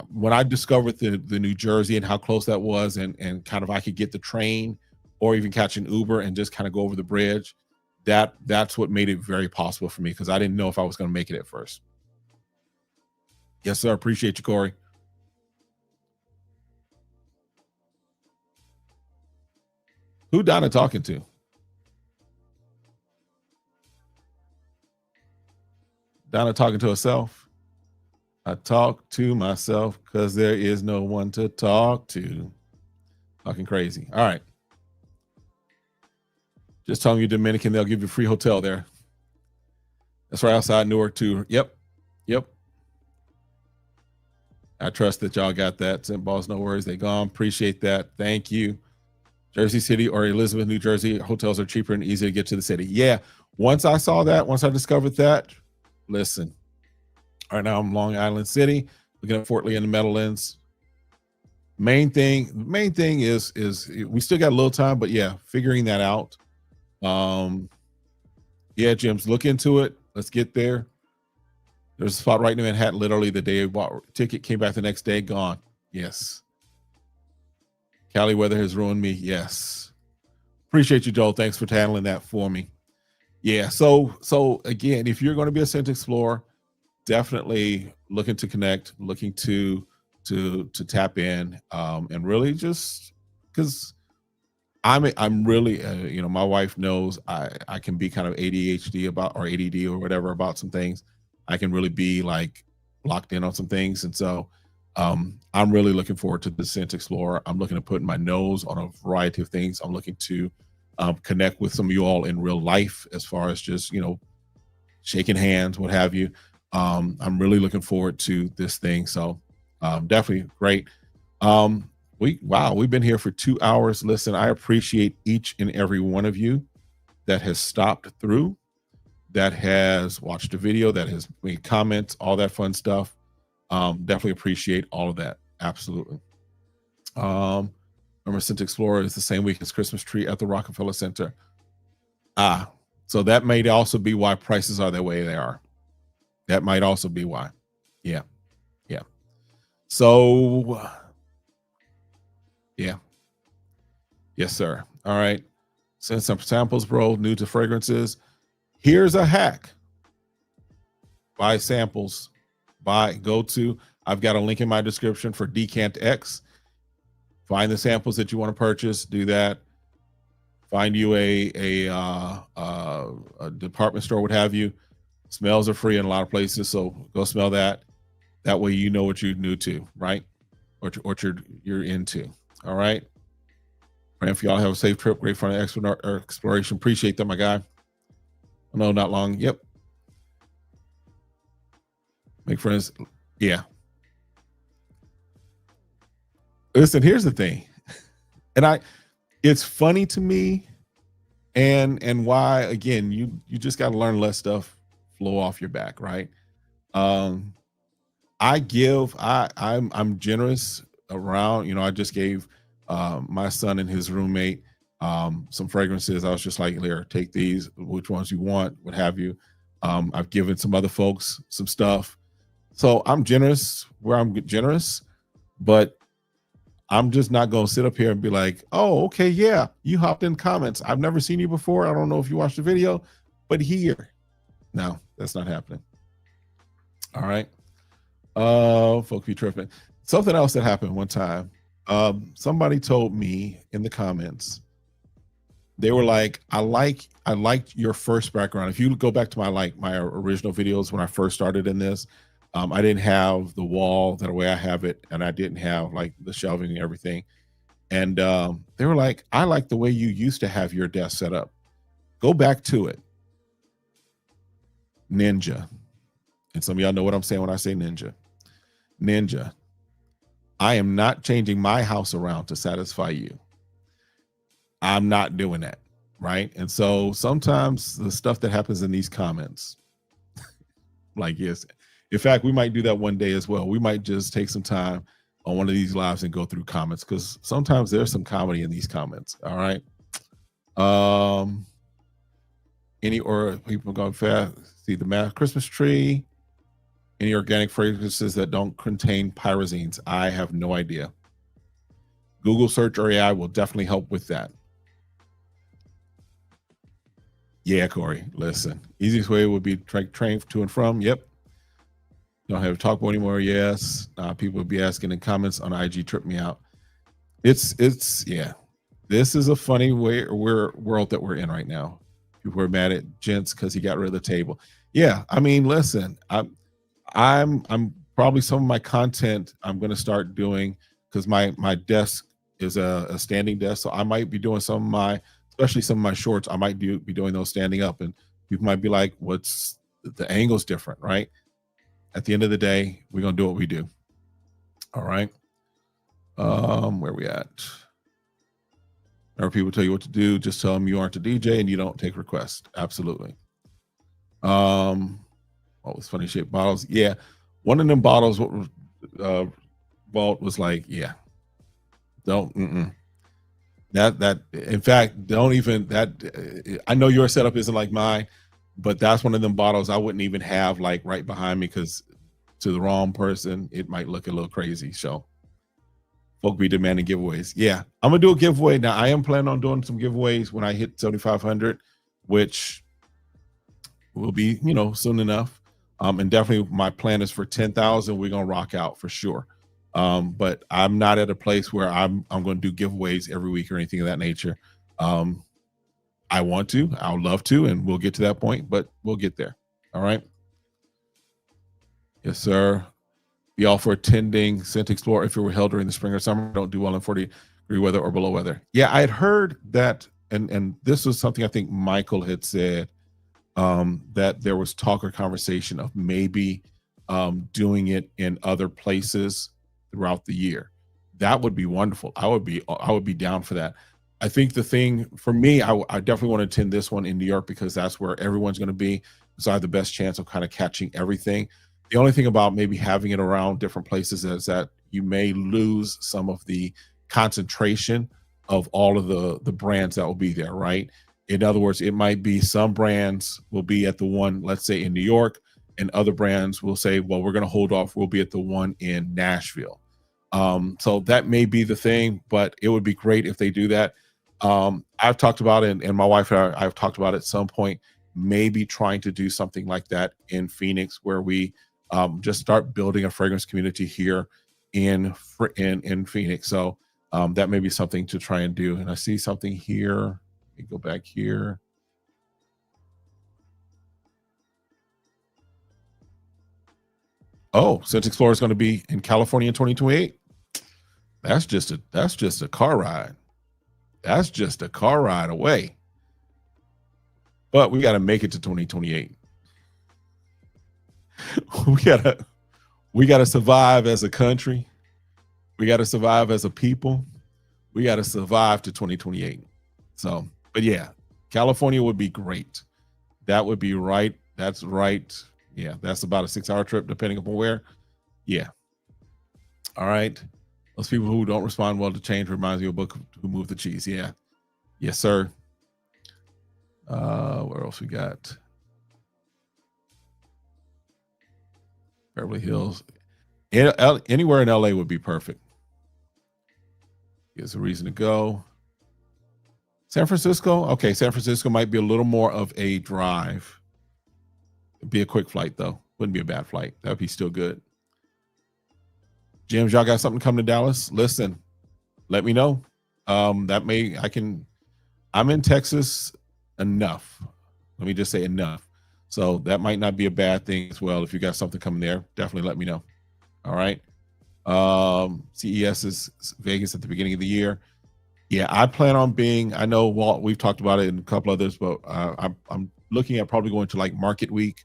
Speaker 1: when I discovered the New Jersey and how close that was, and kind of I could get the train or even catch an Uber and just kind of go over the bridge, that's what made it very possible for me, because I didn't know if I was going to make it at first. Yes, sir. Appreciate you, Corey. Who Donna talking to? Donna talking to herself. I talk to myself because there is no one to talk to. Talking crazy. All right. Just telling you, Dominican, they'll give you a free hotel there. That's right outside Newark too. Yep. I trust that y'all got that. St. Balls, no worries. They gone. Appreciate that. Thank you. Jersey City or Elizabeth, New Jersey, hotels are cheaper and easier to get to the city. Yeah. Once I saw that, once I discovered that, listen. Right now I'm Long Island City, looking at Fort Lee in the Meadowlands. Main thing is we still got a little time, but yeah, figuring that out. Yeah, Jims, look into it. Let's get there. There's a spot right in Manhattan, literally the day I bought ticket, came back the next day, gone. Yes. Cali weather has ruined me. Yes. Appreciate you, Joel. Thanks for handling that for me. Yeah. So again, if you're going to be a Scent Explorer, definitely looking to connect, looking to tap in, and really just because I'm really my wife knows I can be kind of ADHD or ADD or whatever about some things. I can really be like locked in on some things, and so I'm really looking forward to the Scent Explorer. I'm looking to put my nose on a variety of things. I'm looking to connect with some of you all in real life, as far as just shaking hands, what have you. I'm really looking forward to this thing. So definitely great. We've been here for 2 hours. Listen, I appreciate each and every one of you that has stopped through, that has watched the video, that has made comments, all that fun stuff. Definitely appreciate all of that. Absolutely. Remember, Scent Explorer is the same week as Christmas Tree at the Rockefeller Center. So that may also be why prices are the way they are. That might also be why. Yeah. So yeah. Yes, sir. All right. Send some samples, bro. New to fragrances. Here's a hack. Buy samples. I've got a link in my description for Decant X. Find the samples that you want to purchase. Do that. Find you a department store, what have you. Smells are free in a lot of places, so go smell that. That way you know what you're new to, right? Or what you're into. All right. Praying for y'all have a safe trip. Great fun exploration. Appreciate that, my guy. No, not long. Yep. Make friends. Yeah. Listen, here's the thing. And it's funny to me, and why, again, you just got to learn to let stuff flow off your back, right? Um, I'm generous around, I just gave my son and his roommate some fragrances. I was just like, here, take these, which ones you want, what have you. I've given some other folks some stuff. So I'm generous where I'm generous, but I'm just not going to sit up here and be like, oh, okay, yeah, you hopped in comments. I've never seen you before. I don't know if you watched the video, but here. No, that's not happening. All right. Folk be tripping. Something else that happened one time. Somebody told me in the comments, they were like, I liked your first background. If you go back to my original videos when I first started in this, I didn't have the wall that way I have it, and I didn't have like the shelving and everything. And they were like, I like the way you used to have your desk set up. Go back to it. Ninja. And some of y'all know what I'm saying when I say ninja. Ninja. I am not changing my house around to satisfy you. I'm not doing that. Right. And so sometimes the stuff that happens in these comments, like, yes, in fact, we might do that one day as well. We might just take some time on one of these lives and go through comments, because sometimes there's some comedy in these comments. All right. Any or people going fast, see the math Christmas tree, any organic fragrances that don't contain pyrazines? I have no idea. Google search or AI will definitely help with that. Yeah, Corey, listen, easiest way would be train to and from. Yep. Don't have to talk about anymore. Yes. People would be asking in comments on IG, trip me out. It's yeah. This is a funny world that we're in right now. People are mad at Gents because he got rid of the table. Yeah, I mean, listen, I'm probably some of my content I'm going to start doing, because my desk is a standing desk, so I might be doing some of my, especially some of my shorts, I might be doing those standing up, and people might be like, what's the angle's different, right? At the end of the day, we're gonna do what we do. All right. Where we at? Whenever people tell you what to do, just tell them you aren't a DJ and you don't take requests. Absolutely. What was funny shaped bottles? Yeah, one of them bottles, Walt was like, yeah, don't. That in fact, don't even that. I know your setup isn't like mine, but that's one of them bottles I wouldn't even have like right behind me, because to the wrong person, it might look a little crazy. So folk be demanding giveaways. Yeah, I'm gonna do a giveaway. Now I am planning on doing some giveaways when I hit 7,500, which will be, soon enough. And definitely my plan is for 10,000. We're gonna rock out for sure. But I'm not at a place where I'm going to do giveaways every week or anything of that nature. I want to, I would love to, and we'll get to that point, but we'll get there. All right. Yes, sir. Be all for attending Scent Explorer if it were held during the spring or summer. Don't do well in 40-degree weather or below weather. Yeah, I had heard that, and this was something I think Michael had said, that there was talk or conversation of maybe doing it in other places throughout the year. That would be wonderful. I would be down for that. I think the thing for me, I definitely want to attend this one in New York, because that's where everyone's going to be. So I have the best chance of kind of catching everything. The only thing about maybe having it around different places is that you may lose some of the concentration of all of the brands that will be there, right? In other words, it might be some brands will be at the one, let's say in New York, and other brands will say, well, we're going to hold off. We'll be at the one in Nashville. So that may be the thing, but it would be great if they do that. I've talked about it, and my wife and I've talked about it at some point, maybe trying to do something like that in Phoenix, where we just start building a fragrance community here in Phoenix. So that may be something to try and do. And I see something here. Let me go back here. Oh, Scent Explorer is going to be in California in 2028. That's just a car ride. That's just a car ride away. But we got to make it to 2028. We got to survive as a country. We got to survive as a people. We got to survive to 2028. So, but yeah, California would be great. That would be right. That's right. Yeah, that's about a 6-hour trip, depending upon where. Yeah. All right. Those people who don't respond well to change reminds me of a book, Who Moved the Cheese. Yeah. Yes, sir. Where else we got? Beverly Hills. Anywhere in LA would be perfect. Gives a reason to go. San Francisco. Okay, San Francisco might be a little more of a drive. It'd be a quick flight, though. Wouldn't be a bad flight. That'd be still good. James, y'all got something coming to Dallas? Listen, let me know. I'm in Texas enough. Let me just say enough. So that might not be a bad thing as well. If you got something coming there, definitely let me know. All right. CES is Vegas at the beginning of the year. Yeah, I plan on being, I know Walt, we've talked about it and a couple others, but I'm looking at probably going to like Market Week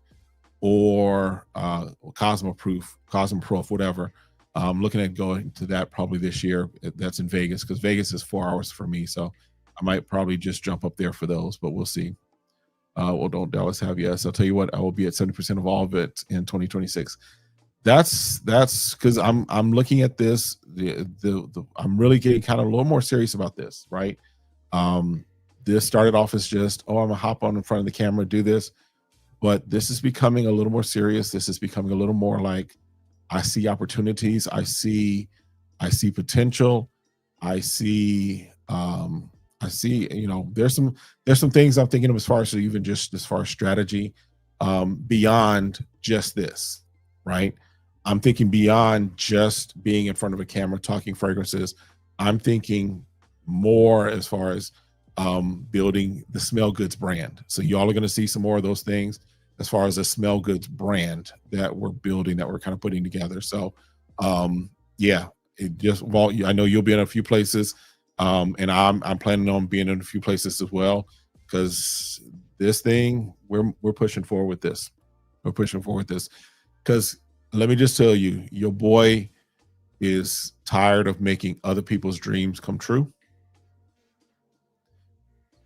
Speaker 1: or Cosmoproof, whatever. I'm looking at going to that probably this year. That's in Vegas because Vegas is 4 hours for me. So I might probably just jump up there for those, but we'll see. Well, don't Dallas have yes? I'll tell you what, I will be at 70% of all of it in 2026. That's because I'm looking at this. I'm really getting kind of a little more serious about this, right? This started off as just, I'm gonna hop on in front of the camera, do this, but this is becoming a little more serious. This is becoming a little more like I see opportunities. I see potential. I see, there's some things I'm thinking of as far as even just as far as strategy, beyond just this, right? I'm thinking beyond just being in front of a camera talking fragrances. I'm thinking more as far as building the Smell Goods brand. So y'all are going to see some more of those things as far as the Smell Goods brand that we're building, that we're kind of putting together. So yeah, Walt, I know you'll be in a few places, and I'm planning on being in a few places as well, because this thing we're pushing forward with this. We're pushing forward with this because let me just tell you, your boy is tired of making other people's dreams come true.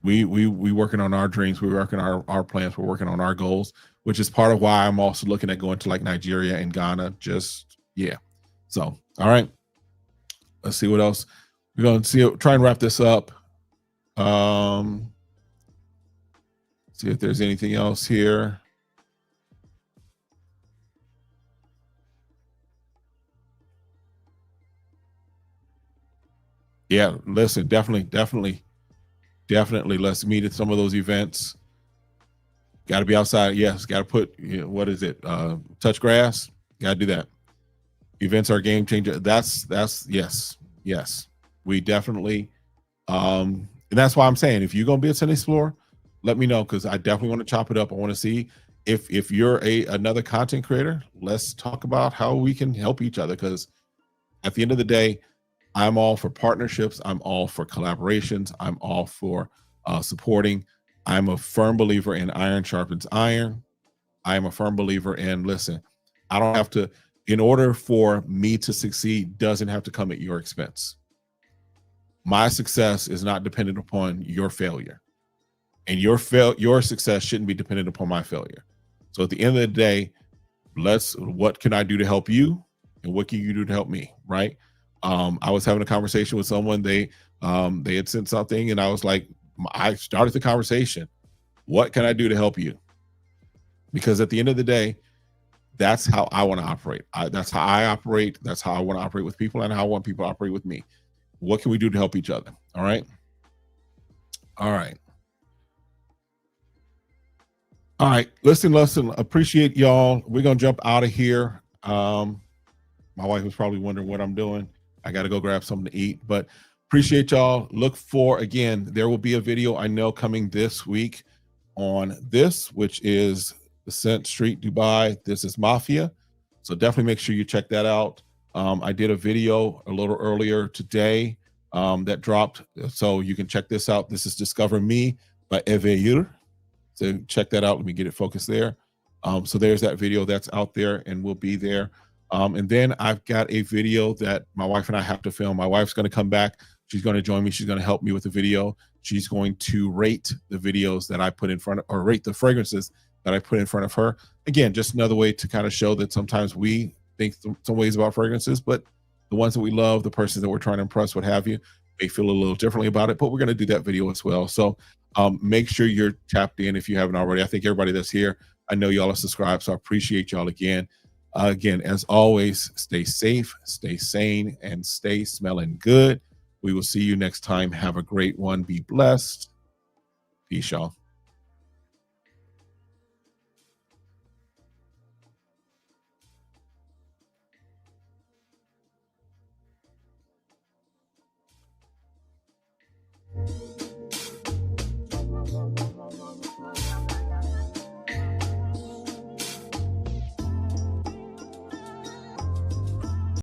Speaker 1: We working on our dreams. We're working our plans. We're working on our goals, which is part of why I'm also looking at going to like Nigeria and Ghana. Yeah. So, all right. Let's see what else. We're going to try and wrap this up. See if there's anything else here. Yeah, listen, definitely. Let's meet at some of those events. Got to be outside. Yes, got to put, what is it? Touch grass. Got to do that. Events are a game changer. That's yes. We definitely, and that's why I'm saying, if you're going to be at Sunday Explore, let me know, because I definitely want to chop it up. I want to see if you're another content creator, let's talk about how we can help each other, because at the end of the day, I'm all for partnerships. I'm all for collaborations. I'm all for supporting. I'm a firm believer in iron sharpens iron. I am a firm believer in, listen, I don't have to, in order for me to succeed, doesn't have to come at your expense. My success is not dependent upon your failure, and your success shouldn't be dependent upon my failure. So at the end of the day, what can I do to help you, and what can you do to help me, right? I was having a conversation with someone. They had sent something, and I was like, I started the conversation. What can I do to help you? Because at the end of the day, that's how I want to operate. That's how I operate. That's how I want to operate with people, and how I want people to operate with me. What can we do to help each other? All right. Listen. Appreciate y'all. We're gonna jump out of here. My wife was probably wondering what I'm doing. I got to go grab something to eat, but appreciate y'all. Look for, again, there will be a video I know coming this week on this, which is the Scent Street Dubai. This is Mafia. So definitely make sure you check that out. I did a video a little earlier today that dropped. So you can check this out. This is Discover Me by Eveir. So check that out. Let me get it focused there. So there's that video that's out there and will be there. And then I've got a video that my wife and I have to film. My wife's going to come back. She's going to join me. She's going to help me with the video. She's going to rate the videos that I put in front of, or rate the fragrances that I put in front of her. Again, just another way to kind of show that sometimes we think some ways about fragrances, but the ones that we love, the persons that we're trying to impress, what have you, may feel a little differently about it, but we're going to do that video as well. So make sure you're tapped in if you haven't already. I think everybody that's here, I know y'all are subscribed, so I appreciate y'all again. Again, as always, stay safe, stay sane, and stay smelling good. We will see you next time. Have a great one. Be blessed. Peace, y'all.